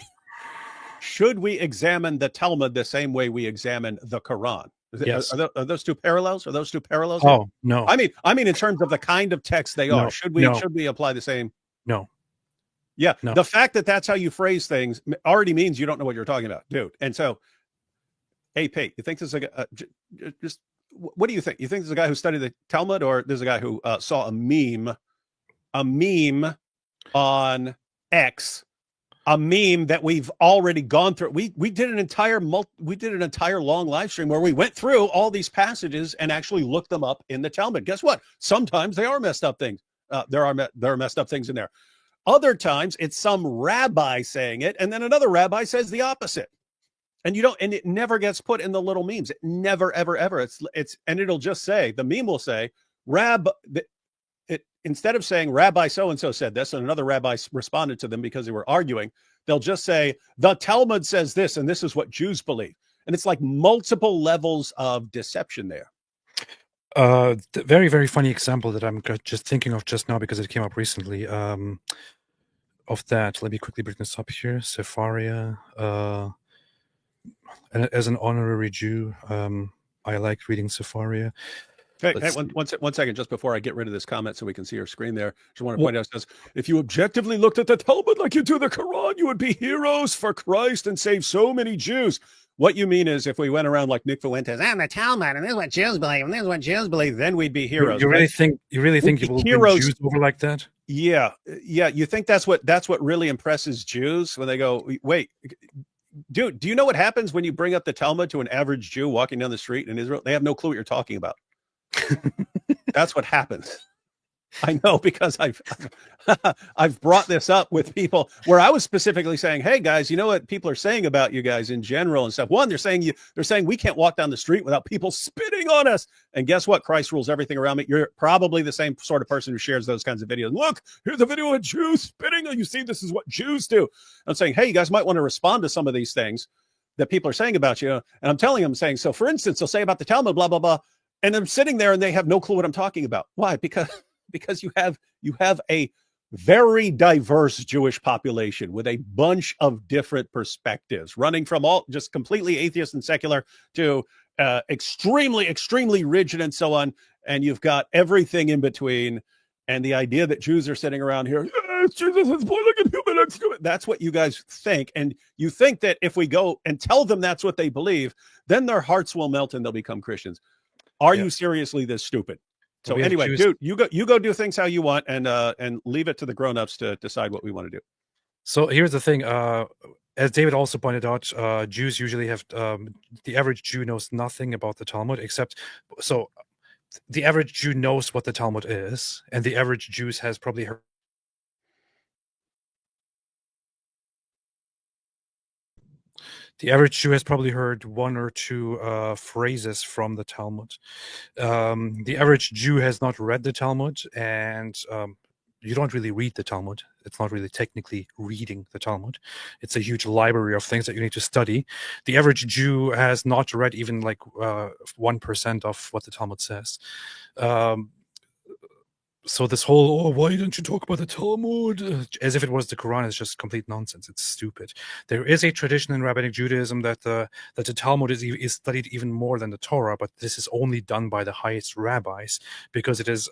examine the Talmud the same way we examine the Quran? Yes. Are those two parallels? Are those two parallels? Oh, no. I mean, in terms of the kind of text they are, should we apply the same? No. Yeah. No. The fact that that's how you phrase things already means you don't know what you're talking about, dude. And so, AP, you think this is just what do you think? You think there's a guy who studied the Talmud, or there's a guy who saw a meme on X, a meme that we've already gone through? We did an entire long live stream where we went through all these passages and actually looked them up in the Talmud. Guess what? Sometimes they are messed up things. There are messed up things in there. Other times it's some rabbi saying it, and then another rabbi says the opposite. And it never gets put in the little memes. It never, ever, ever. And it'll just say, the meme will say, instead of saying Rabbi so-and-so said this, and another rabbi responded to them because they were arguing, they'll just say, the Talmud says this, and this is what Jews believe. And it's like multiple levels of deception there. The very, very funny example that I'm just thinking of just now, because it came up recently, of that. Let me quickly bring this up here. Sepharia. As an honorary Jew, I like reading Sepharia. Hey, Let's see. one second, just before I get rid of this comment so we can see your screen there. Just want to point out, it says, if you objectively looked at the Talmud like you do the Quran, you would be heroes for Christ and save so many Jews. What you mean is if we went around like Nick Fuentes, the Talmud, and this is what Jews believe, and this is what Jews believe, then we'd be heroes. You really think you will win Jews over like that? Yeah. You think that's what really impresses Jews when they go, wait, dude, do you know what happens when you bring up the Talmud to an average Jew walking down the street in Israel? They have no clue what you're talking about. That's what happens. I know, because I've brought this up with people where I was specifically saying, hey guys, you know what people are saying about you guys in general and stuff. One, they're saying we can't walk down the street without people spitting on us. And guess what? Christ rules everything around me. You're probably the same sort of person who shares those kinds of videos. Look, here's a video of Jews spitting. You see, this is what Jews do. I'm saying, hey, you guys might want to respond to some of these things that people are saying about you. And I'm telling them, saying, so for instance, they'll say about the Talmud, blah, blah, blah. And I'm sitting there and they have no clue what I'm talking about. Why? Because you have a very diverse Jewish population with a bunch of different perspectives, running from all just completely atheist and secular to extremely, extremely rigid and so on. And you've got everything in between. And the idea that Jews are sitting around here, yes, Jesus is born like a human excrement. That's what you guys think. And you think that if we go and tell them that's what they believe, then their hearts will melt and they'll become Christians. Are you seriously this stupid? So anyway, dude, you go do things how you want, and leave it to the grown-ups to decide what we want to do. So here's the thing. As David also pointed out, Jews usually have the average Jew knows nothing about the Talmud, except so the average Jew knows what the Talmud is, and the average Jew has probably heard. The average Jew has probably heard one or two phrases from the Talmud. The average Jew has not read the Talmud, and you don't really read the Talmud. It's not really technically reading the Talmud. It's a huge library of things that you need to study. The average Jew has not read even like 1% of what the Talmud says. So this whole, why don't you talk about the Talmud? As if it was the Quran is just complete nonsense. It's stupid. There is a tradition in Rabbinic Judaism that the Talmud is studied even more than the Torah, but this is only done by the highest rabbis because it is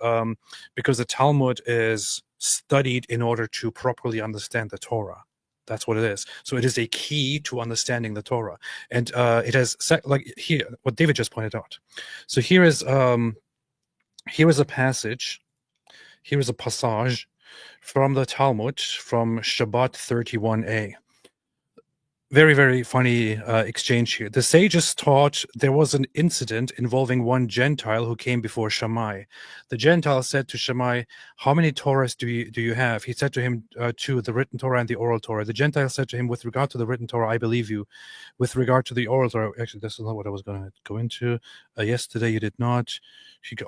because the Talmud is studied in order to properly understand the Torah. That's what it is. So it is a key to understanding the Torah, and it has like here what David just pointed out. So here is a passage. Here is a passage from the Talmud, from Shabbat 31a. Very, very funny exchange here. The sages taught there was an incident involving one Gentile who came before Shammai. The Gentile said to Shammai, how many Torahs do you have? He said to him, two, the written Torah and the oral Torah. The Gentile said to him, with regard to the written Torah, I believe you. With regard to the oral Torah, actually, this is not what I was going to go into. Yesterday you did not.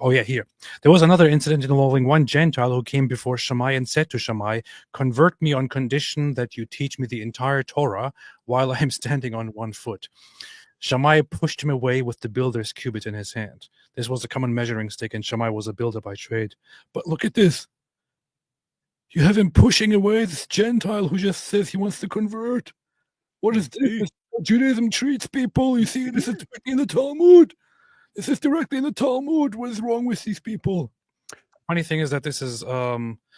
Oh yeah, here. There was another incident involving one Gentile who came before Shammai and said to Shammai, convert me on condition that you teach me the entire Torah while I am standing on one foot. Shammai pushed him away with the builder's cubit in his hand. This was a common measuring stick, and Shammai was a builder by trade. But look at this. You have him pushing away this Gentile who just says he wants to convert. What is this? Judaism treats people. You see, this is directly in the Talmud. This is directly in the Talmud. What is wrong with these people? Funny thing is that this is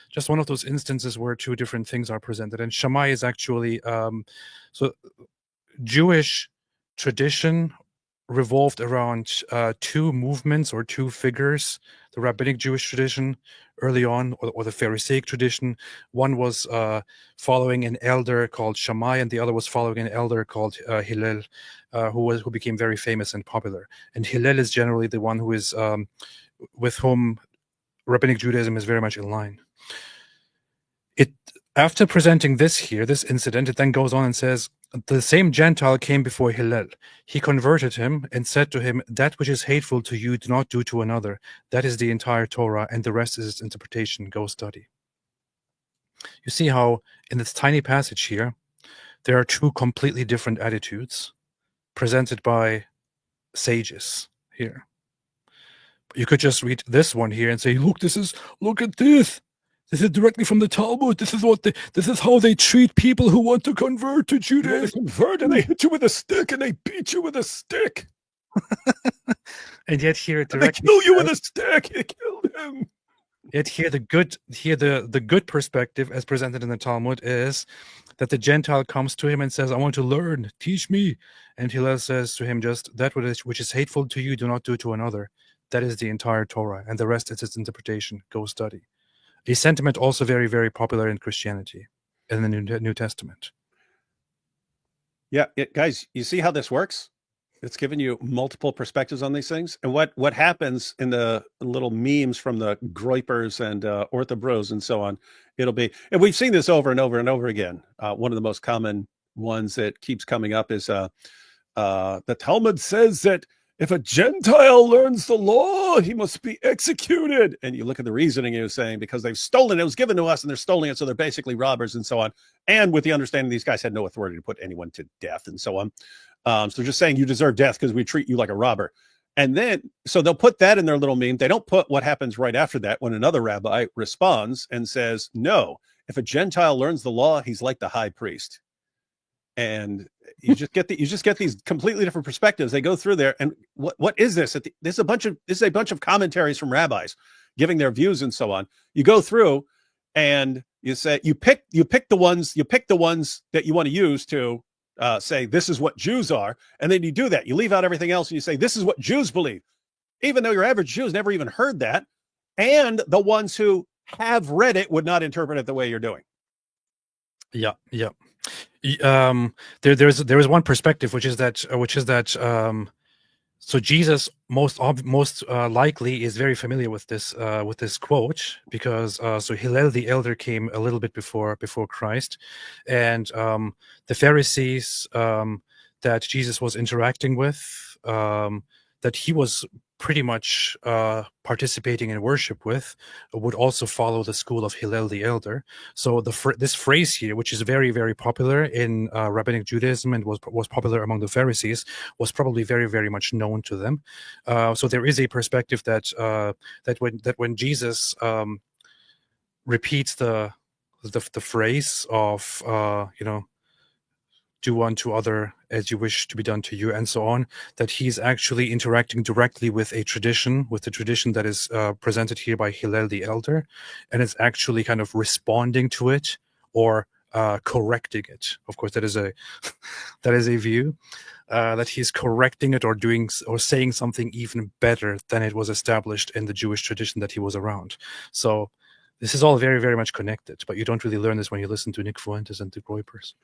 just one of those instances where two different things are presented. And Shammai is actually, so Jewish tradition revolved around two movements or two figures. The rabbinic Jewish tradition early on, or the Pharisaic tradition. One was following an elder called Shammai, and the other was following an elder called Hillel, who became very famous and popular. And Hillel is generally the one who is with whom Rabbinic Judaism is very much in line. After presenting this incident, it then goes on and says, the same Gentile came before Hillel. He converted him and said to him, that which is hateful to you, do not do to another. That is the entire Torah, and the rest is its interpretation. Go study. You see how in this tiny passage here, there are two completely different attitudes presented by sages here. You could just read this one here and say, look at this. This is directly from the Talmud. This is how they treat people who want to convert to Judaism. Convert, and they hit you with a stick, and they beat you with a stick. And yet here it And they directly kill you says- with a stick. You killed him. Yet here the good perspective as presented in the Talmud is that the Gentile comes to him and says, I want to learn, teach me. And Hillel says to him, just that which is hateful to you, do not do to another. That is the entire Torah, and the rest is its interpretation. Go study. A sentiment also very, very popular in Christianity in the New Testament. Yeah, guys, you see how this works? It's giving you multiple perspectives on these things. And what happens in the little memes from the Groypers and Orthobros and so on, it'll be, and we've seen this over and over and over again. One of the most common ones that keeps coming up is the Talmud says that if a Gentile learns the law, he must be executed. And you look at the reasoning he was saying, because they've stolen it, was given to us and they're stealing it, so they're basically robbers and so on. And with the understanding these guys had no authority to put anyone to death and so on. So they're just saying you deserve death because we treat you like a robber. And then, so they'll put that in their little meme. They don't put what happens right after that when another rabbi responds and says, no, if a Gentile learns the law, he's like the high priest. And you just get these completely different perspectives. They go through there, and what is this? This is a bunch of commentaries from rabbis giving their views and so on. You go through, and you say you pick the ones that you want to use to say this is what Jews are, and then you do that. You leave out everything else, and you say this is what Jews believe, even though your average Jew has never even heard that, and the ones who have read it would not interpret it the way you're doing. Yeah. There is one perspective, which is that so Jesus most likely is very familiar with this quote, because so Hillel the elder came a little bit before Christ, and the Pharisees that Jesus was interacting with, that he was pretty much participating in worship with, would also follow the school of Hillel the Elder. So this phrase here, which is very, very popular in rabbinic Judaism and was popular among the Pharisees, was probably very, very much known to them. So there is a perspective that when Jesus repeats the phrase of do unto other as you wish to be done to you, and so on, that he's actually interacting directly with the tradition that is presented here by Hillel the Elder, and it's actually kind of responding to it or correcting it. Of course, that is a view that he's correcting it or doing or saying something even better than it was established in the Jewish tradition that he was around. So this is all very, very much connected, but you don't really learn this when you listen to Nick Fuentes and the Groypers.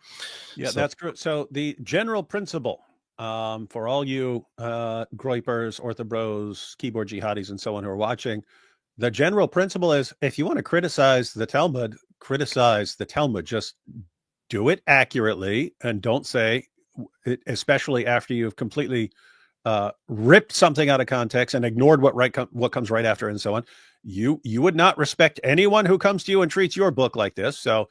Yeah, that's true. So the general principle for all you Groypers, Orthobros, keyboard jihadis, and so on who are watching, the general principle is if you want to criticize the Talmud, just do it accurately and don't say, especially after you've completely ripped something out of context and ignored what comes right after and so on. You would not respect anyone who comes to you and treats your book like this. So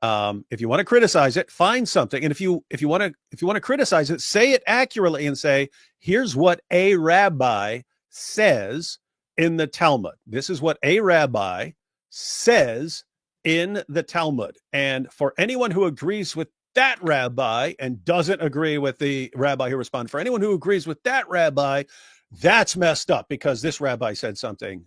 if you want to criticize it, find something. And if you want to criticize it, say it accurately and say, here's what a rabbi says in the Talmud. This is what a rabbi says in the Talmud. And for anyone who agrees with that rabbi and doesn't agree with the rabbi who responded, for anyone who agrees with that rabbi, that's messed up because this rabbi said something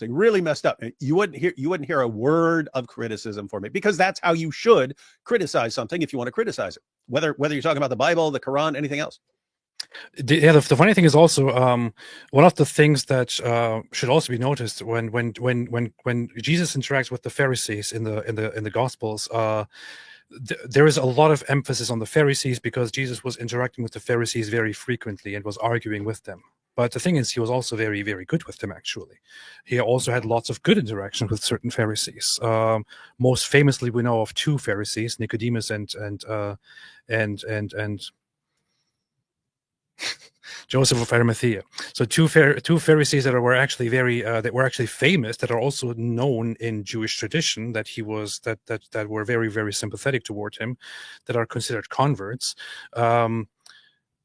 really messed up. You wouldn't hear a word of criticism for me, because that's how you should criticize something if you want to criticize it, whether you're talking about the Bible, the Quran, anything else. The funny thing is also one of the things that should also be noticed when Jesus interacts with the Pharisees in the Gospels. There is a lot of emphasis on the Pharisees because Jesus was interacting with the Pharisees very frequently and was arguing with them. But the thing is, he was also very, very good with them, actually. He also had lots of good interaction with certain Pharisees. Most famously, we know of two Pharisees, Nicodemus and Joseph of Arimathea. So two Pharisees that were actually famous, that are also known in Jewish tradition, that were very, very sympathetic toward him, that are considered converts.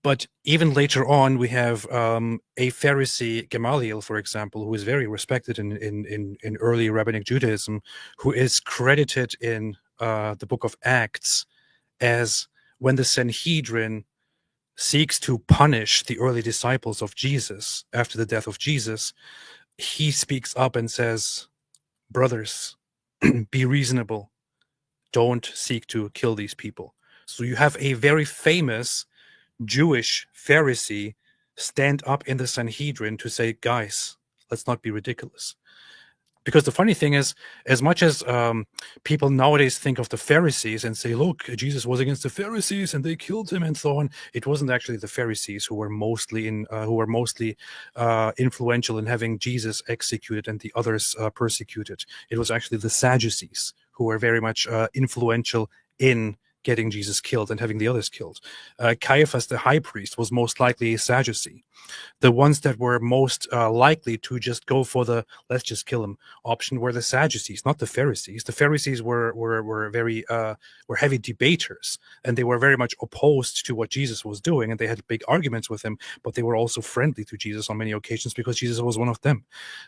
But even later on, we have a Pharisee, Gamaliel, for example, who is very respected in early rabbinic Judaism, who is credited in the book of Acts as when the Sanhedrin seeks to punish the early disciples of Jesus after the death of Jesus, he speaks up and says, brothers, be reasonable. Don't seek to kill these people. So you have a very famous Jewish Pharisee stand up in the Sanhedrin to say, guys, let's not be ridiculous. Because the funny thing is, as much as people nowadays think of the Pharisees and say, look, Jesus was against the Pharisees and they killed him and so on, it wasn't actually the Pharisees who were mostly influential in having Jesus executed and the others persecuted. It was actually the Sadducees who were very much influential in getting Jesus killed and having the others killed. Caiaphas, the high priest, was most likely a Sadducee. The ones that were most likely to just go for the let's just kill him option were the Sadducees, not the Pharisees. The Pharisees were very were heavy debaters, and they were very much opposed to what Jesus was doing, and they had big arguments with him, but they were also friendly to Jesus on many occasions because Jesus was one of them.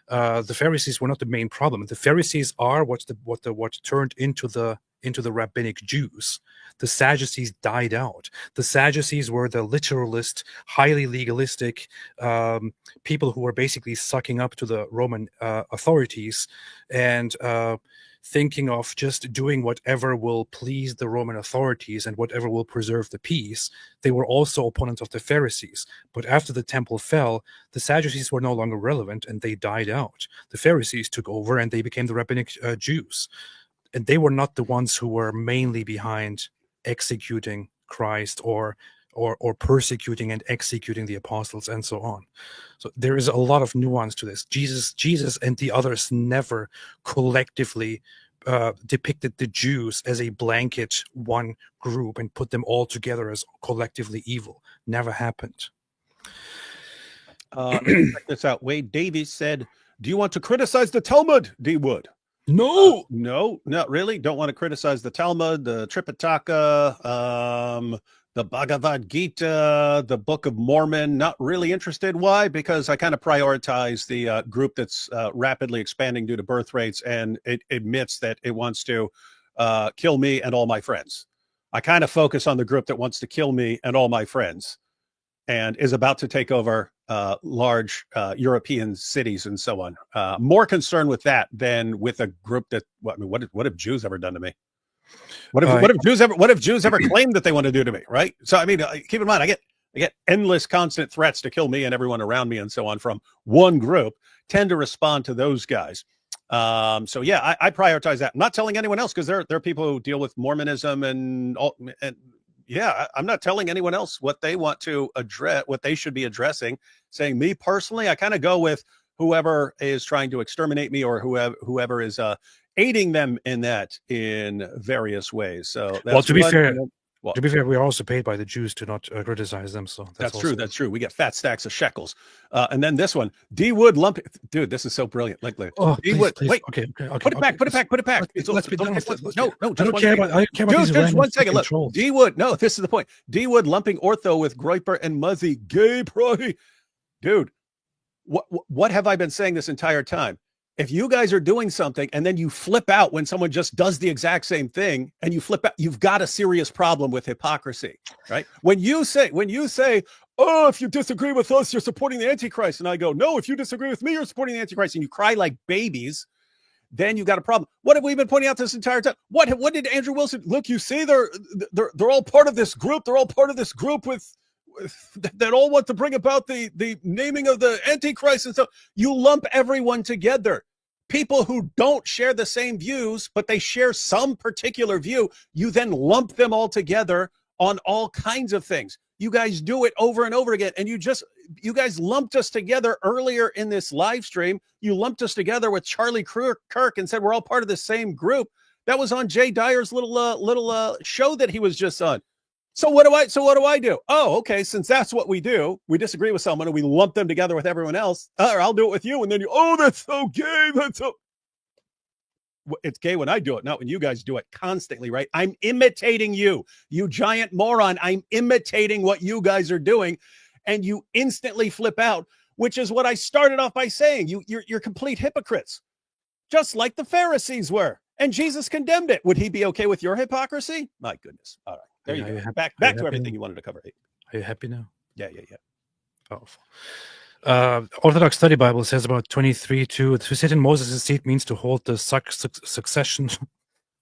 The Pharisees were not the main problem. The Pharisees are what turned into the rabbinic Jews. The Sadducees died out. The Sadducees were the literalist, highly legalistic people who were basically sucking up to the Roman authorities and thinking of just doing whatever will please the Roman authorities and whatever will preserve the peace. They were also opponents of the Pharisees. But after the temple fell, the Sadducees were no longer relevant and they died out. The Pharisees took over and they became the rabbinic Jews. And they were not the ones who were mainly behind executing Christ or persecuting and executing the apostles and so on. So there is a lot of nuance to this. Jesus and the others never collectively depicted the Jews as a blanket one group and put them all together as collectively evil. Never happened. Check this out. Wade Davies said, do you want to criticize the Talmud, D. Wood? No, no, not really. Don't want to criticize the Talmud, the Tripitaka, the Bhagavad Gita, the Book of Mormon. Not really interested. Why? Because I kind of prioritize the group that's rapidly expanding due to birth rates, and it admits that it wants to kill me and all my friends. I kind of focus on the group that wants to kill me and all my friends and is about to take over large European cities and so on. More concerned with that than with a group that, what have Jews ever done to me? What have Jews ever claimed that they want to do to me? Right. So, I mean, keep in mind, I get endless constant threats to kill me and everyone around me and so on from one group. Tend to respond to those guys. So yeah, I prioritize that. I'm not telling anyone else because there are people who deal with Mormonism and yeah, I'm not telling anyone else what they want to address, what they should be addressing. Saying me personally, I kind of go with whoever is trying to exterminate me or whoever is aiding them in that in various ways. So that's well, to be fair, we are also paid by the Jews to not criticize them. So that's true. That's true. We get fat stacks of shekels. And then this one, D. Wood lumping. Dude, this is so brilliant. Like, oh, D. Wood. Please. Wait, okay. Put it back. Let's be done. No, I don't care about just one second. Look, D. Wood. No, this is the point. D. Wood lumping ortho with Groiper and Muzzy. Gay pride. Dude, what have I been saying this entire time? If you guys are doing something and then you flip out when someone just does the exact same thing and you flip out, you've got a serious problem with hypocrisy, right? When you say, oh, if you disagree with us, you're supporting the Antichrist. And I go, no, if you disagree with me, you're supporting the Antichrist. And you cry like babies, then you got a problem. What have we been pointing out this entire time? What did Andrew Wilson, look, you see, they're all part of this group. They're all part of this group that all want to bring about the naming of the Antichrist and stuff. You lump everyone together. People who don't share the same views, but they share some particular view, you then lump them all together on all kinds of things. You guys do it over and over again. And you guys lumped us together earlier in this live stream. You lumped us together with Charlie Kirk and said we're all part of the same group. That was on Jay Dyer's little show that he was just on. So what do I do? Oh, okay. Since that's what we do, we disagree with someone and we lump them together with everyone else. Or I'll do it with you. And then that's so gay. It's gay when I do it, not when you guys do it constantly, right? I'm imitating you, you giant moron. I'm imitating what you guys are doing. And you instantly flip out, which is what I started off by saying. You're complete hypocrites, just like the Pharisees were. And Jesus condemned it. Would he be okay with your hypocrisy? My goodness. All right. There you go. Back to everything you wanted to cover. Are Are you happy now? Yeah. Powerful. Orthodox Study Bible says about 23:2, to sit in Moses' seat means to hold the succession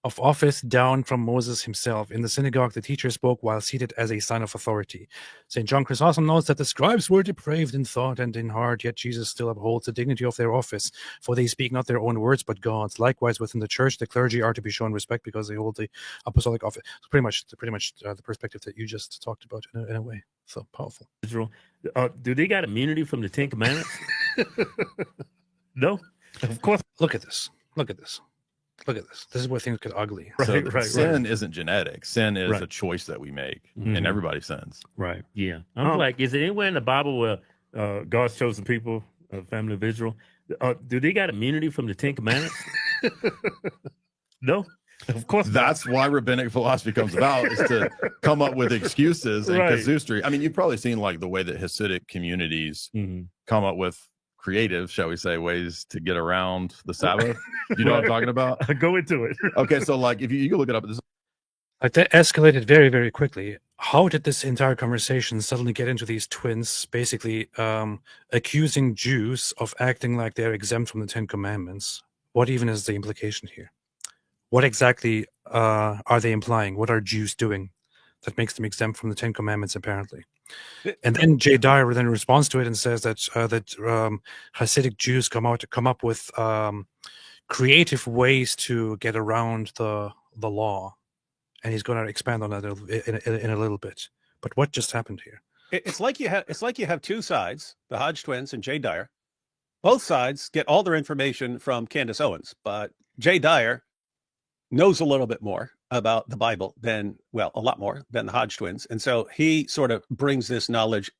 of office down from Moses himself. In the synagogue, the teacher spoke while seated as a sign of authority. St. John Chrysostom notes that the scribes were depraved in thought and in heart, yet Jesus still upholds the dignity of their office, for they speak not their own words, but God's. Likewise, within the church, the clergy are to be shown respect because they hold the apostolic office. It's pretty much the perspective that you just talked about in a way. So powerful. Israel, do they got immunity from the Ten Commandments? No, of course. Look at this. Look at this. Look at this. This is where things get ugly. So sin isn't genetic. Sin is Right. a choice that we make, Mhm. and everybody sins. Right. Yeah. I'm like, is it anywhere in the Bible where God's chosen people, family of Israel, do they got immunity from the Ten Commandments? No, of course. That's why rabbinic philosophy comes about, is to come up with excuses and Right. casuistry. I mean, you've probably seen like the way that Hasidic communities Mhm. come up with creative, shall we say, ways to get around the Sabbath. You know what I'm talking about? Go into it. Okay, so like if you look it up, this Like that escalated very, very quickly. How did this entire conversation suddenly get into these twins basically accusing Jews of acting like they're exempt from the Ten Commandments? What even is the implication here? What exactly are they implying? What are Jews doing that makes them exempt from the Ten Commandments, apparently? And then J. Dyer then responds to it and says that Hasidic Jews come up with creative ways to get around the law, and he's going to expand on that in a little bit. But what just happened here? It's like you have two sides, the Hodge twins and Jay Dyer. Both sides get all their information from Candace Owens, but Jay Dyer knows a little bit more about the Bible a lot more than the Hodge twins. And so he sort of brings this knowledge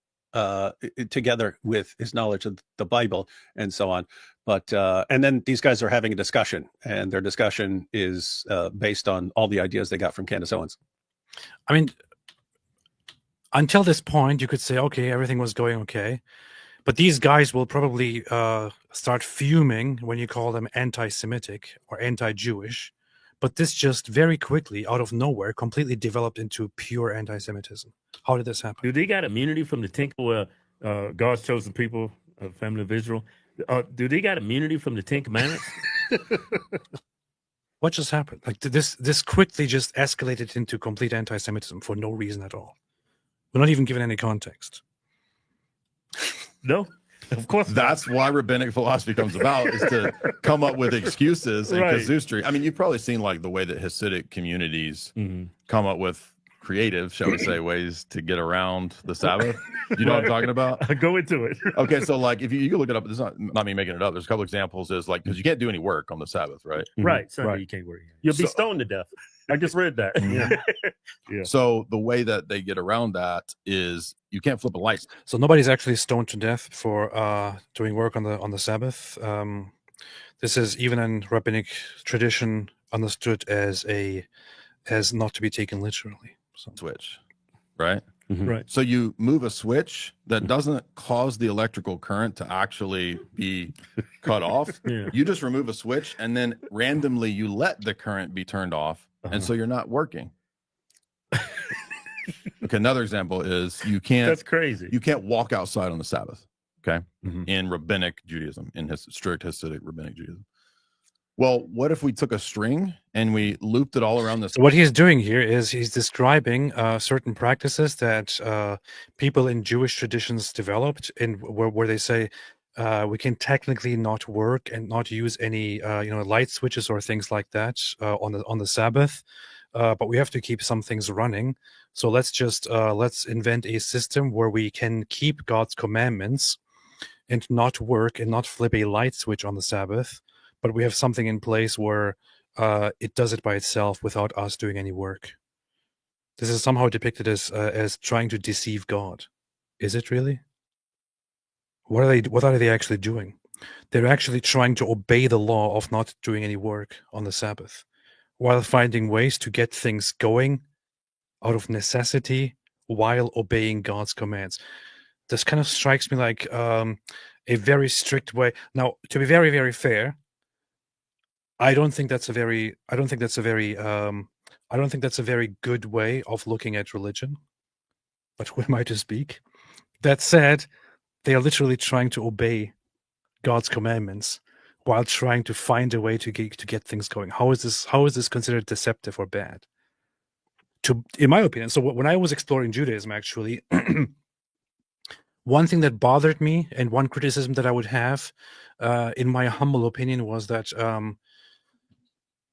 together with his knowledge of the Bible and so on. But and then these guys are having a discussion, and their discussion is based on all the ideas they got from Candace Owens. I mean, until this point, you could say, okay, everything was going okay. But these guys will probably start fuming when you call them anti-Semitic or anti-Jewish. But this just very quickly, out of nowhere, completely developed into pure anti-Semitism. How did this happen? Do they got immunity from the Ten? Where God's chosen people, family of Israel, do they got immunity from the Ten Commandments? What just happened? Like this quickly just escalated into complete anti-Semitism for no reason at all. We're not even given any context. No, of course. That's why rabbinic philosophy comes about, is to come up with excuses and Right. casuistry. I mean, you've probably seen like the way that Hasidic communities come up with creative, shall we say, ways to get around the Sabbath. You know what I'm talking about? Go into it. Okay, so like if you look it up, this is not me making it up. There's a couple examples. Is like, because you can't do any work on the Sabbath, right? Right. Sunday Right. you can't worry. You'll be So- stoned to death. I just read that. Yeah. So the way that they get around that is you can't flip a light. So nobody's actually stoned to death for doing work on the Sabbath. This is even in rabbinic tradition understood as not to be taken literally. So Switch, right? Right. So you move a switch that doesn't cause the electrical current to actually be cut off. Yeah. You just remove a switch and then randomly you let the current be turned off. Uh-huh. And so you're not working. Okay, another example is you That's crazy. can't walk outside on the Sabbath. Okay. Mhm. In rabbinic Judaism, in his strict Hasidic rabbinic Judaism. Well, what if we took a string and we looped it all around this? So what he's doing here is he's describing certain practices that people in Jewish traditions developed, in where they say we can technically not work and not use any light switches or things like that on the Sabbath, but we have to keep some things running. So let's invent a system where we can keep God's commandments and not work and not flip a light switch on the Sabbath. But we have something in place where it does it by itself without us doing any work. This is somehow depicted as trying to deceive God. Is it really? What are they actually doing? They're actually trying to obey the law of not doing any work on the Sabbath, while finding ways to get things going out of necessity while obeying God's commands. This kind of strikes me like a very strict way. Now, to be very, very fair, I don't think that's a very good way of looking at religion. but who am I to speak? That said, they are literally trying to obey God's commandments while trying to find a way to get things going. How is this considered deceptive or bad? In my opinion. So when I was exploring Judaism, actually, one thing that bothered me and one criticism that I would have, in my humble opinion, was that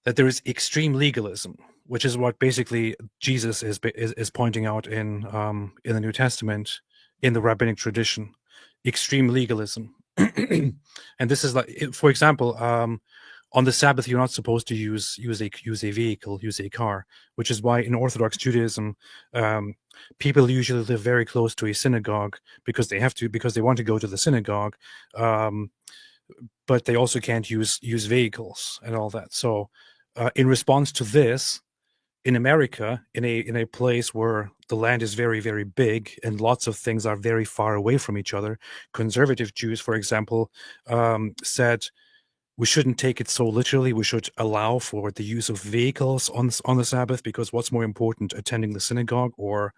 that there is extreme legalism, which is what basically Jesus is pointing out in the New Testament, in the rabbinic tradition. Extreme legalism. And this is like, for example, on the Sabbath, you're not supposed to use a vehicle, use a car, which is why in Orthodox Judaism, people usually live very close to a synagogue because they want to go to the synagogue, but they also can't use vehicles and all that. So, in response to this, in America, in a place where the land is very, very big and lots of things are very far away from each other, conservative Jews, for example, said we shouldn't take it so literally. We should allow for the use of vehicles on the Sabbath, because what's more important, attending the synagogue or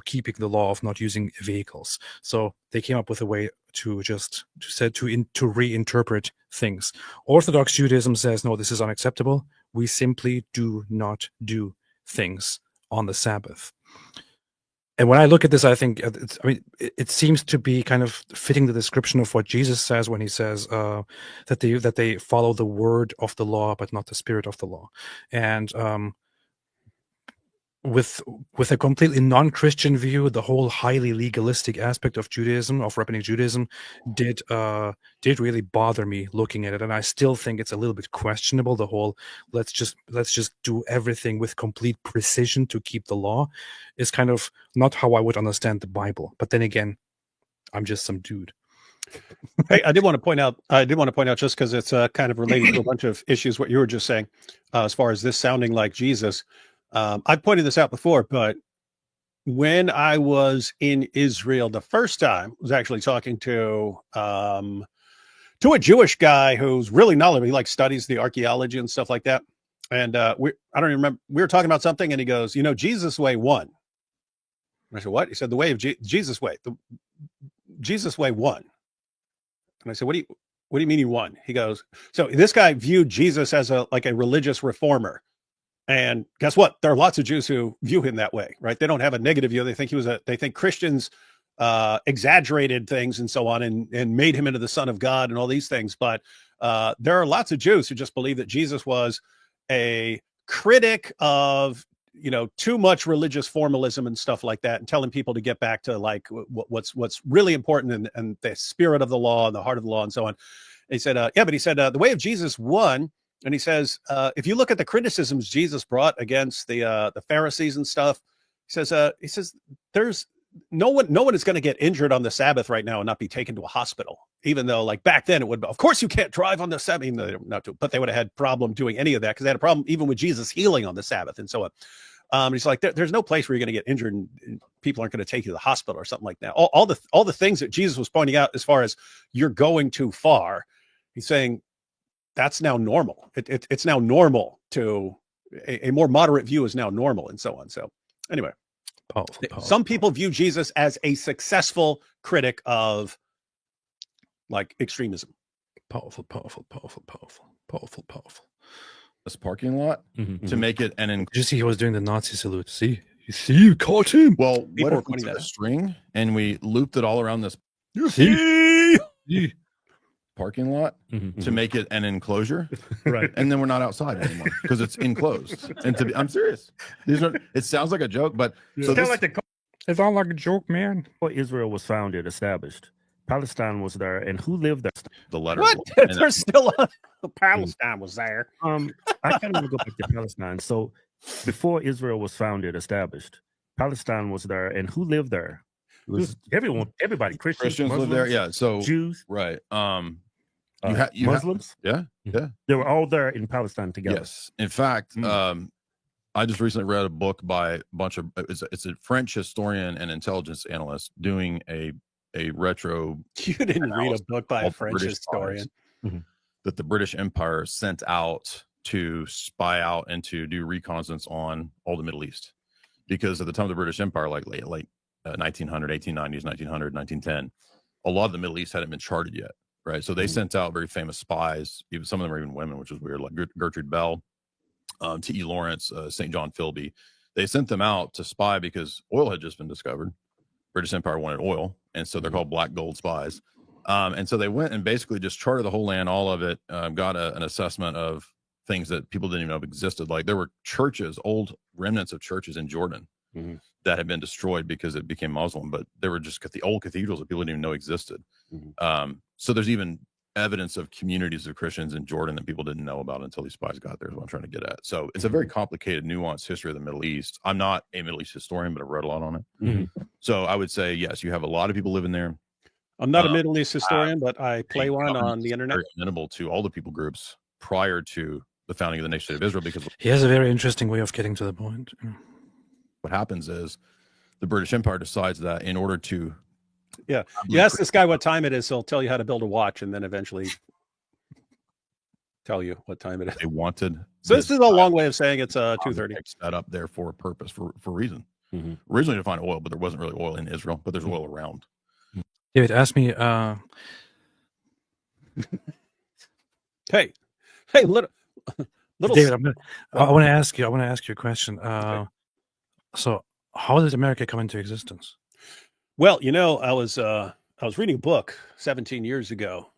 keeping the law of not using vehicles? So they came up with a way to reinterpret things. Orthodox Judaism says, no, this is unacceptable. We simply do not do things on the Sabbath. And when I look at this, I think it seems to be kind of fitting the description of what Jesus says when he says that they follow the word of the law, but not the spirit of the law. And with a completely non-Christian view, the whole highly legalistic aspect of Judaism, of rabbinic Judaism, did really bother me looking at it, and I still think it's a little bit questionable. The whole let's just do everything with complete precision to keep the law is kind of not how I would understand the Bible. But then again, I'm just some dude. Hey, I did want to point out, just because it's kind of related to a bunch of issues what you were just saying, as far as this sounding like Jesus. I've pointed this out before, but when I was in Israel the first time, I was actually talking to a Jewish guy who's really knowledgeable. He like studies the archaeology and stuff like that. And I don't even remember, we were talking about something, and he goes, Jesus' way won. And I said, what? He said, the way of Jesus' way. The Jesus' way won. And I said, what do you mean he won? He goes, so this guy viewed Jesus as a religious reformer. And guess what? There are lots of Jews who view him that way, right? They don't have a negative view. They think they think Christians exaggerated things and so on, and made him into the Son of God and all these things. But there are lots of Jews who just believe that Jesus was a critic of, too much religious formalism and stuff like that, and telling people to get back to like what's really important and the spirit of the law and the heart of the law and so on. And he said, the way of Jesus won. And he says, if you look at the criticisms Jesus brought against the Pharisees and stuff, he says there's no one is going to get injured on the Sabbath right now and not be taken to a hospital, even though like back then it would, of course you can't drive on the Sabbath, even though but they would have had problem doing any of that because they had a problem even with Jesus healing on the Sabbath and so on. He's like, there's no place where you're going to get injured and people aren't going to take you to the hospital or something like that. All the things that Jesus was pointing out as far as you're going too far, he's saying, that's now normal. It's now normal to a more moderate view is now normal and so on. So anyway, powerful. Some people view Jesus as a successful critic of like extremism. Powerful. This parking lot to make it an. Did you see he was doing the Nazi salute? See, you caught him. Well, what if we took a string and we looped it all around this? You see. Parking lot to make it an enclosure, right? And then we're not outside anymore because it's enclosed. And I'm serious. It sounds like a joke, but it's all like a joke, man. Before Israel was established, Palestine was there, and who lived there? The letter. What? There's still Palestine was there. I can't even go back to Palestine. So before Israel was established, Palestine was there, and who lived there? It was everybody. Christians Muslims, live there. Yeah. So Jews, right. Muslims. Yeah. They were all there in Palestine together. Yes. In fact, I just recently read a book by a bunch of it's a French historian and intelligence analyst doing a retro. You didn't read a book by a French historian that the British Empire sent out to spy out and to do reconnaissance on all the Middle East, because at the time of the British Empire, like 1900, 1890s, 1900, 1910, a lot of the Middle East hadn't been charted yet, right? So they sent out very famous spies. Even some of them are even women, which is weird, like Gertrude Bell, T.E. Lawrence, St. John Philby. They sent them out to spy because oil had just been discovered. British Empire wanted oil, and so they're called black gold spies. And so they went and basically just charted the whole land, all of it, got an assessment of things that people didn't even know existed. Like there were churches, old remnants of churches in Jordan that had been destroyed because it became Muslim, but there were just the old cathedrals that people didn't even know existed. So there's even evidence of communities of Christians in Jordan that people didn't know about until these spies got there, is what I'm trying to get at. So it's a very complicated, nuanced history of the Middle East. I'm not a Middle East historian, but I've read a lot on it. So I would say, yes, you have a lot of people living there. I'm not a Middle East historian, but I play one on the internet. Very amenable to all the people groups prior to the founding of the nation state of Israel, because He has a very interesting way of getting to the point. what happens is the British Empire decides that in order to you ask this guy what time it is, he'll tell you how to build a watch, and then eventually tell you what time it is. they wanted. So this is a long way of saying it's 2:30. Set up there for a purpose, for a reason. Originally to find oil, but there wasn't really oil in Israel, but there's oil around. David, ask me. Hey, little David, I want to ask you. I want to ask you a question. So, how did America come into existence? Well, I was reading a book 17 years ago.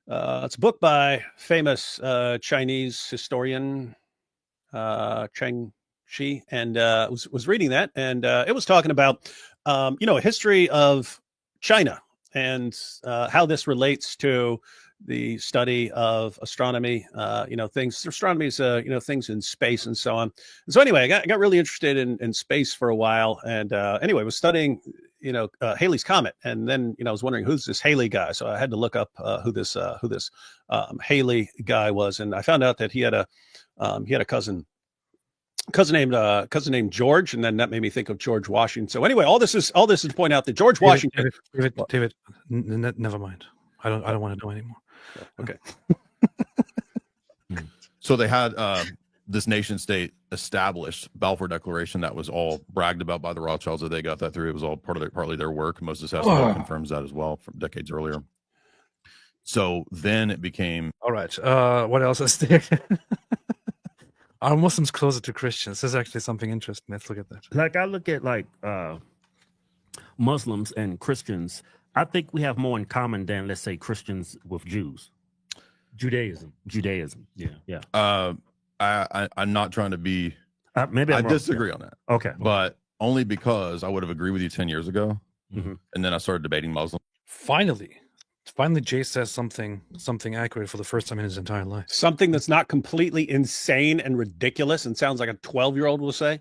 It's a book by famous Chinese historian Cheng Shi, and was reading that, and it was talking about a history of China and how this relates to the study of astronomy, astronomy is, things in space and so on. And so anyway, I got really interested in space for a while. And anyway, was studying, Halley's Comet. And then, I was wondering, who's this Halley guy? So I had to look up who this Halley guy was. And I found out that he had a cousin named George, and then that made me think of George Washington. So anyway, all this is to point out that George Washington. David, never mind. I don't want to know anymore. Okay. So they had this nation state established, Balfour Declaration, that was all bragged about by the Rothschilds, that they got that through. It was all partly their work. Moses Hasselhoff confirms that as well from decades earlier. So then it became all right. What else is there? Are Muslims closer to Christians? This is actually something interesting. Let's look at that. Like I look at Muslims and Christians, I think we have more in common than, let's say, Christians with Jews. Judaism. Yeah. I'm not trying to be. Maybe I disagree on that. Okay, but only because I would have agreed with you 10 years ago, and then I started debating Muslim. Finally, Jay says something accurate for the first time in his entire life. Something that's not completely insane and ridiculous and sounds like a 12-year-old will say.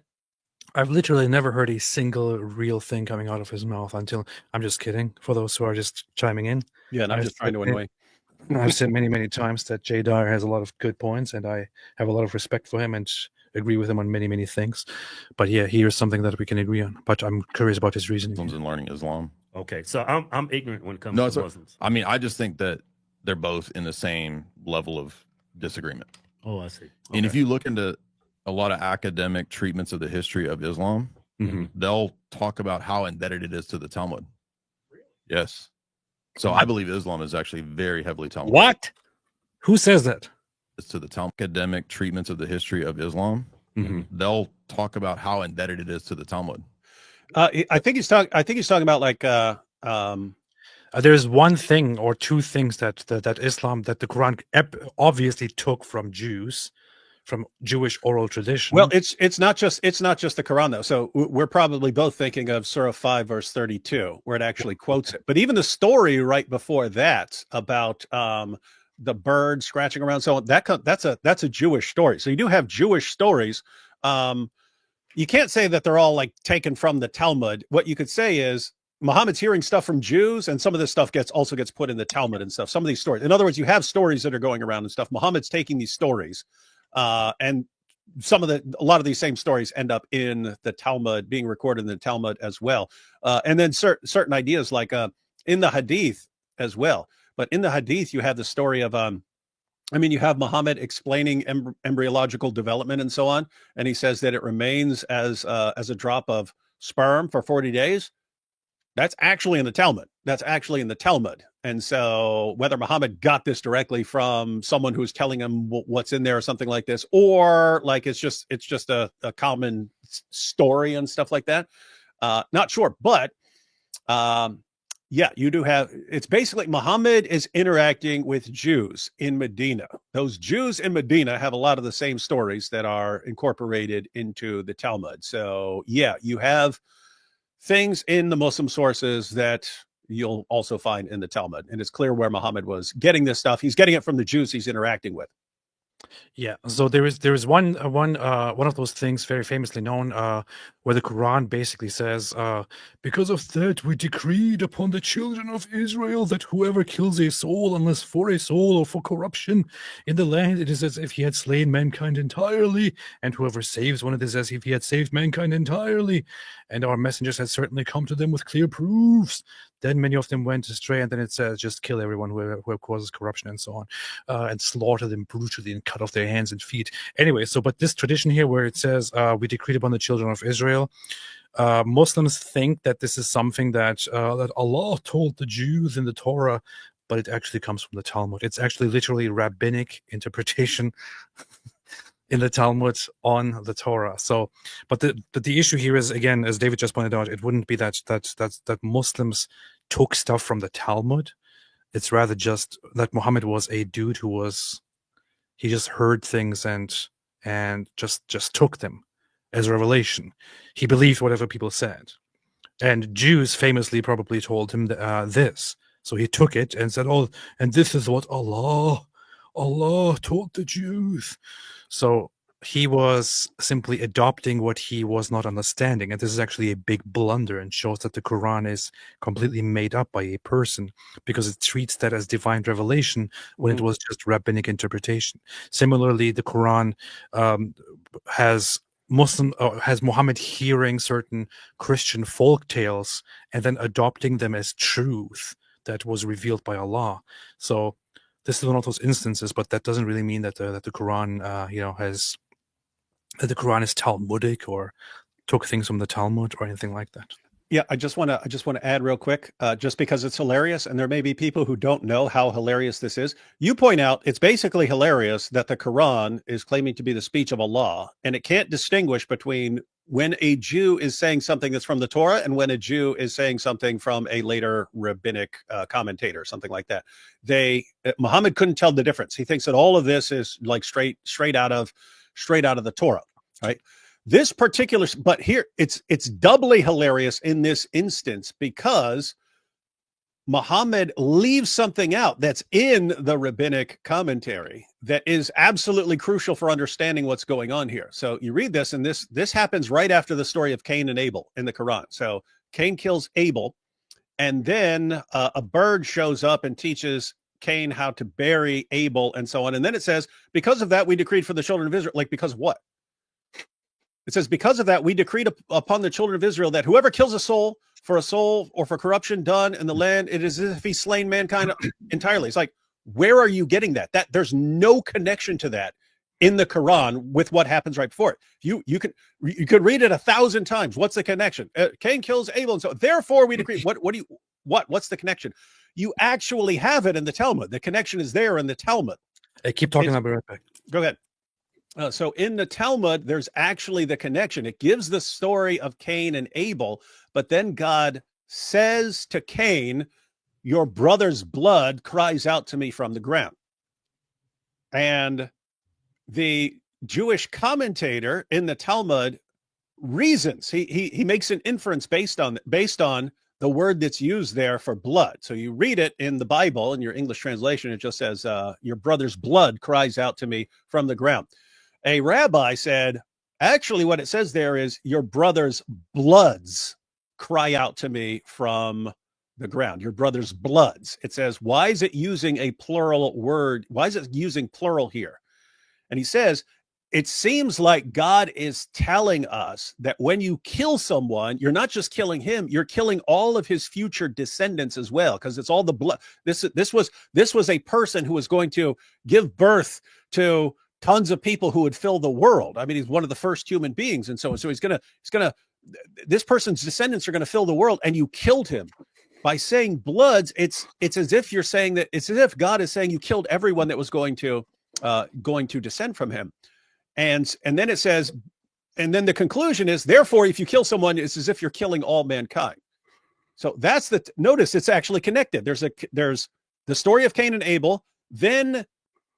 I've literally never heard a single real thing coming out of his mouth until. I'm just kidding. For those who are just chiming in. Yeah, and I'm just trying to annoy. I've said many times that Jay DYER has a lot of good points, and I have a lot of respect for him and agree with him on many things. But yeah, here's something that we can agree on. But I'm curious about his reasoning. Muslims and learning Islam. Okay, so I'm ignorant when it comes to Muslims. I mean, I just think that they're both in the same level of disagreement. Oh, I see. Okay. And if you look into a lot of academic treatments of the history of Islam, they'll talk about how indebted it is to the Talmud. Yes. So I believe Islam is actually very heavily Talmud. What? Who says that? It's to the Talmud. Academic treatments of the history of Islam, they'll talk about how indebted it is to the Talmud. I think he's talking about like there's one thing or two things that Islam, that the Quran obviously took from Jews, from Jewish oral tradition. Well, it's not just the Quran though. So we're probably both thinking of Surah 5 verse 32, where it actually quotes it. But even the story right before that about the bird scratching around, so that's a Jewish story. So you do have Jewish stories. You can't say that they're all like taken from the Talmud. What you could say is Muhammad's hearing stuff from Jews, and some of this stuff also gets put in the Talmud and stuff. Some of these stories, in other words, you have stories that are going around and stuff. Muhammad's taking these stories, and a lot of these same stories end up in the Talmud, being recorded in the Talmud as well. And then certain ideas like in the Hadith as well. But in the Hadith, you have the story of you have Muhammad explaining embryological development and so on, and he says that it remains as a drop of sperm for 40 days, that's actually in the Talmud. That's actually in the Talmud. And so whether Muhammad got this directly from someone who's telling him what's in there or something like this, or like it's just a common story and stuff like that, not sure. But yeah, you do have, it's basically Muhammad is interacting with Jews in Medina. Those Jews in Medina have a lot of the same stories that are incorporated into the Talmud. So yeah, you have things in the Muslim sources that you'll also find in the Talmud. And it's clear where Muhammad was getting this stuff. He's getting it from the Jews he's interacting with. Yeah, so there is one of those things very famously known where the Quran basically says, because of that we decreed upon the children of Israel that whoever kills a soul, unless for a soul or for corruption in the land, it is as if he had slain mankind entirely, and whoever saves one, it is as if he had saved mankind entirely, and our messengers had certainly come to them with clear proofs. Then many of them went astray, and then it says, just kill everyone who causes corruption and so on, and slaughter them brutally and cut off their hands and feet. Anyway, but this tradition here where it says, we decreed upon the children of Israel, Muslims think that this is something that Allah told the Jews in the Torah, but it actually comes from the Talmud. It's actually literally rabbinic interpretation in the Talmud on the Torah. So, but the issue here is, again, as David just pointed out, it wouldn't be that Muslims took stuff from the Talmud. It's rather just that Muhammad was a dude he just heard things and just took them as a revelation. He believed whatever people said, and Jews famously probably told him this. So he took it and said, "Oh, and this is what Allah taught the Jews." So he was simply adopting what he was not understanding. And this is actually a big blunder and shows that the Quran is completely made up by a person, because it treats that as divine revelation when it was just rabbinic interpretation. Similarly, the Quran has Muhammad hearing certain Christian folk tales and then adopting them as truth that was revealed by Allah. So this is one of those instances, but that doesn't really mean that the Quran, that the Quran is Talmudic or took things from the Talmud or anything like that. Yeah, I just want to add real quick, just because it's hilarious, and there may be people who don't know how hilarious this is. You point out it's basically hilarious that the Quran is claiming to be the speech of Allah, and it can't distinguish between when a Jew is saying something that's from the Torah and when a Jew is saying something from a later rabbinic commentator, something like that. Muhammad couldn't tell the difference. He thinks that all of this is like straight out of the Torah, right? This particular, but here it's doubly hilarious in this instance because Muhammad leaves something out that's in the rabbinic commentary that is absolutely crucial for understanding what's going on here. So you read this, and this happens right after the story of Cain and Abel in the Quran. So Cain kills Abel, and then a bird shows up and teaches Cain how to bury Abel and so on. And then it says, because of that, we decreed for the children of Israel. Like, because of what? It says, because of that, we decreed upon the children of Israel that whoever kills a soul or for corruption done in the land, it is as if he's slain mankind entirely. It's like, where are you getting that? There's no connection to that in the Quran with what happens right before it. You could read it 1,000 times. What's the connection? Cain kills Abel, and so therefore we decree. What's the connection? You actually have it in the Talmud. The connection is there in the Talmud. Hey, keep talking. I'll be right back. Go ahead. So in the Talmud, there's actually the connection. It gives the story of Cain and Abel, but then God says to Cain, your brother's blood cries out to me from the ground. And the Jewish commentator in the Talmud reasons. He makes an inference based on the word that's used there for blood. So you read it in the Bible, in your English translation, it just says, your brother's blood cries out to me from the ground. A rabbi said, actually, what it says there is your brother's bloods cry out to me from the ground. Your brother's bloods. It says, why is it using a plural word? Why is it using plural here? And he says, it seems like God is telling us that when you kill someone, you're not just killing him, you're killing all of his future descendants as well, because it's all the blood. This was a person who was going to give birth to tons of people who would fill the world. I mean, he's one of the first human beings, and so he's gonna this person's descendants are going to fill the world, and you killed him. By saying bloods, it's as if you're saying that, it's as if God is saying you killed everyone that was going to descend from him. And then it says, and then the conclusion is, therefore, if you kill someone, it's as if you're killing all mankind. So that's notice it's actually connected. There's the story of Cain and Abel, then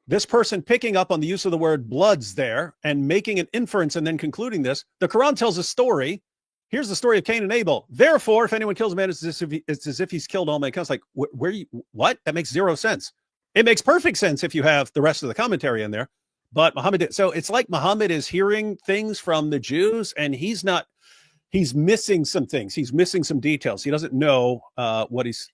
this person picking up on the use of the word bloods there and making an inference and then concluding this. The Quran tells a story. Here's the story of Cain and Abel. Therefore, if anyone kills a man, it's as if he's killed all mankind. It's like, what? That makes zero sense. It makes perfect sense if you have the rest of the commentary in there. But Muhammad, so it's like Muhammad is hearing things from the Jews, and he's missing some things. He's missing some details. He doesn't know what he's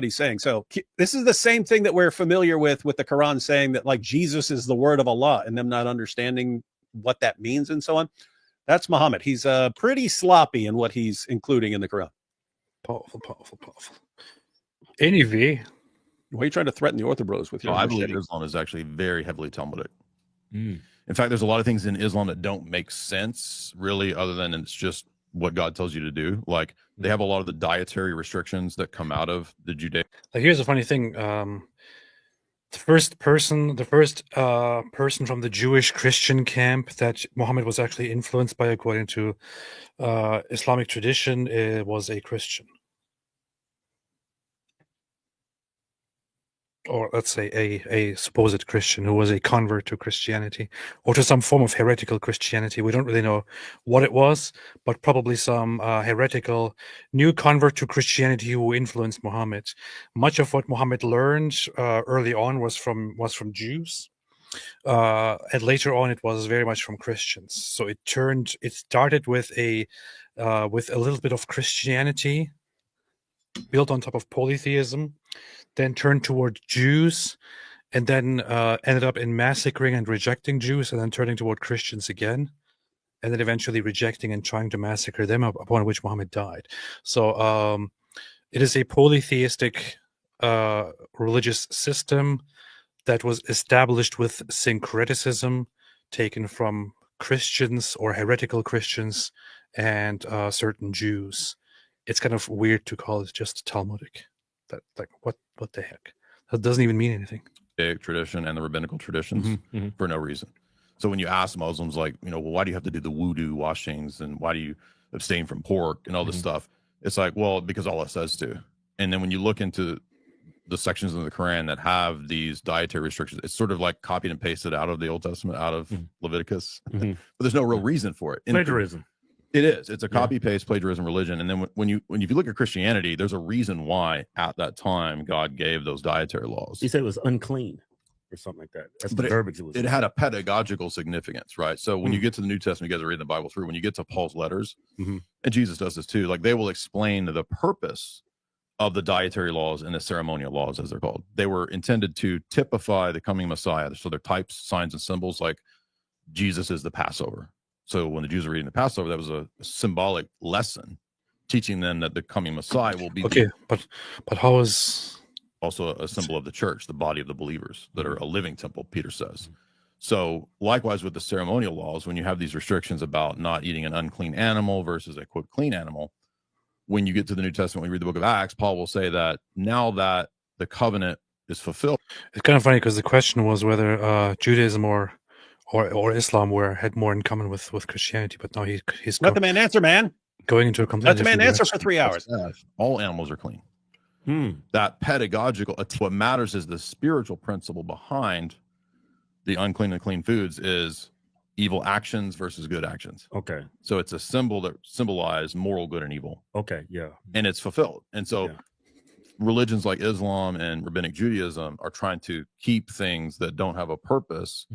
saying. So this is the same thing that we're familiar with the Quran saying that like Jesus is the word of Allah, and them not understanding what that means and so on. That's Muhammad. He's pretty sloppy in what he's including in the Quran. Powerful. Anyway, why are you trying to threaten the Ortho with your? I believe Islam is actually very heavily Talmudic. In fact, there's a lot of things in Islam that don't make sense, really, other than it's just what God tells you to do. Like they have a lot of the dietary restrictions that come out of the Judaism. Like here's the funny thing. The first person from the Jewish Christian camp that Muhammad was actually influenced by, according to Islamic tradition, was a Christian. Or let's say a supposed Christian who was a convert to Christianity or to some form of heretical Christianity. We don't really know what it was, but probably some heretical new convert to Christianity who influenced Muhammad. Much of what Muhammad learned early on was from Jews, and later on it was very much from Christians. So it started with a little bit of Christianity built on top of polytheism, then turned toward Jews, and then ended up in massacring and rejecting Jews, and then turning toward Christians again, and then eventually rejecting and trying to massacre them, upon which Muhammad died. So it is a polytheistic religious system that was established with syncretism taken from Christians or heretical Christians and certain Jews. It's kind of weird to call it just Talmudic. That like what the heck? That doesn't even mean anything. Tradition and the rabbinical traditions for no reason. So when you ask Muslims, like, well, why do you have to do the wudu washings and why do you abstain from pork and all this stuff? It's like, well, because Allah says to. And then when you look into the sections in the Quran that have these dietary restrictions, it's sort of like copied and pasted out of the Old Testament, out of Leviticus. But there's no real reason for it. Plagiarism. It is. It's a copy-paste plagiarism religion. And then if you look at Christianity, there's a reason why at that time God gave those dietary laws. He said it was unclean or something like that. That's the verbiage. It had a pedagogical significance, right? So when you get to the New Testament, you guys are reading the Bible through, when you get to Paul's letters, and Jesus does this too, like they will explain the purpose of the dietary laws and the ceremonial laws, as they're called. They were intended to typify the coming Messiah. So they're types, signs, and symbols, like Jesus is the Passover. So when the Jews are reading the Passover, that was a symbolic lesson, teaching them that the coming Messiah will be but how is also a symbol of the church, the body of the believers that are a living temple, Peter says. So likewise with the ceremonial laws, when you have these restrictions about not eating an unclean animal versus a quote clean animal, when you get to the New Testament, when you read the book of Acts, Paul will say that now that the covenant is fulfilled. It's kind of funny because the question was whether Judaism or Islam had more in common with Christianity, but now he's let the man answer, man. Going into a completely let the man answer for 3 hours. All animals are clean. That pedagogical, what matters is the spiritual principle behind the unclean and clean foods is evil actions versus good actions. Okay. So it's a symbol that symbolizes moral good and evil. Okay. Yeah. And it's fulfilled. And so religions like Islam and Rabbinic Judaism are trying to keep things that don't have a purpose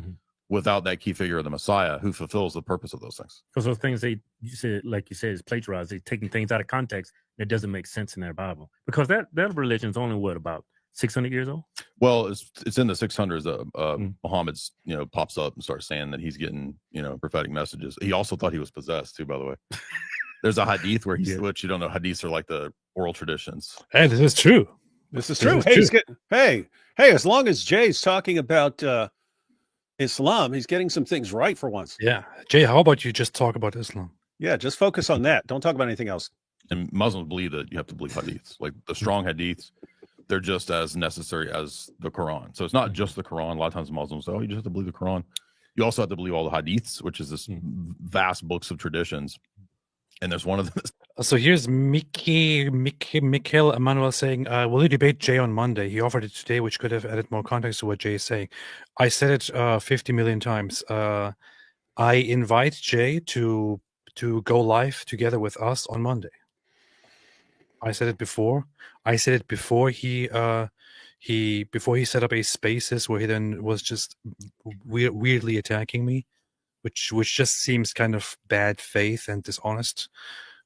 without that key figure of the Messiah who fulfills the purpose of those things. Because those things you said is plagiarized. They're taking things out of context that doesn't make sense in their Bible. Because that religion is only about 600 years old. Well, it's in the 600s. Muhammad's pops up and starts saying that he's getting prophetic messages. He also thought he was possessed too, by the way. There's a hadith where which you don't know, hadiths are like the oral traditions. Hey, this is true. This is true. Hey, as long as Jay's talking about Islam, he's getting some things right for once. Yeah. Jay, how about you just talk about Islam? Yeah, just focus on that. Don't talk about anything else. And Muslims believe that you have to believe hadiths, like the strong hadiths. They're just as necessary as the Quran. So it's not just the Quran. A lot of times Muslims say, oh, you just have to believe the Quran. You also have to believe all the hadiths, which is this vast books of traditions. And there's one of them. So here's Mikhail Emmanuel saying, will you debate Jay on Monday? He offered it today, which could have added more context to what Jay is saying. I said it 50 million times. I invite Jay to go live together with us on Monday. I said it before. I said it before he set up a spaces where he then was just weirdly attacking me, which just seems kind of bad faith and dishonest.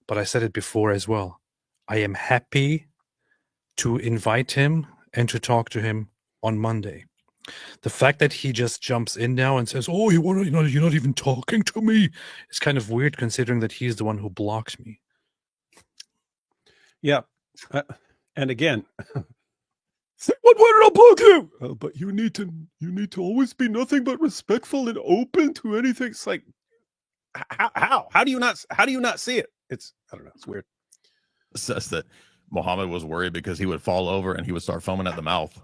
But I said it before as well. I am happy to invite him and to talk to him on Monday. The fact that he just jumps in now and says, "Oh, you're not even talking to me," is kind of weird considering that he's the one who blocked me. Yeah. And again, Say one word and I'll block you. But you need to always be nothing but respectful and open to anything. it's like, how do you not see it? It's, I don't know. It's weird. Says that Muhammad was worried because he would fall over and he would start foaming at the mouth.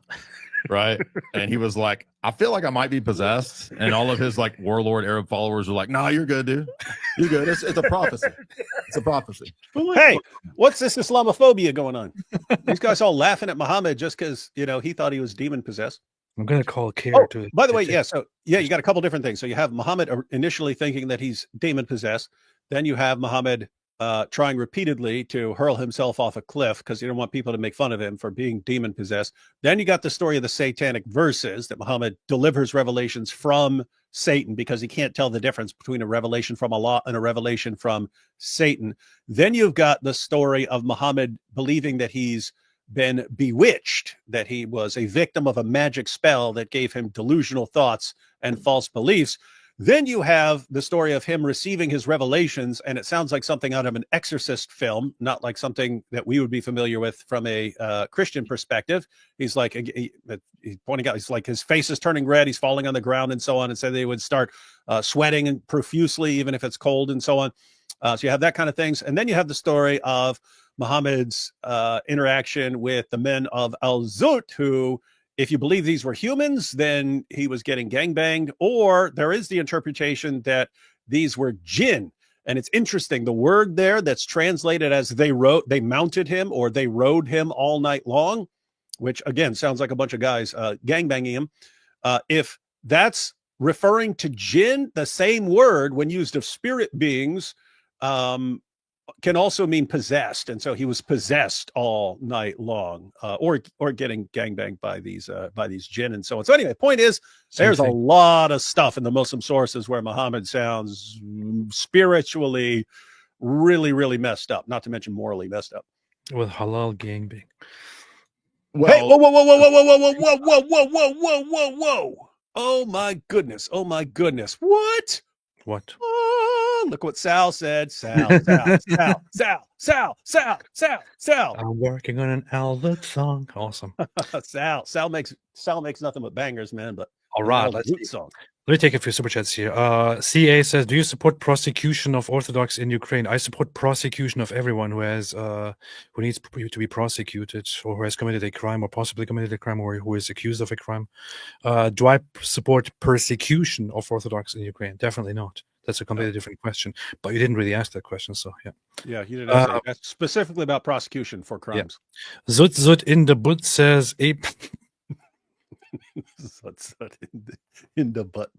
Right. And he was like, I feel like I might be possessed. And all of his like warlord Arab followers were like, no, you're good, dude. You're good. It's a prophecy. It's a prophecy. Hey, what's this Islamophobia going on? These guys all laughing at Muhammad just because, he thought he was demon possessed. I'm going to call care to. By the way, yeah. So, yeah, you got a couple different things. So you have Muhammad initially thinking that he's demon possessed. Then you have Muhammad trying repeatedly to hurl himself off a cliff because he didn't want people to make fun of him for being demon possessed. Then you got the story of the satanic verses that Muhammad delivers revelations from Satan because he can't tell the difference between a revelation from Allah and a revelation from Satan. Then you've got the story of Muhammad believing that he's been bewitched, that he was a victim of a magic spell that gave him delusional thoughts and false beliefs. Then you have the story of him receiving his revelations, and it sounds like something out of an exorcist film, not like something that we would be familiar with from a Christian perspective. He's like, he's pointing out, he's like, his face is turning red, he's falling on the ground and so on, and so they would start sweating and profusely, even if it's cold and so on. So you have that kind of things. And then you have the story of Muhammad's interaction with the men of Al-Zut, who, if you believe these were humans, then he was getting gangbanged, or there is the interpretation that these were jinn. And it's interesting, the word there that's translated as they mounted him or they rode him all night long, which again sounds like a bunch of guys gangbanging him. If that's referring to jinn, the same word when used of spirit beings can also mean possessed, and so he was possessed all night long, or getting gangbanged by these jinn and so on. So anyway, the point is, there's a lot of stuff in the Muslim sources where Muhammad sounds spiritually really, really messed up, not to mention morally messed up. With halal gangbang. Well, hey, whoa! Oh my goodness! What? What? Oh, look what Sal said. Sal. I'm working on an Albert song. Awesome. Sal makes nothing but bangers, man. But all right, let's let me take a few super chats here. CA says, "Do you support prosecution of Orthodox in Ukraine?" I support prosecution of everyone who needs to be prosecuted, or who has committed a crime, or possibly committed a crime, or who is accused of a crime. Do I support persecution of Orthodox in Ukraine? Definitely not. That's a completely different question. But you didn't really ask that question, so yeah. Yeah, you didn't ask that. Specifically about prosecution for crimes. Yeah. Zut in the butt says in the butt.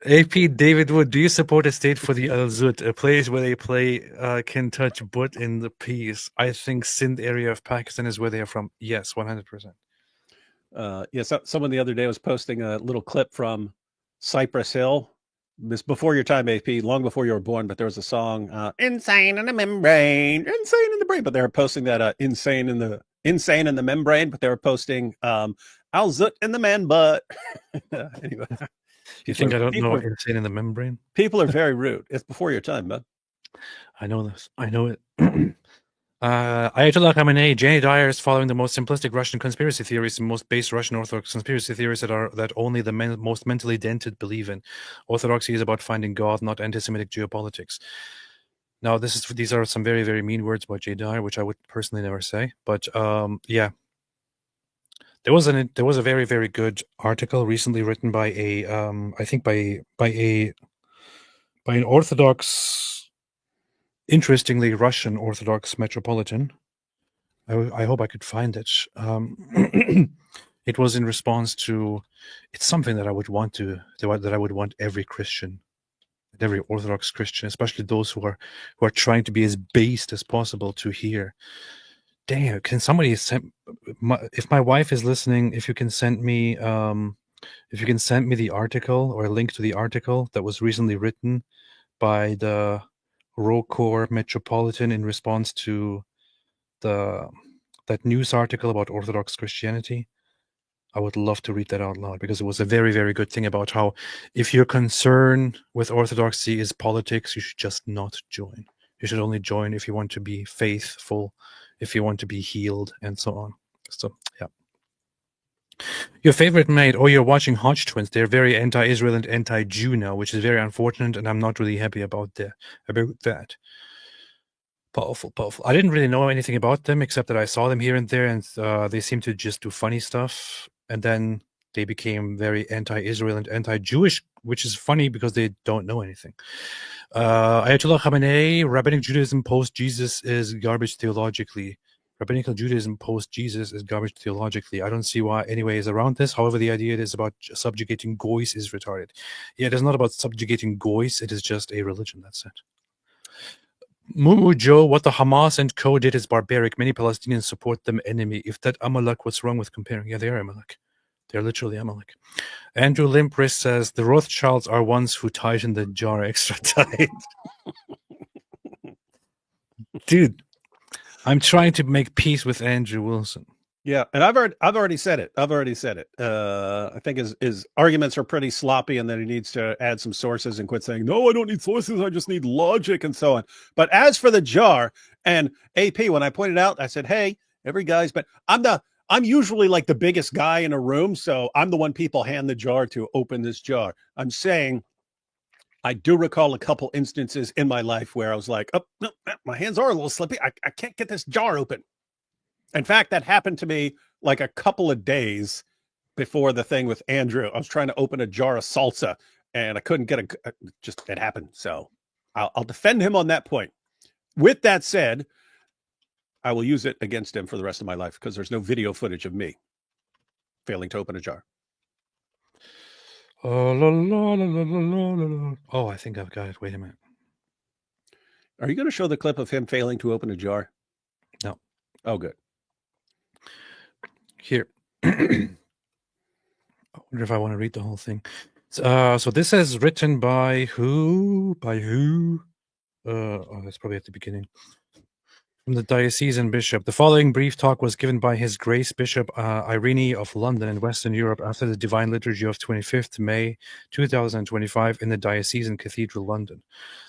AP David Wood, do you support a state for the Al-Zut, a place where they play can touch butt in the peace? I think Sindh area of Pakistan is where they are from. Yes, 100%. Yes, someone the other day was posting a little clip from Cypress Hill. This before your time, AP, long before you were born, but there was a song, Insane in the Membrane, Insane in the Brain. But they were posting that Insane in the Membrane, but they were posting Al-Zut in the man butt. Anyway. You think I don't know Insane in the Membrane? People are very rude. It's before your time, bud. I know this. I know it. Ayatollah Khamenei, DYER is following the most simplistic Russian conspiracy theories and most base Russian Orthodox conspiracy theories that only the most mentally dented believe in. Orthodoxy is about finding God, not anti-Semitic geopolitics. Now, these are some very, very mean words about DYER, which I would personally never say. But yeah, there was a very, very good article recently written by I think by an Orthodox, interestingly Russian Orthodox metropolitan. I hope I could find it. It was in response to, it's something that I would want every Christian, every Orthodox Christian, especially those who are trying to be as based as possible, to hear. Damn, can somebody send? If my wife is listening, if you can send me the article or a link to the article that was recently written by the Rokor Metropolitan in response to that news article about Orthodox Christianity, I would love to read that out loud, because it was a very, very good thing about how if your concern with Orthodoxy is politics, you should just not join. You should only join if you want to be faithful, if you want to be healed, and so on. So, yeah. Your favorite mate, you're watching Hodge Twins. They're very anti-Israel and anti-Jew now, which is very unfortunate, and I'm not really happy about that. Powerful. I didn't really know anything about them except that I saw them here and there, and they seem to just do funny stuff. And then they became very anti-Israel and anti-Jewish, which is funny because they don't know anything. Ayatollah Khamenei, Rabbinic Judaism post-Jesus is garbage theologically. Rabbinical Judaism post-Jesus is garbage theologically. I don't see why anyway is around this. However, the idea it is about subjugating goys is retarded. Yeah, it is not about subjugating goys. It is just a religion. That's it. Mumu Joe, what the Hamas and co did is barbaric. Many Palestinians support them enemy. If that Amalek, what's wrong with comparing? Yeah, they're Amalek. They're literally Amalek. Andrew Limpris says the Rothschilds are ones who tighten the jar extra tight. Dude, I'm trying to make peace with Andrew Wilson. Yeah, and I've already said it. I think his arguments are pretty sloppy, and that he needs to add some sources and quit saying, "No, I don't need sources. I just need logic," and so on. But as for the jar and AP, when I pointed out, I said, "Hey, every guy's," but I'm usually like the biggest guy in a room, so I'm the one people hand the jar to open this jar. I'm saying, I do recall a couple instances in my life where I was like, "Oh, no, my hands are a little slippy. I can't get this jar open." In fact, that happened to me like a couple of days before the thing with Andrew. I was trying to open a jar of salsa and I couldn't get it happened. So I'll defend him on that point. With that said, I will use it against him for the rest of my life because there's no video footage of me failing to open a jar. Oh, I think I've got it. Wait a minute. Are you going to show the clip of him failing to open a jar? No. Oh, good. Here. I wonder if I want to read the whole thing. So this is written by who? That's probably at the beginning. From the diocesan bishop. The following brief talk was given by His Grace Bishop Irene of London in Western Europe after the Divine Liturgy of 25th May 2025 in the Diocesan Cathedral, London.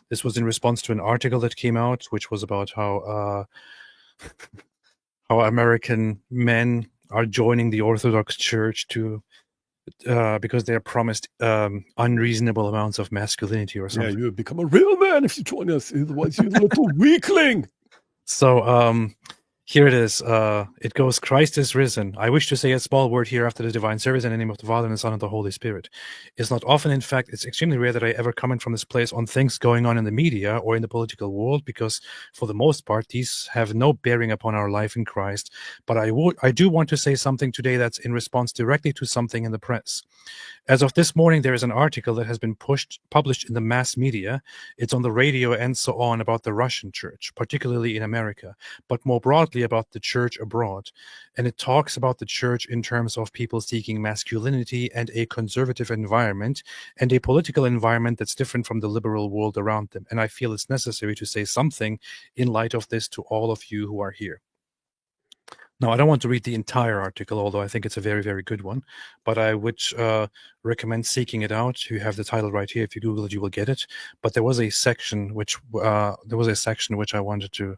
This was in response to an article that came out, which was about how American men are joining the Orthodox Church because they are promised unreasonable amounts of masculinity or something. Yeah, you become a real man if you join us. Otherwise, you're a little weakling. So here it is. It goes, Christ is risen. I wish to say a small word here after the divine service in the name of the Father and the Son and the Holy Spirit. It's not often, in fact, it's extremely rare that I ever comment from this place on things going on in the media or in the political world, because for the most part, these have no bearing upon our life in Christ. But I do want to say something today that's in response directly to something in the press. As of this morning, there is an article that has been published in the mass media. It's on the radio and so on about the Russian church, particularly in America, but more broadly about the church abroad. And it talks about the church in terms of people seeking masculinity and a conservative environment and a political environment that's different from the liberal world around them. And I feel it's necessary to say something in light of this to all of you who are here. Now, I don't want to read the entire article, although I think it's a very, very good one, but I would recommend seeking it out. You have the title right here. If you Google it, you will get it. But there was a section which I wanted to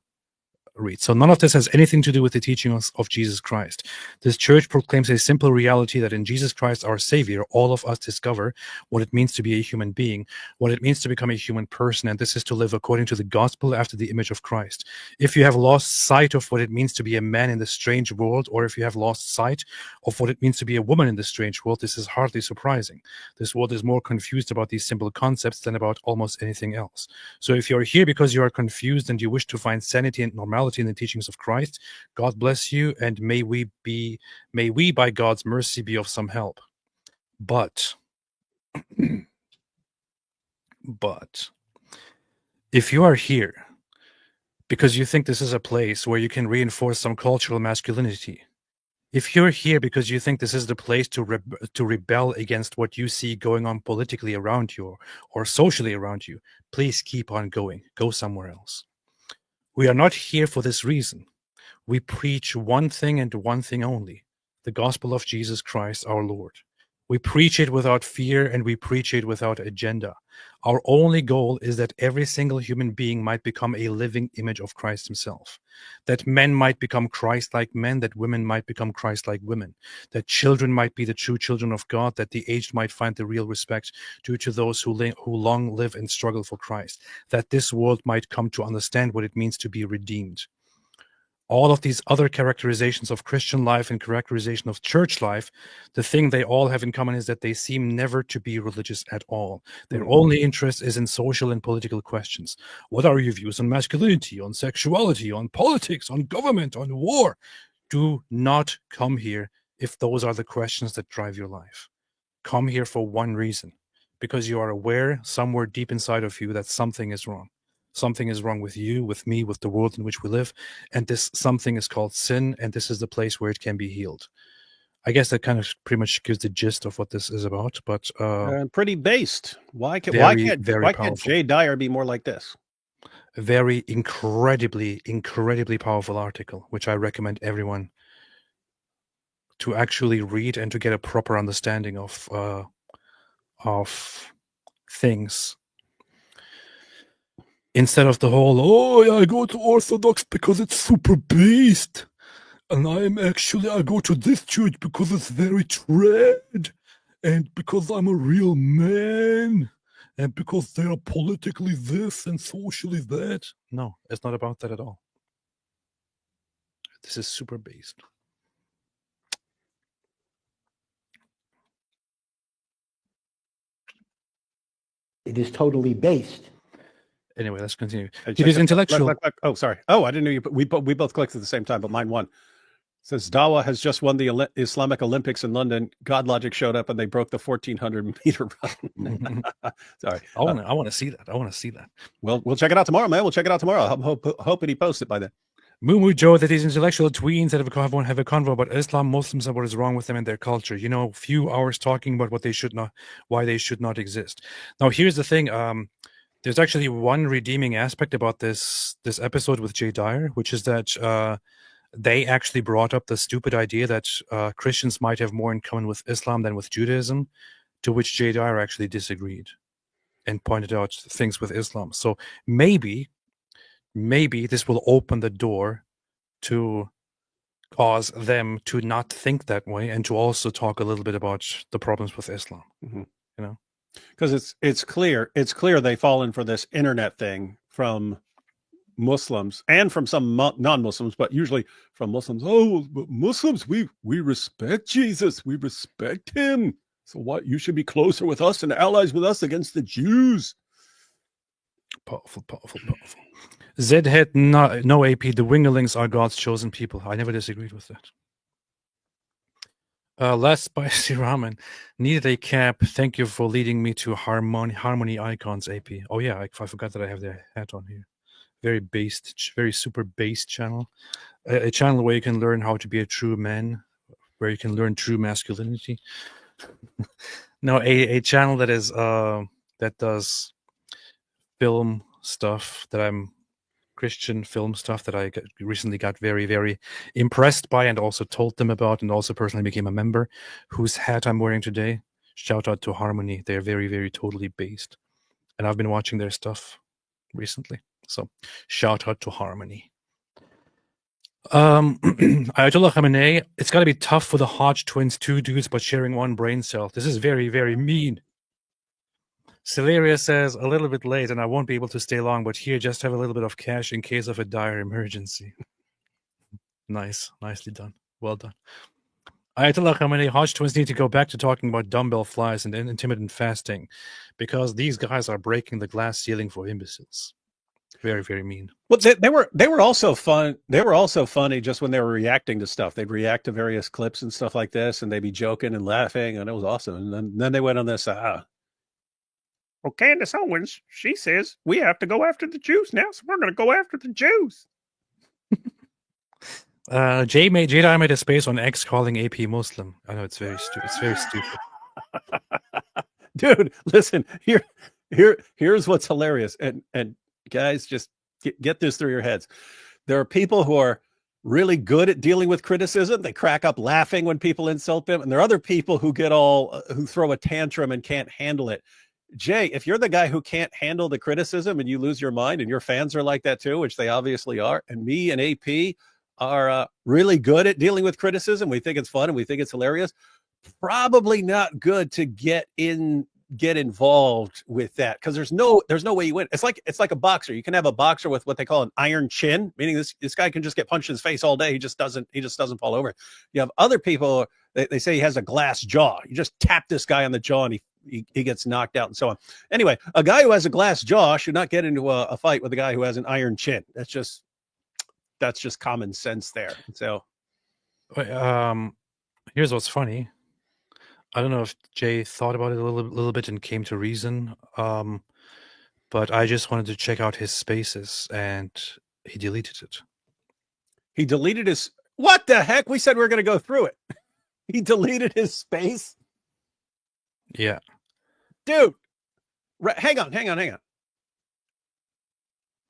read. So none of this has anything to do with the teaching of Jesus Christ. This church proclaims a simple reality that in Jesus Christ, our Savior, all of us discover what it means to be a human being, what it means to become a human person, and this is to live according to the gospel after the image of Christ. If you have lost sight of what it means to be a man in this strange world, or if you have lost sight of what it means to be a woman in this strange world, this is hardly surprising. This world is more confused about these simple concepts than about almost anything else. So if you're here because you are confused and you wish to find sanity and normality in the teachings of Christ, God bless you, and may we by God's mercy be of some help. But if you are here because you think this is a place where you can reinforce some cultural masculinity, if you're here because you think this is the place to rebel against what you see going on politically around you or socially around you, please keep on going. Go somewhere else. We are not here for this reason. We preach one thing and one thing only, the gospel of Jesus Christ our Lord. We preach it without fear and we preach it without agenda. Our only goal is that every single human being might become a living image of Christ himself. That men might become Christ-like men, that women might become Christ-like women, that children might be the true children of God, that the aged might find the real respect due to those who long live and struggle for Christ, that this world might come to understand what it means to be redeemed. All of these other characterizations of Christian life and characterization of church life, the thing they all have in common is that they seem never to be religious at all. Their only interest is in social and political questions. What are your views on masculinity, on sexuality, on politics, on government, on war? Do not come here if those are the questions that drive your life. Come here for one reason, because you are aware somewhere deep inside of you that something is wrong. Something is wrong with you, with me, with the world in which we live. And this something is called sin, and this is the place where it can be healed. I guess that kind of pretty much gives the gist of what this is about, but pretty based. Why can't Jay Dyer be more like this? A very incredibly powerful article, which I recommend everyone to actually read and to get a proper understanding of things. Instead of the whole, oh, I go to Orthodox because it's super based. And I go to this church because it's very trad. And because I'm a real man. And because they are politically this and socially that. No, it's not about that at all. This is super based. It is totally based. Anyway, let's continue. It is intellectual. Oh, sorry. Oh, I didn't know you. We both clicked at the same time, but mine won. It says DAWA has just won the Islamic Olympics in London. God Logic showed up and they broke the 1,400 meter run. Sorry. I want to see that. I want to see that. Well, we'll check it out tomorrow, man. We'll check it out tomorrow. I'm hoping he posts it by then. Moo Joe, that these intellectual tweens that have a convo about Islam, Muslims, and what is wrong with them and their culture. You know, few hours talking about why they should not exist. Now, here's the thing. There's actually one redeeming aspect about this episode with Jay Dyer, which is that they actually brought up the stupid idea that Christians might have more in common with Islam than with Judaism, to which Jay Dyer actually disagreed and pointed out things with Islam. So maybe this will open the door to cause them to not think that way and to also talk a little bit about the problems with Islam. Mm-hmm. You know, because it's clear they've fallen for this internet thing from Muslims and from some non-Muslims, but usually from Muslims. Oh, but Muslims, we respect Jesus, we respect him. So what? You should be closer with us and allies with us against the Jews. Powerful. Zed had no AP. The Wingerlings are God's chosen people. I never disagreed with that. Last Spicy Ramen needed a cap. Thank you for leading me to harmony icons. AP. Oh yeah, I forgot that I have the hat on here. Very based, very super based channel. A channel where you can learn how to be a true man, where you can learn true masculinity. No, a channel that is that does film stuff that I'm Christian film stuff that I recently got very, very impressed by and also told them about and also personally became a member, whose hat I'm wearing today. Shout out to Harmony. They're very, very totally based. And I've been watching their stuff recently. So shout out to Harmony. Ayatollah Khamenei, it's got to be tough for the Hodge twins, 2 dudes but sharing 1 brain cell. This is very, very mean. Celeria says, a little bit late and I won't be able to stay long, but here, just have a little bit of cash in case of a dire emergency. Nice. Nicely done. Well done. Ayatollah Khamenei, Hodge twins need to go back to talking about dumbbell flies and intermittent fasting because these guys are breaking the glass ceiling for imbeciles. Very, very mean. Well, they were also fun. They were also funny just when they were reacting to stuff. They'd react to various clips and stuff like this, and they'd be joking and laughing, and it was awesome. And then they went on this. Well, Candace Owens, she says we have to go after the Jews now, so we're going to go after the Jews. Jay made a space on X calling AP Muslim. I know it's very stupid. It's very stupid. Dude, listen, here's what's hilarious. And guys, just get this through your heads. There are people who are really good at dealing with criticism. They crack up laughing when people insult them. And there are other people who who throw a tantrum and can't handle it. Jay, if you're the guy who can't handle the criticism and you lose your mind and your fans are like that too, which they obviously are, and me and AP are really good at dealing with criticism, we think it's fun and we think it's hilarious, probably not good to get involved with that, because there's no way you win. It's like a boxer. You can have a boxer with what they call an iron chin, meaning this guy can just get punched in his face all day. He just doesn't fall over. You have other people, they say he has a glass jaw. You just tap this guy on the jaw and he gets knocked out and so on. Anyway, a guy who has a glass jaw should not get into a fight with a guy who has an iron chin. That's just common sense there. So here's what's funny. I don't know if Jay thought about it a little bit and came to reason, but I just wanted to check out his spaces, and he deleted it. He deleted his... What the heck? We said we were going to go through it. He deleted his space? Yeah. Dude, hang on.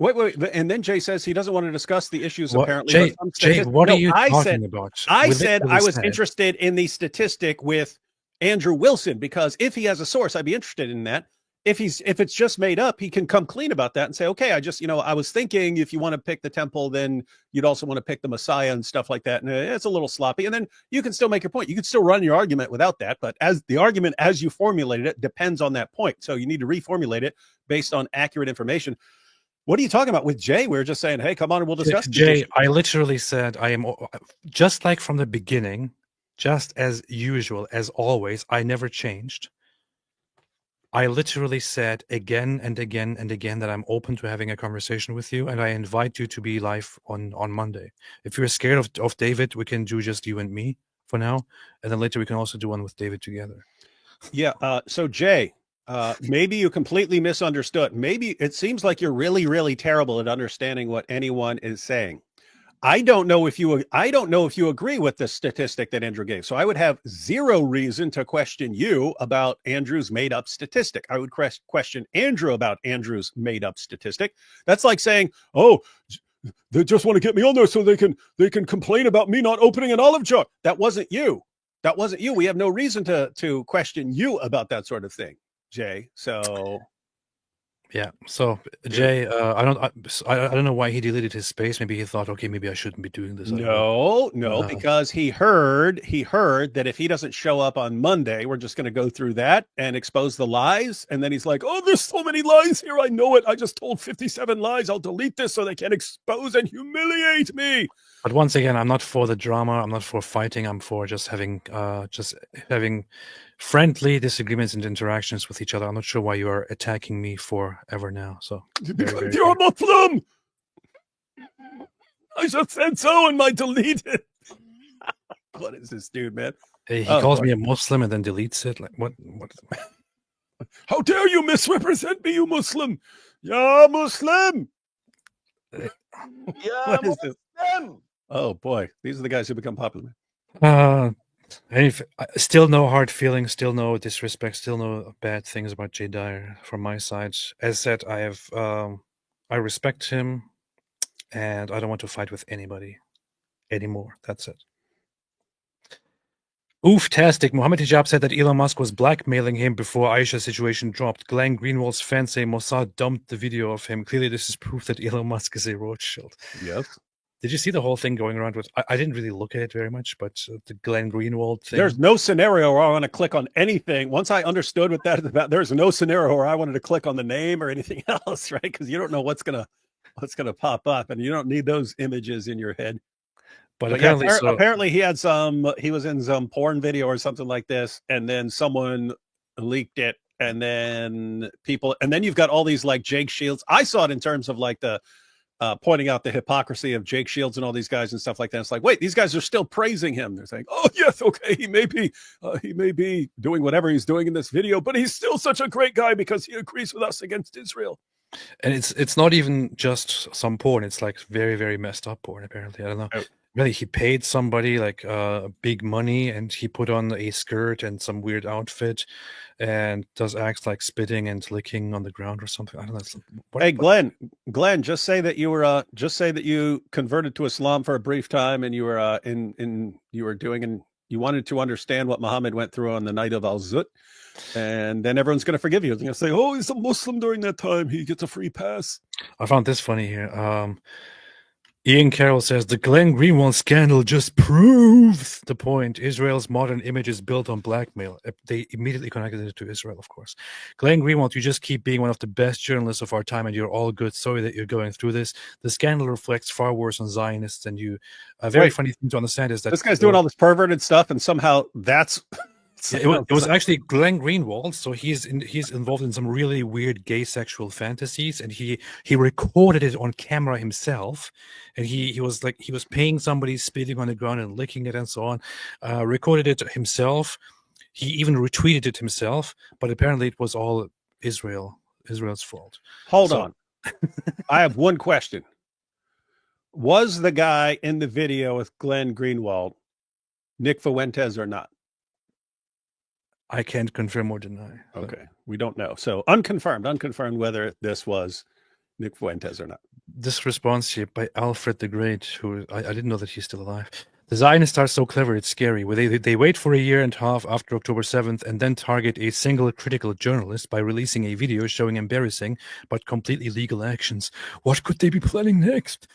Wait. And then Jay says he doesn't want to discuss the issues, apparently. Jay, what are you talking about? I said I was interested in the statistic with Andrew Wilson, because if he has a source, I'd be interested in that. If it's just made up, he can come clean about that and say, okay, I was thinking if you want to pick the temple, then you'd also want to pick the Messiah and stuff like that. And it's a little sloppy. And then you can still make your point. You can still run your argument without that. But as the argument, as you formulated it, depends on that point. So you need to reformulate it based on accurate information. What are you talking about with Jay? We were just saying, hey, come on and we'll discuss. Jay, I literally said I am just like from the beginning, just as usual, as always. I never changed. I literally said again and again and again that I'm open to having a conversation with you, and I invite you to be live on Monday. If you're scared of David, we can do just you and me for now, and then later we can also do one with David together. Yeah. So Jay, maybe you completely misunderstood. Maybe it seems like you're really, really terrible at understanding what anyone is saying. I don't know if you agree with the statistic that Andrew gave. So I would have zero reason to question you about Andrew's made up statistic. I would question Andrew about Andrew's made up statistic. That's like saying, oh, they just want to get me on there so they can complain about me not opening an olive jar. That wasn't you. We have no reason to question you about that sort of thing, Jay. So yeah. So Jay, I don't know why he deleted his space. Maybe he thought, okay, maybe I shouldn't be doing this. No, because he heard that if he doesn't show up on Monday, we're just going to go through that and expose the lies. And then he's like, oh, there's so many lies here. I know it. I just told 57 lies. I'll delete this so they can expose and humiliate me. But once again, I'm not for the drama. I'm not for fighting. I'm for just having friendly disagreements and interactions with each other. I'm not sure why you are attacking me forever now. So because you're a Muslim. I just said so in my deleted. What is this dude, man? He calls me a Muslim and then deletes it. Like what? How dare you misrepresent me, you Muslim? Yeah, Muslim. Yeah, Muslim. Oh boy, these are the guys who become popular. Still no hard feelings, still no disrespect, still no bad things about Jay DYER from my side. As said, I respect him, and I don't want to fight with anybody anymore. That's it. Oof-tastic. Mohammed Hijab said that Elon Musk was blackmailing him before Aisha's situation dropped. Glenn Greenwald's fans say Mossad dumped the video of him. Clearly, this is proof that Elon Musk is a Rothschild. Yes. Did you see the whole thing going around with? I didn't really look at it very much, but the Glenn Greenwald thing. There's no scenario where I want to click on anything. Once I understood what that is about, there's no scenario where I wanted to click on the name or anything else, right? Because you don't know what's gonna pop up, and you don't need those images in your head. But Yeah, apparently, apparently he was in some porn video or something like this, and then someone leaked it, and then you've got all these like Jake Shields. I saw it in terms of like the pointing out the hypocrisy of Jake Shields and all these guys and stuff like that. It's like, wait, these guys are still praising him. They're saying, oh yes, okay, he may be doing whatever he's doing in this video, but he's still such a great guy because he agrees with us against Israel. and it's not even just some porn. It's like very, very messed up porn. Apparently, I don't know. Oh. Really, he paid somebody like big money, and he put on a skirt and some weird outfit, and does acts like spitting and licking on the ground or something. I don't know. Hey, Glenn, just say that you converted to Islam for a brief time, and you were you wanted to understand what Muhammad went through on the night of Al-Zut, and then everyone's going to forgive you. They're going to say, oh, he's a Muslim during that time. He gets a free pass. I found this funny here. Ian Carroll says the Glenn Greenwald scandal just proves the point. Israel's modern image is built on blackmail. They immediately connected it to Israel, of course. Glenn Greenwald, you just keep being one of the best journalists of our time, and you're all good. Sorry that you're going through this. The scandal reflects far worse on Zionists than you. A very funny thing to understand is that this guy's doing all this perverted stuff, and somehow that's. Yeah, it was actually Glenn Greenwald, so he's involved in some really weird gay sexual fantasies, and he recorded it on camera himself, and he was paying somebody, spitting on the ground and licking it and so on, recorded it himself. He even retweeted it himself, but apparently it was all Israel's fault. Hold on. I have one question. Was the guy in the video with Glenn Greenwald Nick Fuentes or not? I can't confirm or deny. Okay, we don't know. So unconfirmed whether this was Nick Fuentes or not. This response here by Alfred the Great, who I didn't know that he's still alive. The Zionists are so clever, it's scary. They wait for a year and a half after October 7th and then target a single critical journalist by releasing a video showing embarrassing but completely legal actions. What could they be planning next?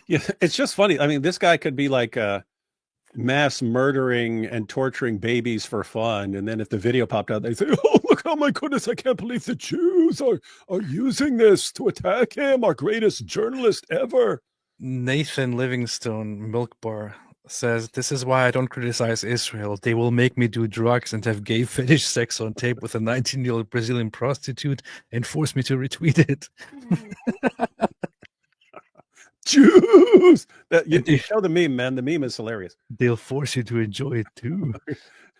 Yeah, it's just funny. I mean, this guy could be like mass murdering and torturing babies for fun, and then if the video popped out, they say, oh look, oh my goodness, I can't believe the Jews are using this to attack him, our greatest journalist ever. Nathan Livingstone Milk Bar says, this is why I don't criticize Israel. They will make me do drugs and have gay fetish sex on tape with a 19-year-old Brazilian prostitute and force me to retweet it. Jews! You show the meme, man. The meme is hilarious. They'll force you to enjoy it too.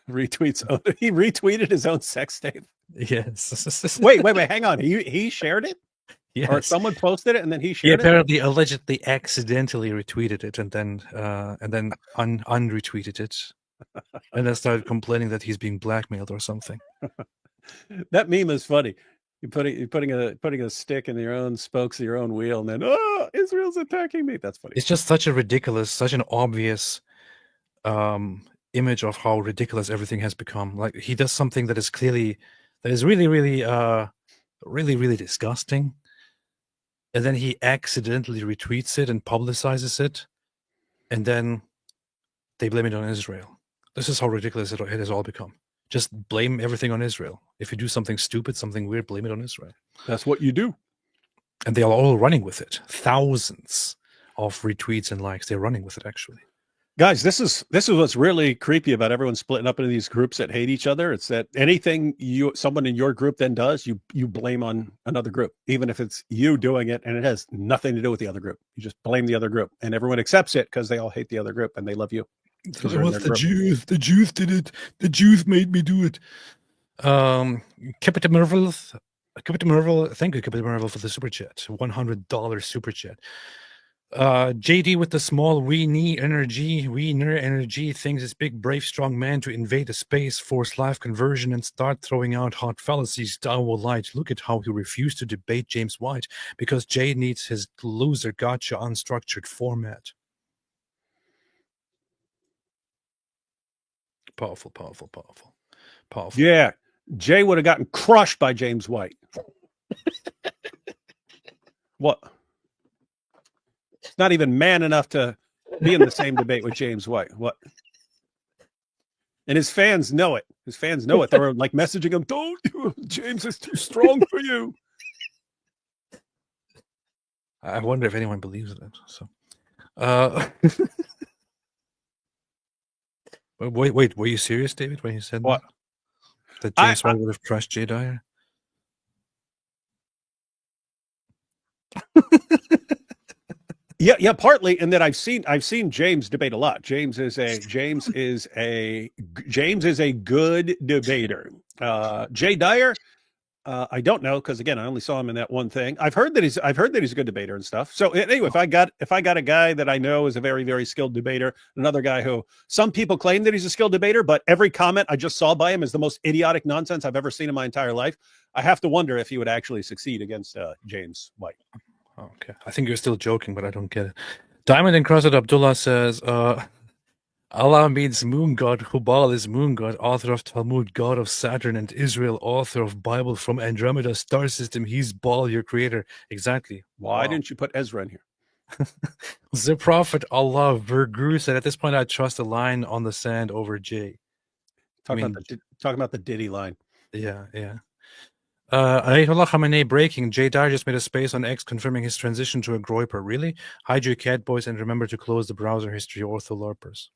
Retweets. He retweeted his own sex tape. Yes. Wait. Hang on. He shared it? Yes. Or someone posted it and then he He shared it? apparently allegedly accidentally retweeted it and then unretweeted it. And then started complaining that he's being blackmailed or something. That meme is funny. You're putting a stick in your own spokes of your own wheel, and then Israel's attacking me. That's funny. It's just such an obvious image of how ridiculous everything has become. Like, he does something that is really, really disgusting, and then he accidentally retweets it and publicizes it, and then they blame it on Israel. This is how ridiculous it has all become. Just blame everything on Israel. If you do something stupid, something weird, blame it on Israel. That's what you do. And they are all running with it. Thousands of retweets and likes. They're running with it, actually. Guys, this is what's really creepy about everyone splitting up into these groups that hate each other. It's that anything someone in your group then does, you blame on another group, even if it's you doing it and it has nothing to do with the other group. You just blame the other group, and everyone accepts it because they all hate the other group and they love you. It was the Jews. The Jews did it. The Jews made me do it. Captain Marvel, thank you, Captain Marvel, for the super chat. $100 super chat. JD with the small Wiener energy thinks this big, brave, strong man to invade a space, force life conversion, and start throwing out hot fallacies. Down will light. Look at how he refused to debate James White because Jay needs his loser gotcha unstructured format. Powerful. Yeah, Jay would have gotten crushed by James White. What? not even man enough to be in the same debate with James White. What? And his fans know it. His fans know it. They were like messaging him, "Don't, James is too strong for you." I wonder if anyone believes that. So, wait, were you serious, David, when you said What? that James White would have crushed Jay Dyer? Yeah, partly, and that I've seen James debate a lot. James is a good debater. Jay Dyer, I don't know, because again, I only saw him in that one thing. I've heard that he's a good debater and stuff. So anyway, if I got a guy that I know is a very, very skilled debater, another guy who some people claim that he's a skilled debater, but every comment I just saw by him is the most idiotic nonsense I've ever seen in my entire life, I have to wonder if he would actually succeed against James White. Okay, I think you're still joking, but I don't get it. Diamond Encrusted Abdullah says, Allah means moon god, Hubal is moon god, author of Talmud, god of Saturn, and Israel, author of Bible from Andromeda star system. He's Baal, your creator. Exactly. Why didn't you put Ezra in here? The Prophet Allah, Vergru said, at this point, I trust a line on the sand over Jay. Talking about the Diddy line. Yeah. Ayatollah Khamenei breaking. Jay Dyer just made a space on X confirming his transition to a groiper. Really? Hide your cat boys and remember to close the browser history, ortholarpers.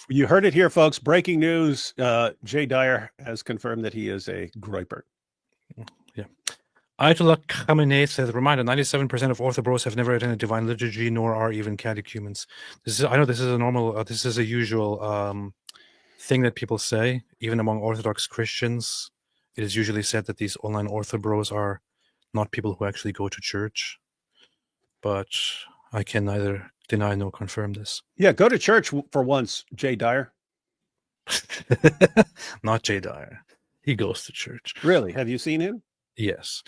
You heard it here, folks. Breaking news. Jay Dyer has confirmed that he is a groiper. Yeah. Ayatollah Khamenei says, reminder, 97% of orthobros have never attended divine liturgy, nor are even catechumens. I know this is a normal, this is a usual thing that people say, even among Orthodox Christians. It is usually said that these online orthobros are not people who actually go to church, but I can neither deny nor confirm this. Yeah, go to church for once, Jay Dyer. Not Jay Dyer. He goes to church. Really? Have you seen him? Yes.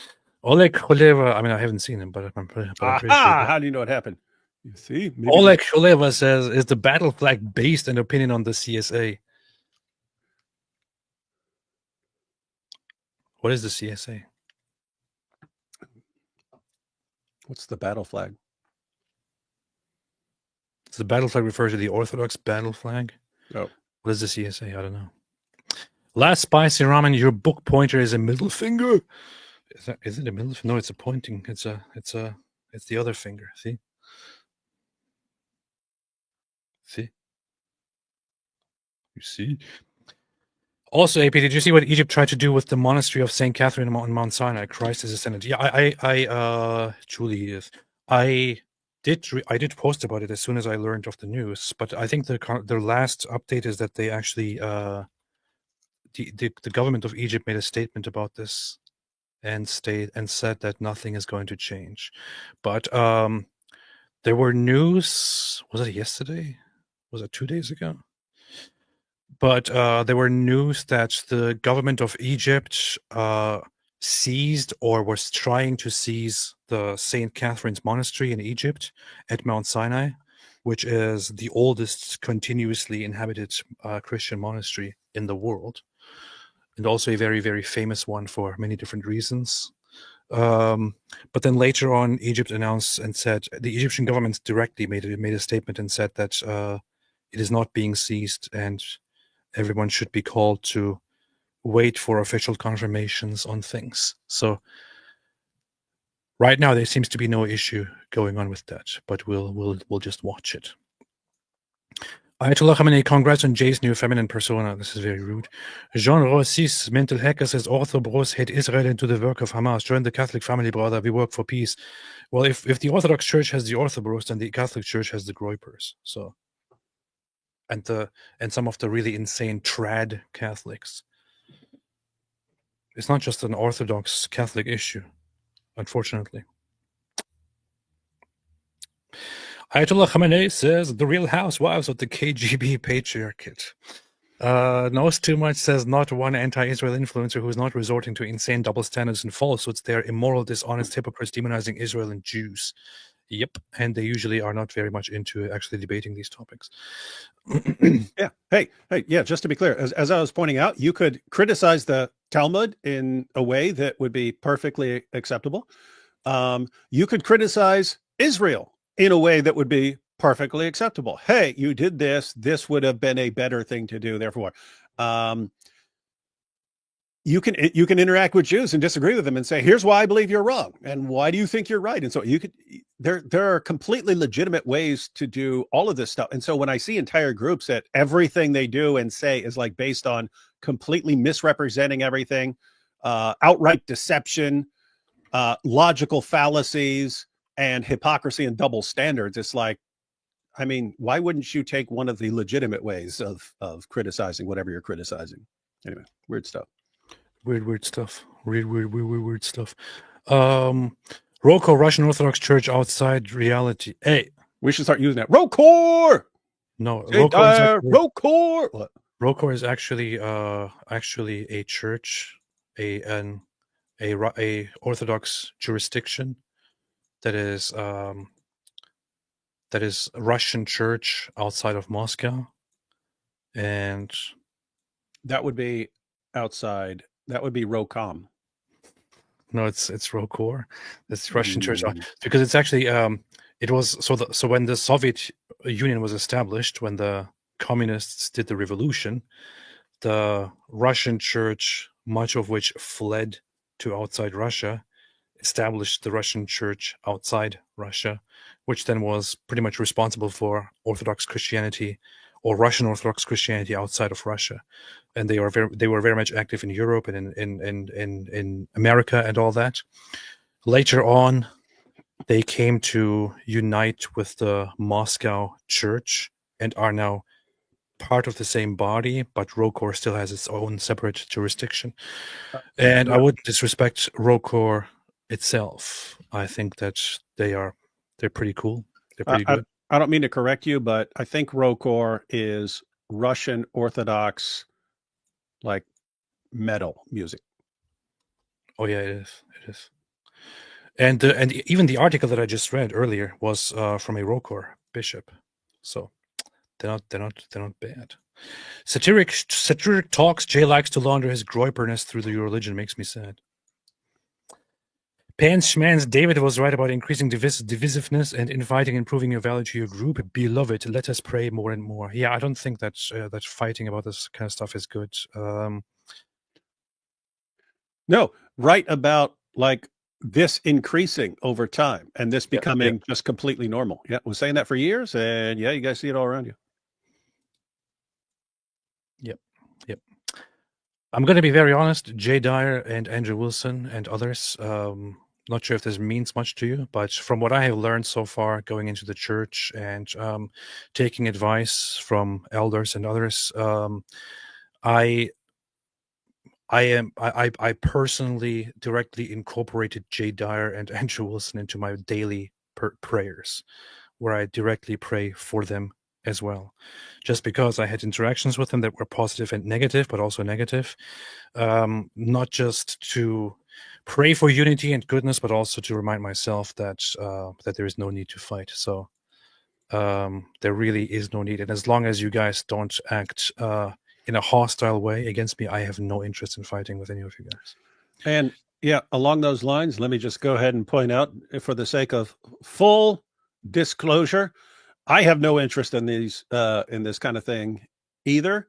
Oleg Kholeva, I mean, I haven't seen him, but I'm pretty sure. How do you know what happened? You see? Maybe Oleg Kholeva says, is the battle flag based an opinion on the CSA? What is the CSA? What's the battle flag? Does the battle flag refer to the Orthodox battle flag? Oh. What is the CSA? I don't know. Last spicy ramen, your book pointer is a middle finger. Is it a middle finger? No, it's a pointing. It's the other finger. See? You see? Also, AP, did you see what Egypt tried to do with the monastery of St. Catherine on Mount Sinai? Christ is ascended. Yeah, I truly is. I did post about it as soon as I learned of the news, but I think the last update is that they actually the government of Egypt made a statement about this and said that nothing is going to change. But there were news. Was it yesterday? Was it 2 days ago? But there were news that the government of Egypt seized or was trying to seize the St. Catherine's Monastery in Egypt at Mount Sinai, which is the oldest continuously inhabited Christian monastery in the world, and also a very, very famous one for many different reasons. But then later on, Egypt announced and said, the Egyptian government directly made a statement and said that it is not being seized and everyone should be called to wait for official confirmations on things. So right now there seems to be no issue going on with that, but we'll just watch it. Ayatollah Khamenei, congrats on Jay's new feminine persona. This is very rude. Jean Rossis, mental hacker, says Orthobros hate Israel into the work of Hamas. Join the Catholic family, brother. We work for peace. Well, if the Orthodox Church has the Orthobros, then the Catholic Church has the Groypers. So, and some of the really insane trad Catholics. It's not just an Orthodox Catholic issue, unfortunately. Ayatollah Khamenei says the real housewives of the KGB patriarchate. Knows too much says not one anti-Israel influencer who is not resorting to insane double standards and falsehoods. They're immoral, dishonest hypocrites demonizing Israel and Jews. Yep, and they usually are not very much into actually debating these topics. Yeah. Hey, yeah, just to be clear, as I was pointing out, you could criticize the Talmud in a way that would be perfectly acceptable. You could criticize Israel in a way that would be perfectly acceptable. Hey, you did this. This would have been a better thing to do. Therefore, you can interact with Jews and disagree with them and say, here's why I believe you're wrong. And why do you think you're right? And so there are completely legitimate ways to do all of this stuff. And so when I see entire groups that everything they do and say is like based on completely misrepresenting everything, outright deception, logical fallacies, and hypocrisy and double standards, it's like, I mean, why wouldn't you take one of the legitimate ways of criticizing whatever you're criticizing? Anyway, weird stuff. Weird stuff. Weird stuff. ROCO, Russian Orthodox Church outside reality. Hey, we should start using that. ROCOR. No, ROCOR. What? ROCO is actually a church, a Orthodox jurisdiction that is a Russian church outside of Moscow, and that would be outside. That would be ROCOM. No, it's ROCOR. It's Russian church, because it's actually it was so when the Soviet Union was established, when the communists did the revolution, the Russian church, much of which fled to outside Russia, established the Russian church outside Russia, which then was pretty much responsible for Orthodox Christianity or Russian Orthodox Christianity outside of Russia. And they were very much active in Europe and in America and all that. Later on, they came to unite with the Moscow church and are now part of the same body, but ROCOR still has its own separate jurisdiction. And I wouldn't disrespect ROCOR itself. I think that they're pretty cool. They're pretty good. I don't mean to correct you, but I think ROCOR is Russian Orthodox, like, metal music. Oh yeah, it is. And even the article that I just read earlier was from a ROCOR bishop, so they're not bad. Satiric talks. Jay likes to launder his groyperness through the religion. Makes me sad. Pans Schmans, David was right about increasing divisiveness and infighting, improving your value to your group. Beloved, let us pray more and more. Yeah, I don't think that that fighting about this kind of stuff is good. No, right about like this increasing over time and this becoming just completely normal. Yeah, I was saying that for years, and yeah, you guys see it all around you. Yep. I'm going to be very honest. Jay Dyer and Andrew Wilson and others. Not sure if this means much to you, but from what I have learned so far, going into the church and taking advice from elders and others, I personally directly incorporated Jay Dyer and Andrew Wilson into my daily prayers, where I directly pray for them as well, just because I had interactions with them that were positive and negative, but also negative, not just to pray for unity and goodness, but also to remind myself that that there is no need to fight. So there really is no need, and as long as you guys don't act in a hostile way against me, I have no interest in fighting with any of you guys. And yeah, along those lines, let me just go ahead and point out, for the sake of full disclosure, I have no interest in these in this kind of thing either.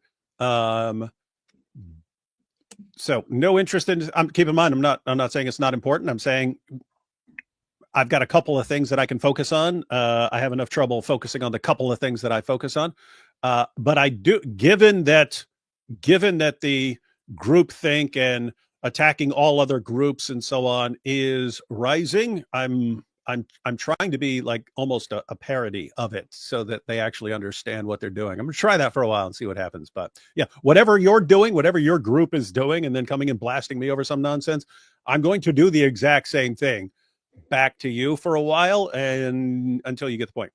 So no interest in. Keep in mind, I'm not saying it's not important. I'm saying I've got a couple of things that I can focus on. I have enough trouble focusing on the couple of things that I focus on. But I do, given that the groupthink and attacking all other groups and so on is rising, I'm trying to be like almost a parody of it so that they actually understand what they're doing. I'm going to try that for a while and see what happens. But yeah, whatever you're doing, whatever your group is doing, and then coming and blasting me over some nonsense, I'm going to do the exact same thing back to you for a while and until you get the point.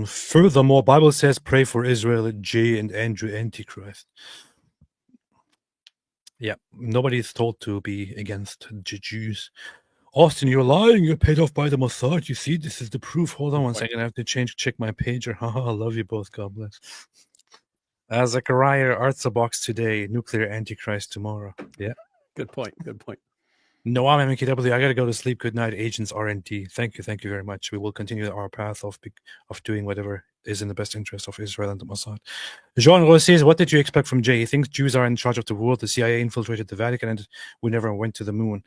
Furthermore, Bible says pray for Israel, Jay and Andrew Antichrist. Yeah, nobody's told to be against the Jews. Austin, you're lying. You're paid off by the Mossad. You see, this is the proof. Hold on one second. I have to check my pager. I love you both. God bless. Zachariah, Artsa box today. Nuclear Antichrist tomorrow. Yeah. Good point. No, I'm MKW. I gotta go to sleep. Good night, agents R&D. Thank you very much. We will continue our path of doing whatever is in the best interest of Israel and the Mossad. Jean Rose says, "What did you expect from Jay? He thinks Jews are in charge of the world. The CIA infiltrated the Vatican, and we never went to the moon."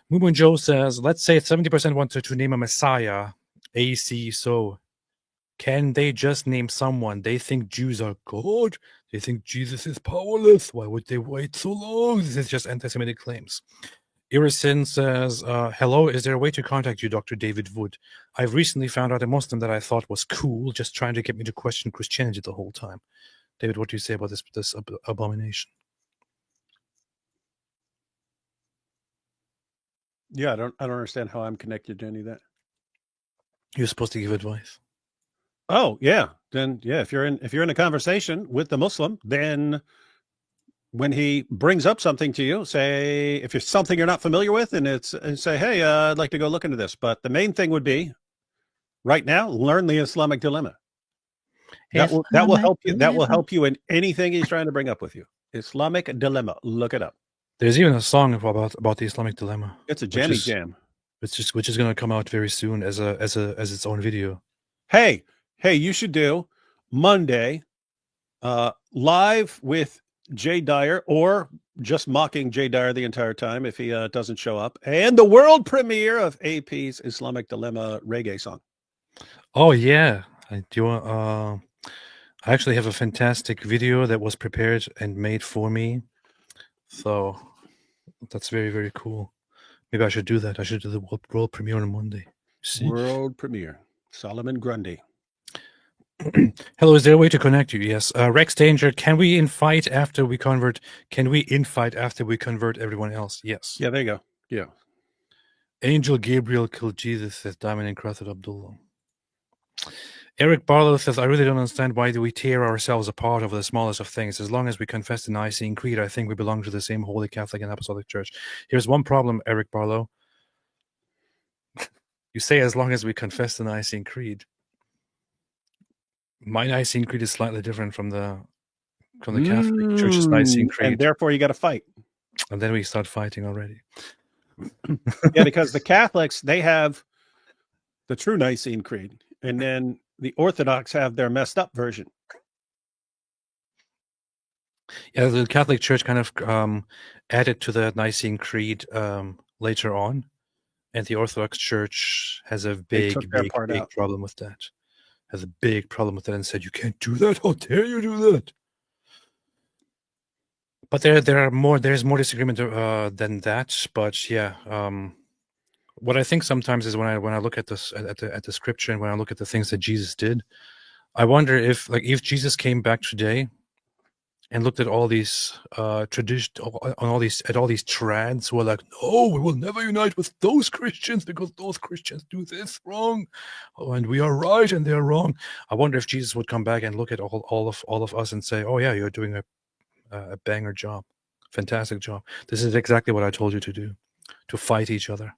Moo Joe says, "Let's say 70% wanted to name a Messiah. AC. So, can they just name someone? They think Jews are God. They think Jesus is powerless. Why would they wait so long? This is just anti-Semitic claims." Irison says, "Hello, is there a way to contact you, Dr. David Wood? I've recently found out a Muslim that I thought was cool, just trying to get me to question Christianity the whole time." David, what do you say about this abomination? Yeah, I don't understand how I'm connected to any of that. You're supposed to give advice. Oh, yeah. Then yeah, if you're in a conversation with the Muslim, then when he brings up something to you, say if it's something you're not familiar with, and say, "Hey, I'd like to go look into this." But the main thing would be, right now, learn the Islamic dilemma. That will help you. That will help you in anything he's trying to bring up with you. Islamic dilemma. Look it up. There's even a song about the Islamic dilemma. It's a jammy jam. Which is going to come out very soon as its own video. Hey, you should do Monday live with Jay Dyer, or just mocking Jay Dyer the entire time if he doesn't show up, and the world premiere of AP's Islamic Dilemma reggae song. Oh yeah, I actually have a fantastic video that was prepared and made for me, so that's very, very cool. Maybe I should do that. I should do the world premiere on Monday. See? World premiere, Solomon Grundy. Hello, is there a way to connect you? Yes. Rex Danger, can we invite after we convert? Can we invite after we convert everyone else? Yes. Yeah, there you go. Yeah. Angel Gabriel killed Jesus, says Diamond and Crafted Abdullah. Eric Barlow says, "I really don't understand why do we tear ourselves apart over the smallest of things. As long as we confess the Nicene Creed, I think we belong to the same Holy Catholic and Apostolic Church." Here's one problem, Eric Barlow. You say as long as we confess the Nicene Creed. My Nicene Creed is slightly different from the Catholic Church's Nicene Creed. And therefore you got to fight. And then we start fighting already. Yeah, because the Catholics, they have the true Nicene Creed, and then the Orthodox have their messed up version. Yeah, the Catholic Church kind of added to the Nicene Creed later on, and the Orthodox Church has a big problem with that. Has a big problem with that and said, "You can't do that. How dare you do that?" But there's more disagreement than that. But yeah, what I think sometimes is when I look at this at the scripture, and when I look at the things that Jesus did, I wonder if Jesus came back today and looked at all these traditions, all these trads who are like, "No, we will never unite with those Christians because those Christians do this wrong, and we are right and they are wrong." I wonder if Jesus would come back and look at all of us and say, "Oh yeah, you're doing a banger job, fantastic job. This is exactly what I told you to do, to fight each other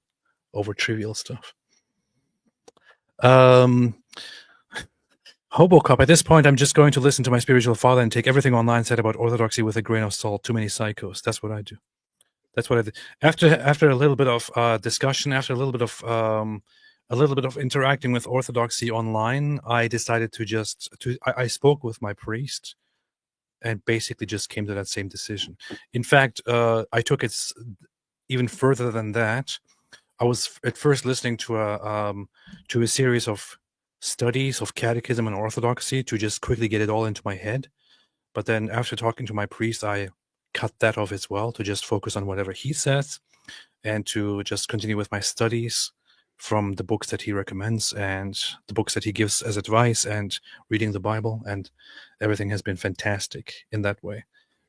over trivial stuff." Hobocop, at this point, I'm just going to listen to my spiritual father and take everything online said about orthodoxy with a grain of salt. Too many psychos. That's what I do. That's what I did. After a little bit of discussion, after a little bit of interacting with orthodoxy online, I decided I spoke with my priest and basically just came to that same decision. In fact, I took it even further than that. I was at first listening to a series of studies of catechism and orthodoxy to just quickly get it all into my head. But then after talking to my priest, I cut that off as well to just focus on whatever he says and to just continue with my studies from the books that he recommends and the books that he gives as advice and reading the Bible, and everything has been fantastic in that way.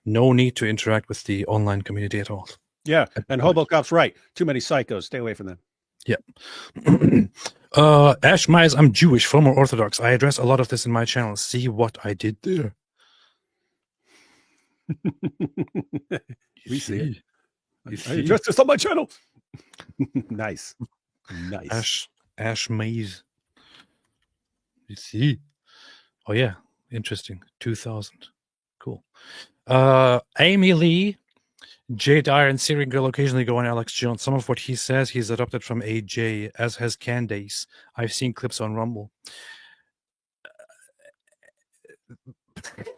No need to interact with the online community at all. Yeah, and Hobocop's right. Too many psychos. Stay away from them. Yep. Ash Mize, I'm Jewish, former Orthodox. I address a lot of this in my channel. See what I did there. We see it. I address this on my channel. Nice. Ash Mize. You see. Oh yeah, interesting. 2000. Cool. Amy Lee. Jay Dyer and Syrian Girl occasionally go on Alex Jones. Some of what he says he's adopted from AJ, as has Candace. I've seen clips on Rumble.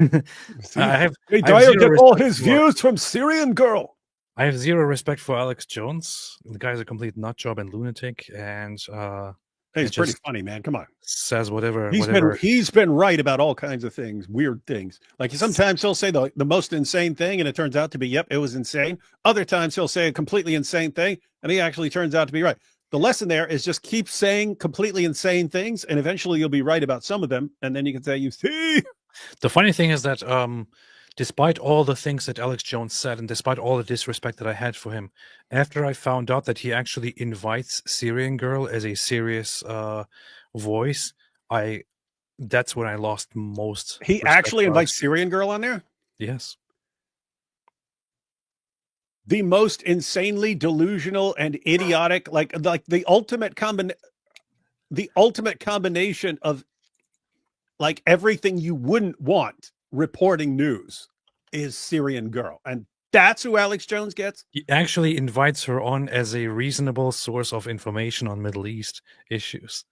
I have Dyer zero get all respect his for- views from Syrian Girl. I have zero respect for Alex Jones. The guy's a complete nutjob and lunatic, and He's it pretty just funny, man. Come on. says whatever. He's been right about all kinds of things, weird things. Like sometimes he'll say the most insane thing, and it turns out to be, yep, it was insane. Other times he'll say a completely insane thing, and he actually turns out to be right. The lesson there is just keep saying completely insane things, and eventually you'll be right about some of them, and then you can say, you see. The funny thing is that despite all the things that Alex Jones said, and despite all the disrespect that I had for him, after I found out that he actually invites Syrian Girl as a serious voice, that's when I lost most. He respect actually for invites Alex. Syrian Girl on there? Yes. The most insanely delusional and idiotic, like the ultimate combination of like everything you wouldn't want reporting news is Syrian Girl. And that's who Alex Jones gets? He actually invites her on as a reasonable source of information on Middle East issues.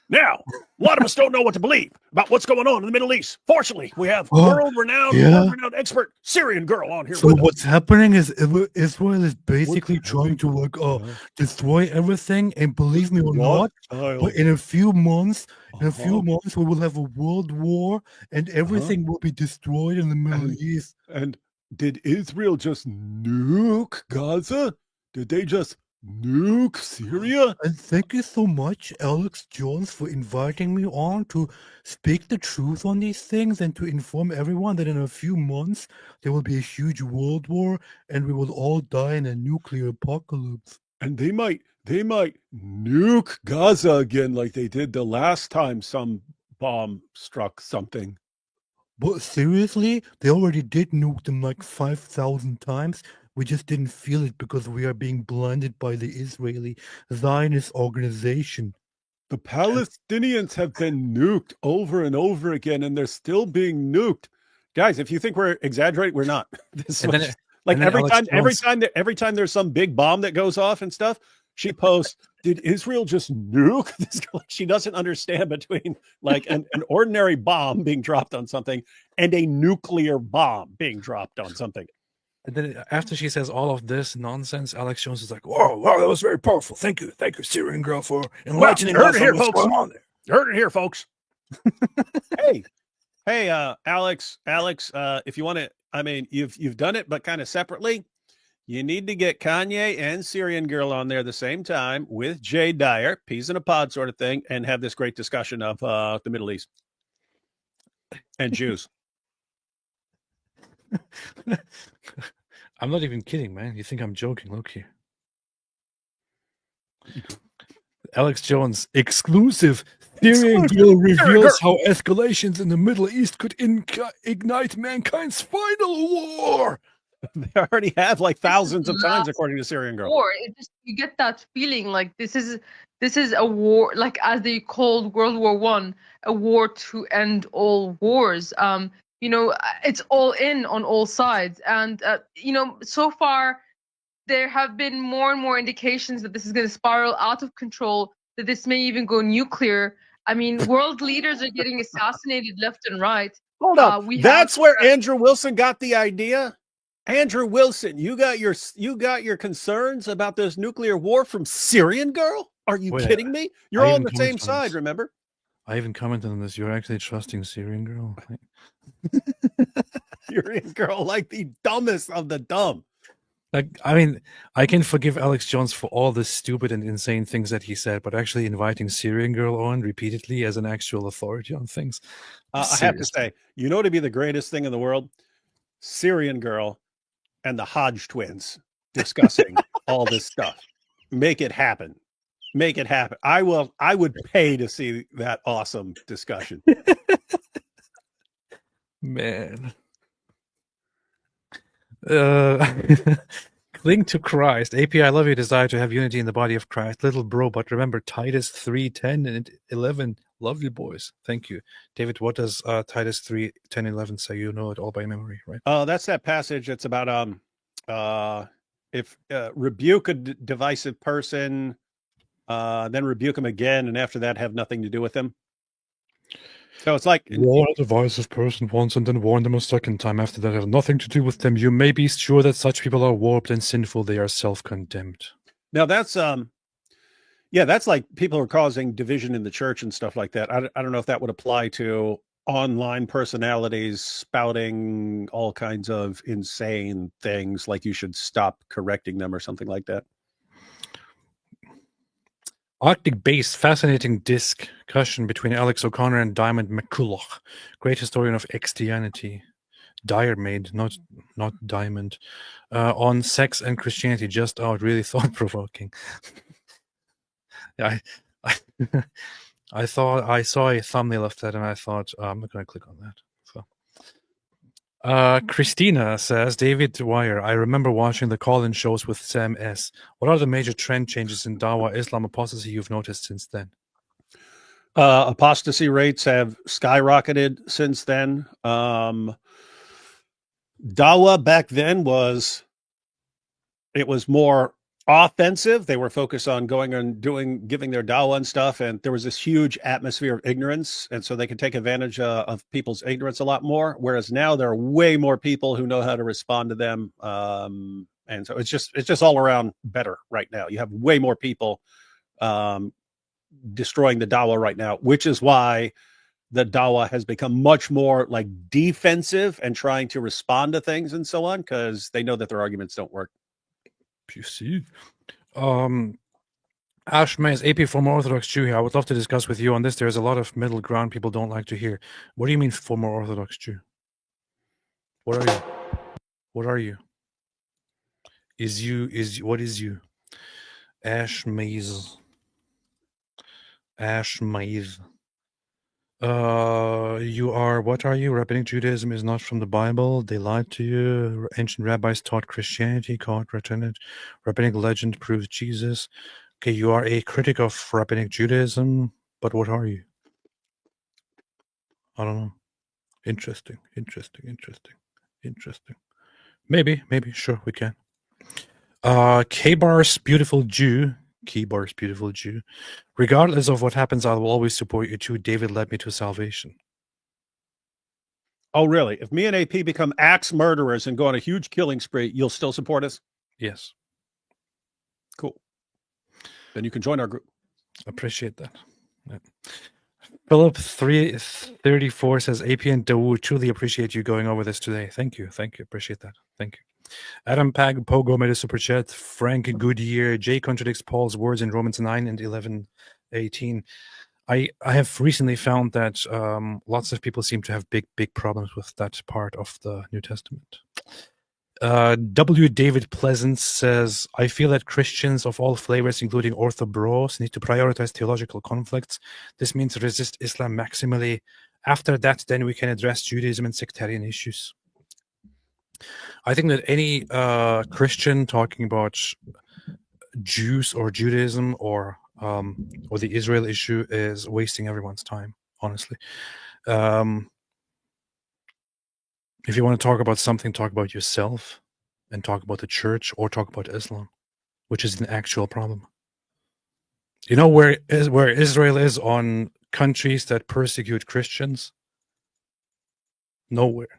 Now, a lot of us don't know what to believe about what's going on in the Middle East. Fortunately, we have Oh, world-renowned expert Syrian Girl on here So with us. what's happening is Israel is basically trying to destroy everything, and believe me or not, but in a few months, we will have a world war, and everything will be destroyed in the Middle East. And did Israel just nuke Gaza? Did they just nuke Syria? And thank you so much, Alex Jones, for inviting me on to speak the truth on these things and to inform everyone that in a few months there will be a huge world war and we will all die in a nuclear apocalypse. And they might nuke Gaza again like they did the last time some bomb struck something. But seriously, they already did nuke them like 5,000 times. We just didn't feel it because we are being blinded by the Israeli Zionist organization. The Palestinians have been nuked over and over again, and they're still being nuked. Guys, if you think we're exaggerating, we're not. This And was, then- like and then every time there's some big bomb that goes off and stuff, she posts, "Did Israel just nuke?" This, like, she doesn't understand between like an ordinary bomb being dropped on something and a nuclear bomb being dropped on something. And then after she says all of this nonsense, Alex Jones is like, "Whoa, wow, that was very powerful. Thank you, Syrian Girl, for enlightening heard us it here, on what's folks. going on there." You heard it here, folks. Hey, Alex, if you want to, I mean, you've done it, but kind of separately. You need to get Kanye and Syrian Girl on there at the same time with Jay Dyer, peas in a pod sort of thing, and have this great discussion of the Middle East and Jews. I'm not even kidding, man. You think I'm joking? Look here. Alex Jones, exclusive. Syrian Girl reveals how escalations in the Middle East could ignite mankind's final war. They already have like thousands of times, according to Syrian Girl. War. It just, you get that feeling like this is a war, like as they called World War I, a war to end all wars. You know, it's all in on all sides, and you know, so far there have been more and more indications that this is going to spiral out of control, that this may even go nuclear. I mean, world leaders are getting assassinated left and right. Hold up, that's where Andrew Wilson got the idea. Andrew Wilson, you got your concerns about this nuclear war from Syrian Girl? Are you kidding me? You're all on the same side, remember? I even commented on this. You're actually trusting Syrian Girl. Syrian Girl, like the dumbest of the dumb. Like, I mean, I can forgive Alex Jones for all the stupid and insane things that he said, but actually inviting Syrian Girl on repeatedly as an actual authority on things. I have to say, you know, to be the greatest thing in the world, Syrian Girl and the Hodge twins discussing all this stuff. Make it happen. Make it happen. I would pay to see that awesome discussion. Man. Cling to Christ. AP, I love your desire to have unity in the body of Christ. Little bro, but remember Titus 3:10 and 11. Love you, boys. Thank you. David, what does Titus 3:10 and 11 say? You know it all by memory, right? That's that passage. It's about If rebuke a divisive person, then rebuke him again, and after that have nothing to do with him. So it's like warn a divisive person once and then warn them a second time. After that, have nothing to do with them. You may be sure that such people are warped and sinful. They are self-condemned. now that's that's like people are causing division in the church and stuff like that. I don't know if that would apply to online personalities spouting all kinds of insane things, like you should stop correcting them or something like that. Arctic Base, fascinating discussion between Alex O'Connor and Diamond McCulloch, great historian of Christianity. DYER made, not Diamond, on sex and Christianity. Just out, really thought-provoking. I thought I saw a thumbnail of that and I thought, I'm not going to click on that. So, Christina says, David DYER, I remember watching the call-in shows with Sam S. What are the major trend changes in Dawa Islam apostasy you've noticed since then? Apostasy rates have skyrocketed since then. Dawa back then was more offensive. They were focused on going and giving their dawah and stuff, and there was this huge atmosphere of ignorance, and so they could take advantage of people's ignorance a lot more. Whereas now there are way more people who know how to respond to them, and so it's just all around better right now. You have way more people destroying the dawah right now, which is why the dawah has become much more like defensive and trying to respond to things and so on, because they know that their arguments don't work. You see, Ash Mays, AP former Orthodox Jew here. I would love to discuss with you on this. There's a lot of middle ground people don't like to hear. What do you mean former Orthodox Jew? What are you? What are you? What is you? Ash Mays. Ash Mays. You are, what are you? Rabbinic Judaism is not from the Bible. They lied to you. Ancient rabbis taught Christianity, rabbinic legend proves Jesus. Okay, you are a critic of Rabbinic Judaism, but what are you? I don't know. Interesting. Maybe, sure, we can. K-Bar's Beautiful Jew. Regardless of what happens, I will always support you too. David led me to salvation. Oh, really? If me and AP become axe murderers and go on a huge killing spree, you'll still support us? Yes. Cool. Then you can join our group. Appreciate that. Yeah. Philip 334 says, AP and Dawood, truly appreciate you going over this today. Thank you. Appreciate that. Thank you. Adam Pag Pogo made a super chat. Frank Goodyear, Jay contradicts Paul's words in Romans 9 and 11:18. I have recently found that lots of people seem to have big problems with that part of the New Testament. W. David Pleasant says, I feel that Christians of all flavors, including Ortho-Bros, need to prioritize theological conflicts. This means resist Islam maximally. After that, then we can address Judaism and sectarian issues. I think that any Christian talking about Jews or Judaism or the Israel issue is wasting everyone's time, honestly. If you want to talk about something, talk about yourself and talk about the church or talk about Islam, which is an actual problem. You know where Israel is on countries that persecute Christians? Nowhere.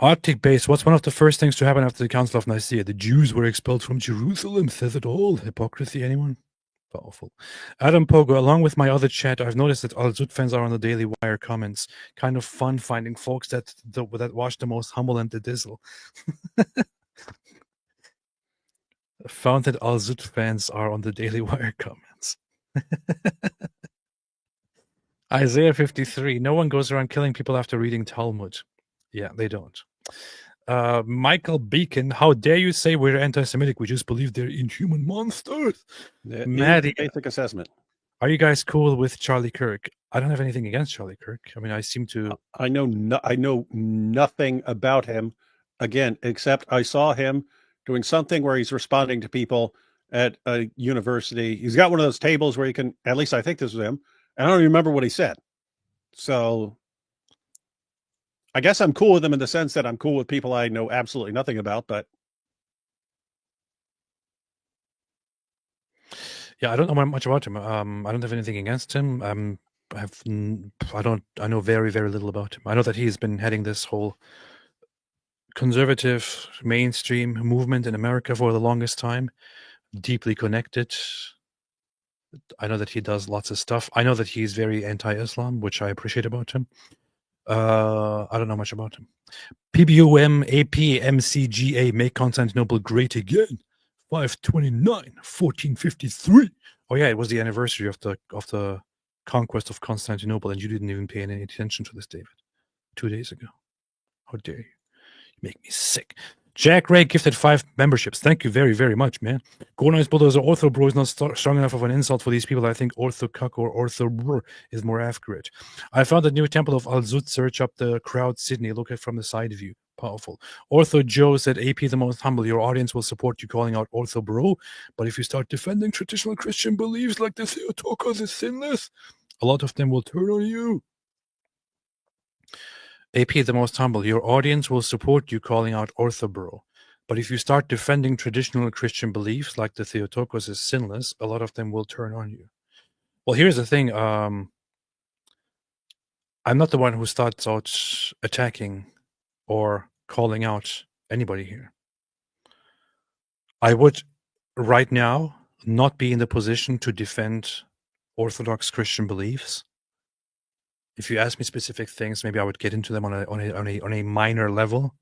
Arctic Base, what's one of the first things to happen after the Council of Nicaea? The Jews were expelled from Jerusalem. Says it all. Hypocrisy, anyone? Powerful. Adam Pogo, along with my other chat, I've noticed that Al-Zut fans are on the Daily Wire comments. Kind of fun finding folks that watch the most humble and the dizzle. Found that Al-Zut fans are on the Daily Wire comments. Isaiah 53, no one goes around killing people after reading Talmud. Yeah, they don't. Michael Beacon, how dare you say we're anti-Semitic? We just believe they're inhuman monsters. Maddie, basic assessment. Are you guys cool with Charlie Kirk? I don't have anything against Charlie Kirk. I mean, I seem to. I know nothing about him, again, except I saw him doing something where he's responding to people at a university. He's got one of those tables where you can, at least I think this was him, and I don't even remember what he said. So I guess I'm cool with them in the sense that I'm cool with people I know absolutely nothing about, but Yeah, I don't know much about him. I don't have anything against him. I know very, very little about him. I know that he's been heading this whole conservative mainstream movement in America for the longest time, deeply connected. I know that he does lots of stuff. I know that he's very anti-Islam, which I appreciate about him. I don't know much about him. PBUM AP MCGA make Constantinople great again. 529 1453. Oh yeah, it was the anniversary of the conquest of Constantinople, and you didn't even pay any attention to this, David. 2 days ago. How dare you? You make me sick. Jack Ray gifted 5 memberships. Thank you very, very much, man. Gornice Bulldozer Ortho Bro is not strong enough of an insult for these people. I think Ortho Cuck or Ortho Brr is more accurate. I found the new temple of Al Zut. Search up the crowd, Sydney. Look at it from the side view. Powerful. Ortho Joe said, AP the most humble. Your audience will support you calling out Ortho Bro. But if you start defending traditional Christian beliefs like the Theotokos is sinless, a lot of them will turn on you. AP the most humble. Your audience will support you calling out Orthobro. But if you start defending traditional Christian beliefs like the Theotokos is sinless, a lot of them will turn on you. Well, here's the thing. I'm not the one who starts out attacking or calling out anybody here. I would right now not be in the position to defend Orthodox Christian beliefs. If you ask me specific things, maybe I would get into them on a minor level.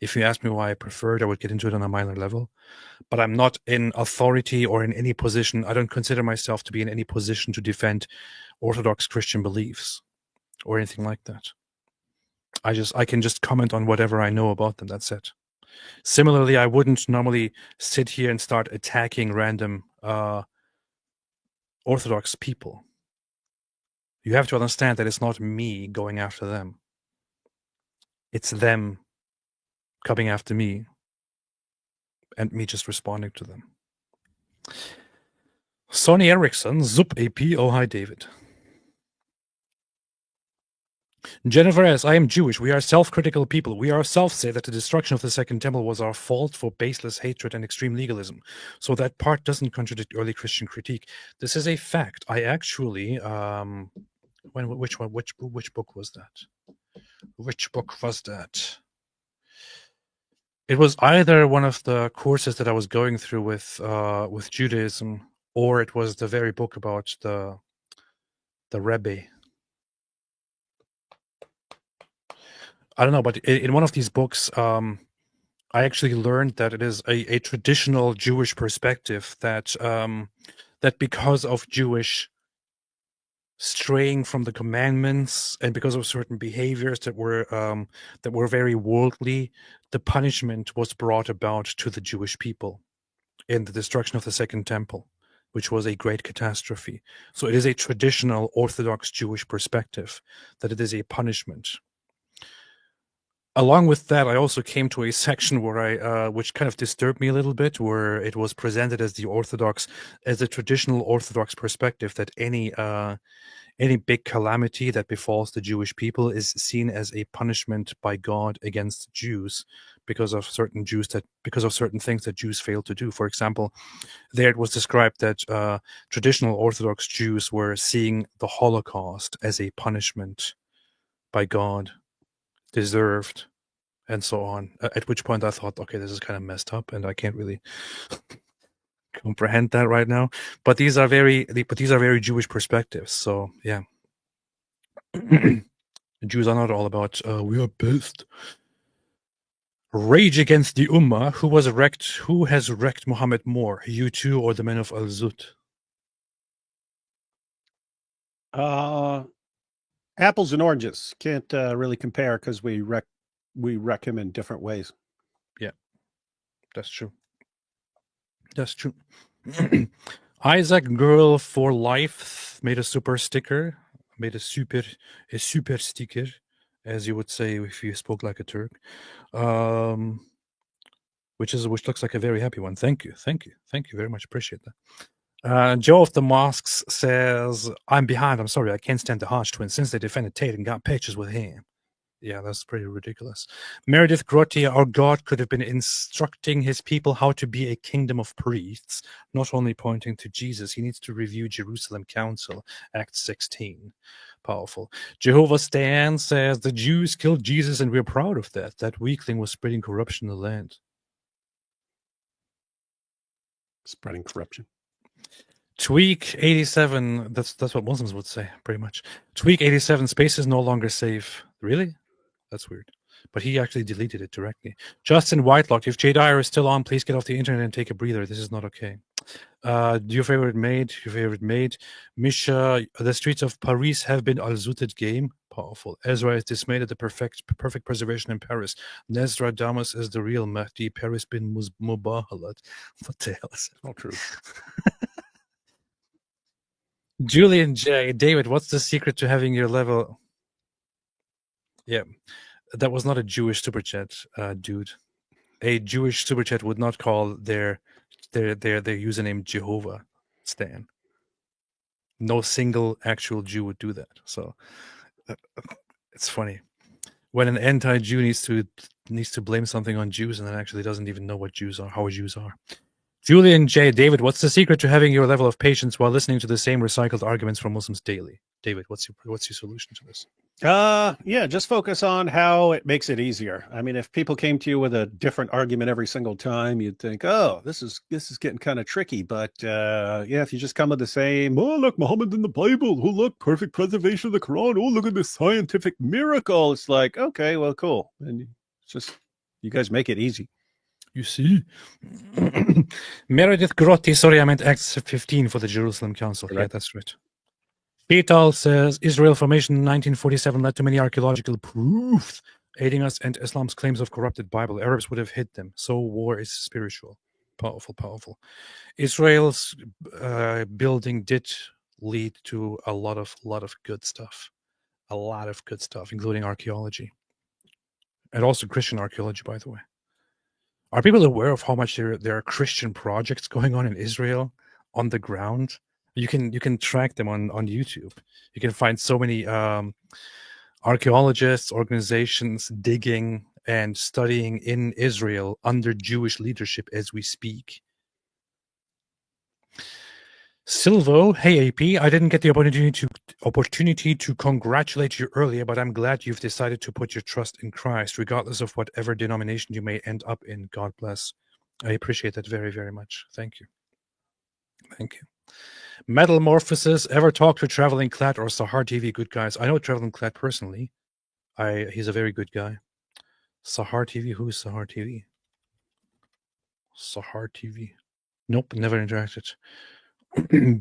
If you ask me why I prefer it, I would get into it on a minor level. But I'm not in authority or in any position. I don't consider myself to be in any position to defend Orthodox Christian beliefs or anything like that. I can just comment on whatever I know about them. That's it. Similarly, I wouldn't normally sit here and start attacking random Orthodox people. You have to understand that it's not me going after them. It's them coming after me and me just responding to them. Sonny Erickson, Zup AP. Oh, hi, David. Jennifer S. I am Jewish. We are self-critical people. We ourselves say that the destruction of the Second Temple was our fault for baseless hatred and extreme legalism. So that part doesn't contradict early Christian critique. This is a fact. I actually, which book was that? Which book was that? It was either one of the courses that I was going through with Judaism, or it was the very book about the Rebbe. I don't know, but in one of these books, I actually learned that it is a traditional Jewish perspective that that because of Jewish straying from the commandments and because of certain behaviors that were very worldly, the punishment was brought about to the Jewish people in the destruction of the Second Temple, which was a great catastrophe. So it is a traditional Orthodox Jewish perspective that it is a punishment. Along with that, I also came to a section where which kind of disturbed me a little bit, where it was presented as a traditional Orthodox perspective that any big calamity that befalls the Jewish people is seen as a punishment by God against Jews because of certain things that Jews failed to do. For example, there it was described that traditional Orthodox Jews were seeing the Holocaust as a punishment by God, deserved, and so on. At which point I thought, okay, this is kind of messed up, and I can't really comprehend that right now. But these are very Jewish perspectives. So yeah, the Jews are not all about we are best. Rage against the Ummah. Who has wrecked Muhammad more, you two or the men of Al Zut? apples and oranges. Can't really compare because we wreck him in different ways. Yeah, that's true. That's true. Isaac Girl for Life made a super sticker. Made a super sticker, as you would say if you spoke like a Turk. Which looks like a very happy one. Thank you very much. Appreciate that. Joe of the Mosques says, I'm behind. I'm sorry. I can't stand the Hodge twins since they defended Tate and got pictures with him. Yeah, that's pretty ridiculous. Meredith Grotti, our God could have been instructing his people how to be a kingdom of priests, not only pointing to Jesus. He needs to review Jerusalem Council, Acts 16. Powerful. Jehovah Stan says the Jews killed Jesus and we're proud of that. That weakling was spreading corruption in the land. Spreading corruption. Tweak 87, that's what Muslims would say, pretty much. Tweak 87, space is no longer safe. Really? That's weird. But he actually deleted it directly. Justin Whitelock, if DYER is still on, please get off the internet and take a breather. This is not okay. Your favorite maid. Misha, the streets of Paris have been al-Zuted game. Powerful. Ezra is dismayed at the perfect preservation in Paris. Nezra Damas is the real Mahdi. Paris bin Mubahalat. What the hell is that? All true. Julian J. David, what's the secret to having your level? Yeah, that was not a Jewish super chat, dude. A Jewish super chat would not call their username Jehovah Stan. No single actual Jew would do that. So it's funny when an anti-Jew needs to blame something on Jews and then actually doesn't even know what Jews are, how Jews are. Julian J. David, what's the secret to having your level of patience while listening to the same recycled arguments from Muslims daily? David, what's your solution to this? Yeah, just focus on how it makes it easier. I mean, if people came to you with a different argument every single time, you'd think, oh, this is getting kind of tricky. But yeah, if you just come with the same, oh, look, Muhammad in the Bible, oh, look, perfect preservation of the Quran, oh, look at this scientific miracle. It's like, okay, well, cool. And it's just, you guys make it easy. You see? Meredith Grotti, sorry, I meant Acts 15 for the Jerusalem Council. Right. Yeah, that's right. Petal says Israel formation in 1947 led to many archaeological proofs aiding us and Islam's claims of corrupted Bible. Arabs would have hid them. So war is spiritual. Powerful, powerful. Israel's building did lead to a lot of good stuff. A lot of good stuff, including archaeology. And also Christian archaeology, by the way. Are people aware of how much there are Christian projects going on in Israel on the ground? You can track them on YouTube. You can find so many archaeologists, organizations digging and studying in Israel under Jewish leadership as we speak. Silvo, hey AP, I didn't get the opportunity to congratulate you earlier, but I'm glad you've decided to put your trust in Christ, regardless of whatever denomination you may end up in. God bless. I appreciate that very, very much. Thank you. Thank you. Metalmorphosis, ever talk to Traveling Clad or Sahar TV good guys? I know Traveling Clad personally. He's a very good guy. Sahar TV, who's Sahar TV? Sahar TV. Nope, never interacted.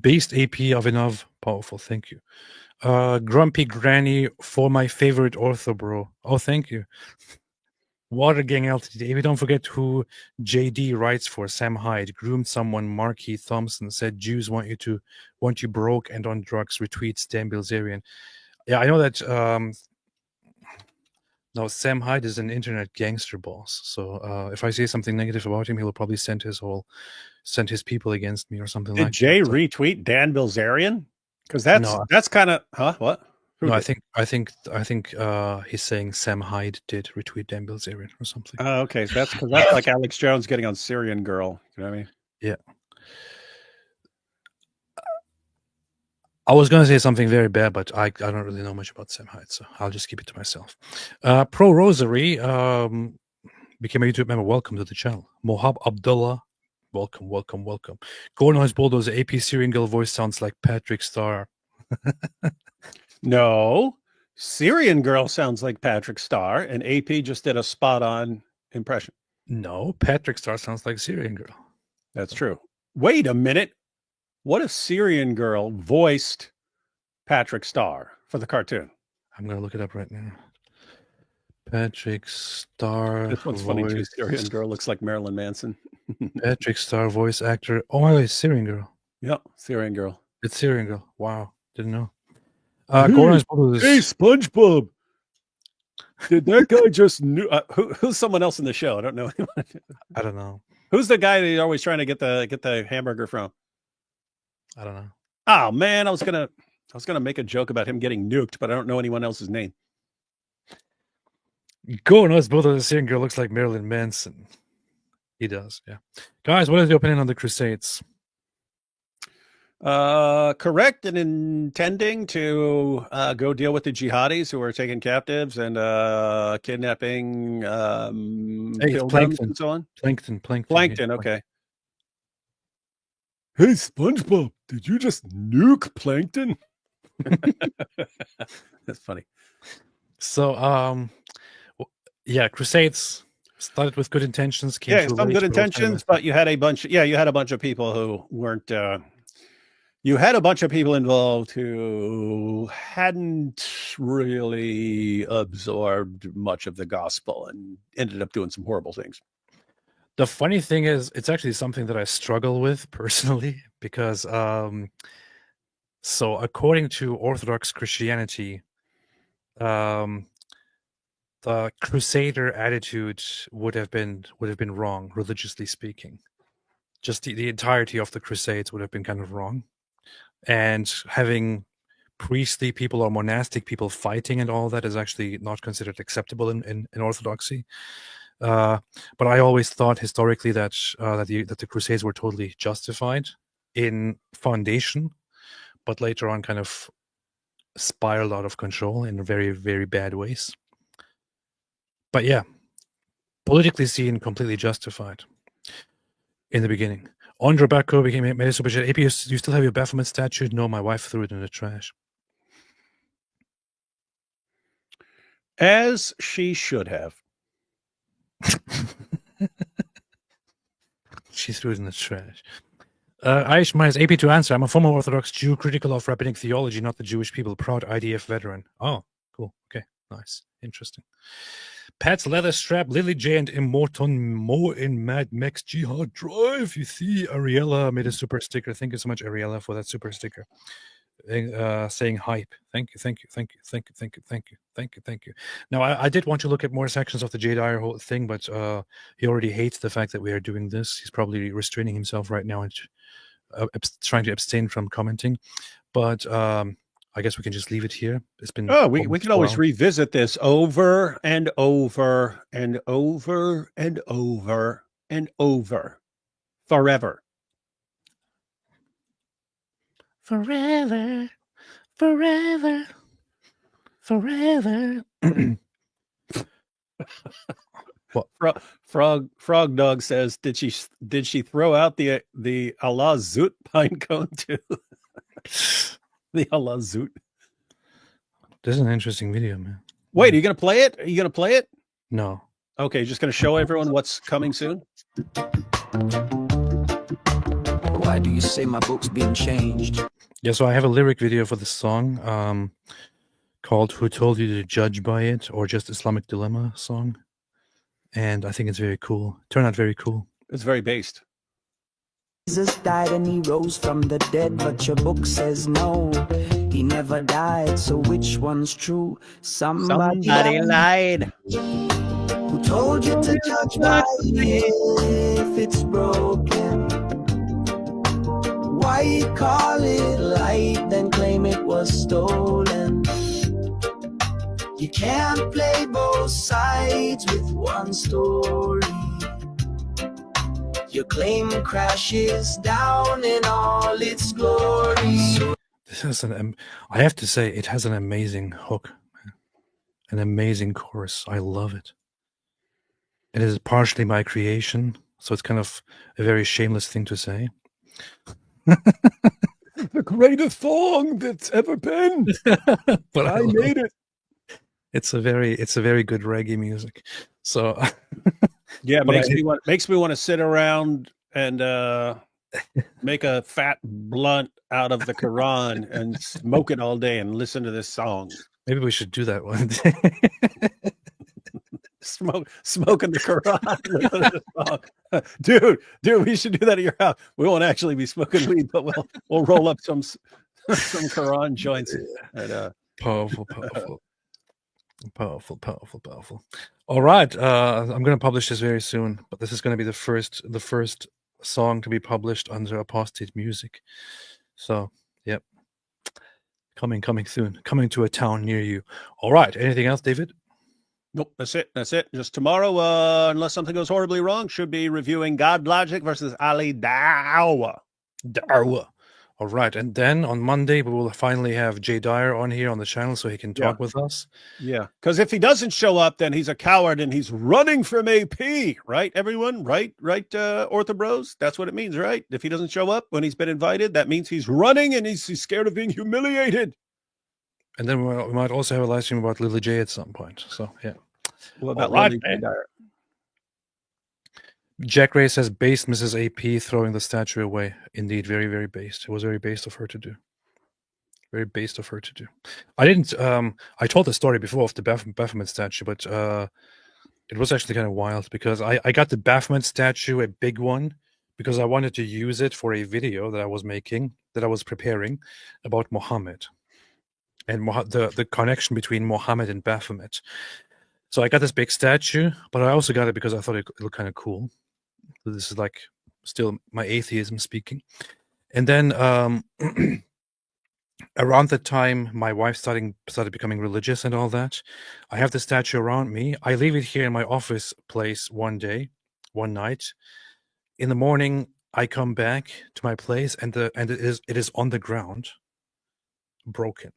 Based AP Avinov, powerful, thank you. Grumpy Granny for my favorite ortho bro. Oh, thank you. Water Gang LTD. Don't forget who JD writes for. Sam Hyde groomed someone. Marky Thompson said Jews want you broke and on drugs. Retweet Stan Bilzerian. Yeah, I know that. No, Sam Hyde is an internet gangster boss. So if I say something negative about him, he'll probably send his people against me or something like that. Did Jay retweet Dan Bilzerian? Because that's kind of what? No, I think he's saying Sam Hyde did retweet Dan Bilzerian or something. Oh, okay. So that's like Alex Jones getting on Syrian Girl. You know what I mean? Yeah. I was going to say something very bad, but I don't really know much about Sam Hyde, so I'll just keep it to myself. Pro Rosary became a YouTube member. Welcome to the channel. Mohab Abdullah, welcome. Gorno's Bulldozer AP Syrian Girl voice sounds like Patrick Starr. No, Syrian Girl sounds like Patrick Starr, and AP just did a spot-on impression. No, Patrick Starr sounds like Syrian Girl. That's true. Wait a minute. What if Syrian Girl voiced Patrick Starr for the cartoon? I'm going to look it up right now. Patrick Starr. This one's funny too. Syrian Girl looks like Marilyn Manson. Patrick Starr voice actor. Oh my God, it's Syrian Girl. Yep, Syrian Girl. It's Syrian Girl. Wow, didn't know. Hey, SpongeBob. Did that guy just knew? Who's someone else in the show? I don't know anyone. I don't know. Who's the guy that you're always trying to get the hamburger from? I don't know. Oh man, I was gonna make a joke about him getting nuked, but I don't know anyone else's name. Go knows both of the Syrian girl looks like Marilyn Manson. He does, yeah. Guys, what is your opinion on the Crusades? Correct in intending to go deal with the jihadis who are taking captives and kidnapping pilgrims Plankton. and so on. Plankton. Plankton, okay. Hey, SpongeBob, did you just nuke Plankton? That's funny. So, yeah, Crusades started with good intentions. Came Yeah, to some good intentions, but you had a bunch. Yeah, you had a bunch of people who weren't. You had a bunch of people involved who hadn't really absorbed much of the gospel and ended up doing some horrible things. The funny thing is, it's actually something that I struggle with personally because, so according to Orthodox Christianity, the Crusader attitude would have been wrong, religiously speaking. Just the entirety of the Crusades would have been kind of wrong, and having priestly people or monastic people fighting and all that is actually not considered acceptable in Orthodoxy. But I always thought historically that the Crusades were totally justified in foundation, but later on kind of spiraled out of control in very, very bad ways. But yeah, politically seen, completely justified in the beginning. Andre Bacco made a super chat. AP, you still have your Baphomet statue? No, my wife threw it in the trash. As she should have. She threw it in the trash. Aish minus AP to answer. I'm a former Orthodox Jew, critical of rabbinic theology, not the Jewish people. Proud IDF veteran. Oh, cool. Okay, nice. Interesting. Pat's leather strap, Lily J and Immorton Mo in Mad Max Jihad Drive. You see, Ariella made a super sticker. Thank you so much, Ariella, for that super sticker. Saying hype. Thank you. Now, I did want to look at more sections of the DYER whole thing, but he already hates the fact that we are doing this. He's probably restraining himself right now and trying to abstain from commenting. But I guess we can just leave it here. It's been we can always revisit this over and over and over and over and over forever. Forever. What? Frog Dog says, did she throw out the Allah Zoot pine cone too? The Allah Zoot. This is an interesting video, man. Wait, are you gonna play it? Are you gonna play it? No. Okay, just gonna show everyone what's coming soon. Why do you say my book's been changed? Yeah, so I have a lyric video for the song called Who Told You to Judge by It, or just Islamic Dilemma song. And I think it's very cool. Turned out very cool. It's very based. Jesus died and he rose from the dead, but your book says no. He never died, so which one's true? Somebody lied. Who told you to judge by it if it's broken? Why you call it light, then claim it was stolen? You can't play both sides with one story. Your claim crashes down in all its glory. This has I have to say, it has an amazing hook, an amazing chorus. I love it. It is partially my creation, so it's kind of a very shameless thing to say. The greatest song that's ever been. But I made it. It's a very good reggae music. So yeah, it makes me want to sit around and make a fat blunt out of the Quran and smoke it all day and listen to this song. Maybe we should do that one day. Smoking the Quran. dude, we should do that at your house. We won't actually be smoking weed, but we'll roll up some Quran joints. And, powerful. All right, I'm going to publish this very soon, but this is going to be the first song to be published under Apostate Music. So, yep, coming soon, coming to a town near you. All right, anything else, David? Nope, that's it. That's it. Just tomorrow, unless something goes horribly wrong, should be reviewing God Logic versus Ali Dawah. Darwa. All right, and then on Monday we will finally have Jay Dyer on here on the channel so he can talk with us. Yeah, because if he doesn't show up, then he's a coward and he's running from AP, right? Everyone, right? Orthobros, that's what it means, right? If he doesn't show up when he's been invited, that means he's running and he's scared of being humiliated. And then we might also have a live stream about Lily J at some point. So yeah. What about Lily J. Dyer? Jack Ray says based Mrs. AP throwing the statue away. Indeed, very, very based. It was very based of her to do. Very based of her to do. I didn't I told the story before of the Baphomet statue, but it was actually kind of wild because I got the Baphomet statue, a big one, because I wanted to use it for a video that I was making, that I was preparing about Muhammad and the connection between Muhammad and Baphomet. So I got this big statue, but I also got it because I thought it looked kind of cool. This is like still my atheism speaking. And then around the time my wife started becoming religious and all that, I have the statue around me. I leave it here in my office place one night. In the morning, I come back to my place and it is on the ground, broken.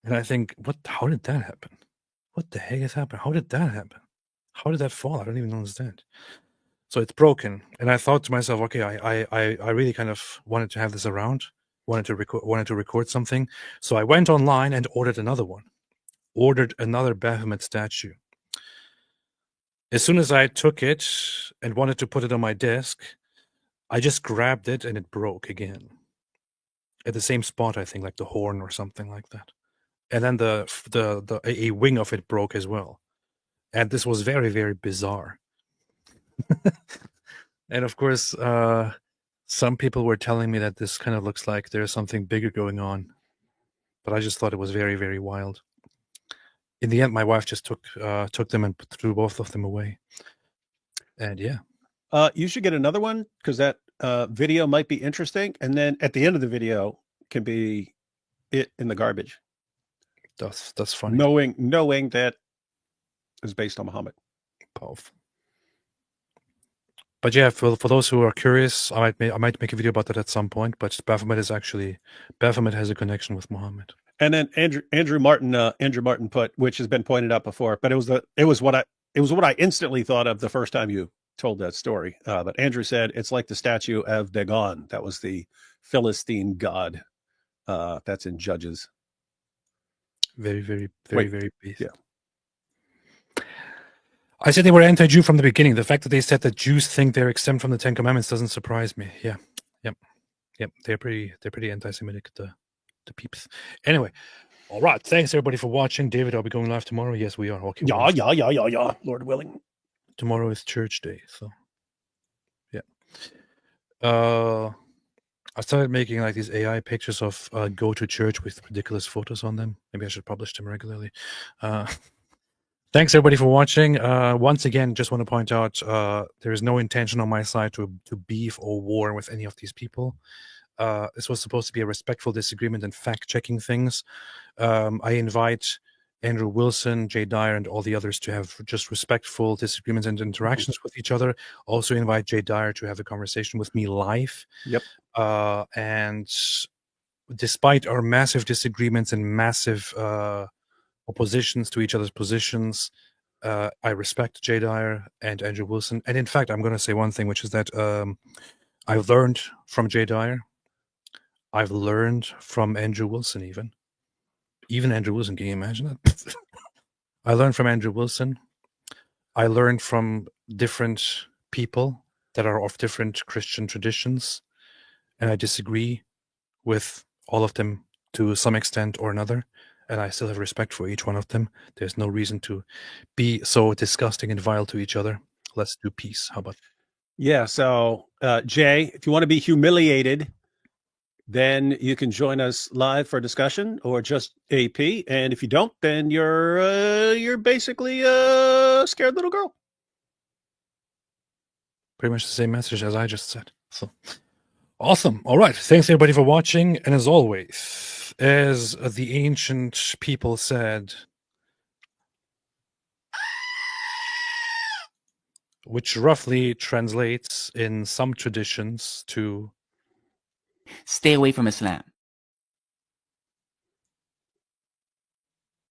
And I think, how did that happen? What the heck has happened? How did that happen? How did that fall? I don't even understand. So it's broken, and I thought to myself, okay, I really kind of wanted to have this around, wanted to record something. So I went online and ordered another one, ordered another Baphomet statue. As soon as I took it and wanted to put it on my desk, I just grabbed it and it broke again. At the same spot, I think, like the horn or something like that. And then a wing of it broke as well. And this was very, very bizarre. And of course, some people were telling me that this kind of looks like there's something bigger going on. But I just thought it was very, very wild. In the end, my wife just took them and threw both of them away. And yeah. You should get another one because that video might be interesting. And then at the end of the video can be it in the garbage. That's funny. Knowing that is based on Muhammad. Powerful. But yeah, for those who are curious, I might make a video about that at some point. But Baphomet has a connection with Muhammad. And then Andrew Martin put, which has been pointed out before, but it was what I instantly thought of the first time you told that story. But Andrew said it's like the statue of Dagon. That was the Philistine god. That's in Judges. Very, very, very, very based. Yeah. I said they were anti-Jew from the beginning. The fact that they said that Jews think they're exempt from the Ten Commandments doesn't surprise me. Yeah. Yep. They're pretty anti-Semitic, the peeps. Anyway, all right. Thanks everybody for watching. David, are we going live tomorrow? Yes, we are. Okay. Yeah. Lord willing. Tomorrow is church day, so yeah. I started making like these AI pictures of go to church with ridiculous photos on them. Maybe I should publish them regularly. Thanks everybody for watching. Once again, just want to point out there is no intention on my side to beef or war with any of these people. This was supposed to be a respectful disagreement and fact-checking things. I invite Andrew Wilson, Jay Dyer, and all the others to have just respectful disagreements and interactions with each other. Also invite Jay Dyer to have a conversation with me live. Yep. And despite our massive disagreements and massive oppositions to each other's positions, I respect Jay Dyer and Andrew Wilson. And in fact, I'm going to say one thing, which is that I've learned from Jay Dyer. I've learned from Andrew Wilson even Andrew Wilson. Can you imagine that? I learned from Andrew Wilson. I learned from different people that are of different Christian traditions, and I disagree with all of them to some extent or another, and I still have respect for each one of them. There's no reason to be so disgusting and vile to each other. Let's do peace. How about that? Yeah, so Jay, if you want to be humiliated, then you can join us live for a discussion or just AP. And if you don't, then you're basically a scared little girl. Pretty much the same message as I just said. So awesome. All right. Thanks everybody for watching. And as always, as the ancient people said, which roughly translates in some traditions to stay away from Islam.